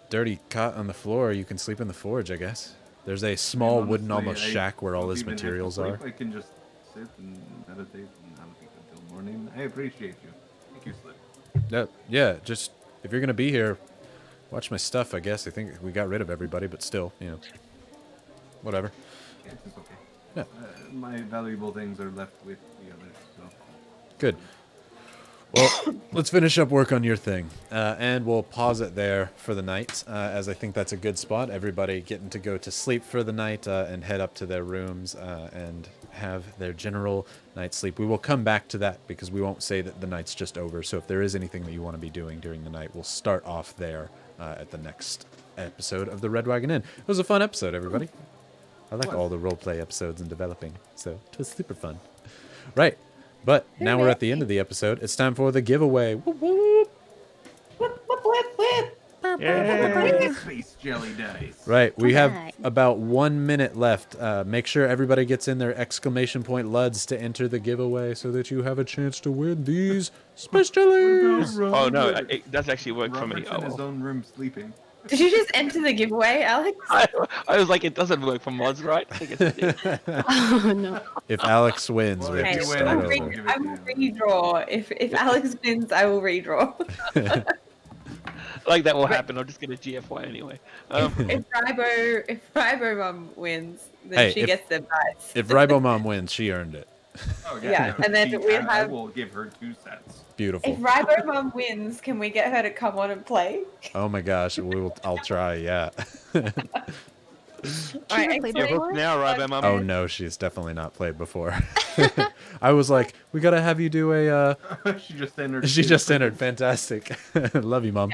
dirty cot on the floor, you can sleep in the forge, I guess. There's a small wooden Honestly, almost I shack where all don't his even have to materials sleep. are. I can just sit and meditate and have a think until morning. I appreciate you. Thank you, Slip. Yeah, just if you're gonna be here, watch my stuff, I guess. I think we got rid of everybody, but still, whatever. Yeah, it's okay. Yeah. My valuable things are left with the others, so. Good. Well, let's finish up work on your thing, and we'll pause it there for the night, as I think that's a good spot. Everybody getting to go to sleep for the night and head up to their rooms and have their general night's sleep. We will come back to that because we won't say that the night's just over. So if there is anything that you want to be doing during the night, we'll start off there at the next episode of the Red Wagon Inn. It was a fun episode, everybody. I like all the roleplay episodes and developing, so it was super fun. Right. But now we're at the end of the episode. It's time for the giveaway. Whoop, whoop. Whip, whip, whip, whip. Yeah. Space jelly dice. Right. We have Alright. about 1 minute left. Make sure everybody gets in their exclamation point LUDs to enter the giveaway so that you have a chance to win these space jellies. Oh no, it does actually work for me. Robert's in his Oh. own room sleeping. Did you just enter the giveaway, Alex? I was like, it doesn't work for mods, right? I think it's Oh no. If Alex wins, Well, we have if to you win, start I'll over. give it I to will you. redraw. If Alex wins, I will redraw. like that will happen. I'll just get a GFY anyway. If Rybo Mum wins, then Hey, she if- gets the dice. If Ribomom wins, she earned it. Oh, Yeah, no, and then she- we I have- will give her 2 sets. Beautiful. If Rybo Mum wins, can we get her to come on and play? Oh my gosh, I'll try, yeah. Alright, never played excellent. before? Now, Rybo Mum. Oh no, she's definitely not played before. I was like, we gotta have you do a She just entered. she just entered. Fantastic. Love you, Mom.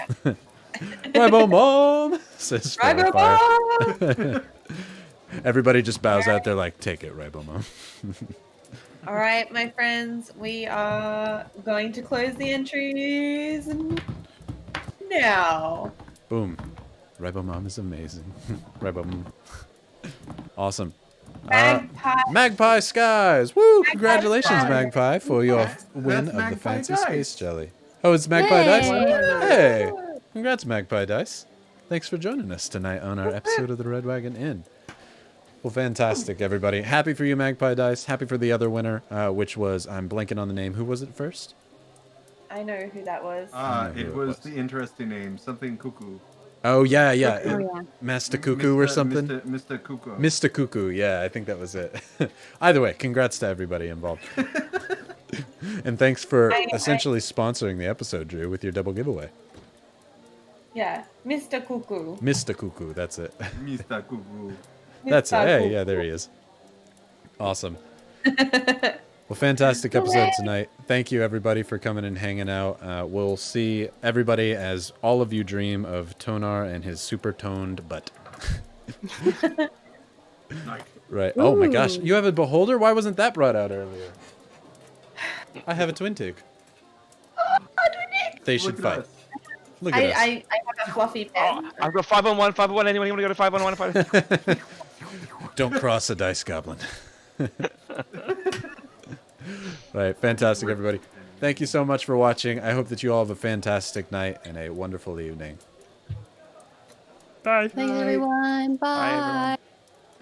Ribo Mom says Rybo Fire. Mum! Everybody just bows out. They're like, take it, Rybomom. All right, my friends, we are going to close the entries now. Boom. Rybomom is amazing. Rybomom. Awesome. Magpie. Magpie Skies! Woo! Congratulations, Skies. Magpie, for your That's win of the Magpie fancy Dice. space jelly. Oh, it's Magpie Dice? Yay. Hey! Congrats, Magpie Dice. Thanks for joining us tonight on our episode of the Red Wagon Inn. Well, fantastic, everybody. Happy for you, Magpie Dice. Happy for the other winner, which was, I'm blanking on the name. Who was it first? I know who that was. know who It it was was. the interesting name, something cuckoo. Oh, yeah. Oh, yeah. Master Cuckoo or something? Mr. Cuckoo. Mr. Cuckoo, yeah, I think that was it. Either way, congrats to everybody involved. And thanks for essentially sponsoring the episode, Drew, with your double giveaway. Yeah, Mr. Cuckoo. Mr. Cuckoo, that's it. Mr. Cuckoo. That's it. Mr. Hey, Cuckoo. yeah, there he is. Awesome. Well, fantastic episode tonight. Thank you, everybody, for coming and hanging out. We'll see everybody as all of you dream of Tonar and his super toned butt. Nice. Right. Oh my gosh. You have a beholder? Why wasn't that brought out earlier? I have a twin tick. They should Look at fight. us. Look at us. I have a fluffy pen. Oh, I've got 5-on-1, 5-on-1. Anyone want to go to 5-on-1? 5? Don't cross a dice goblin. Right. Fantastic, everybody. Thank you so much for watching. I hope that you all have a fantastic night and a wonderful evening. Bye. Thanks, everyone. Bye. Bye, everyone.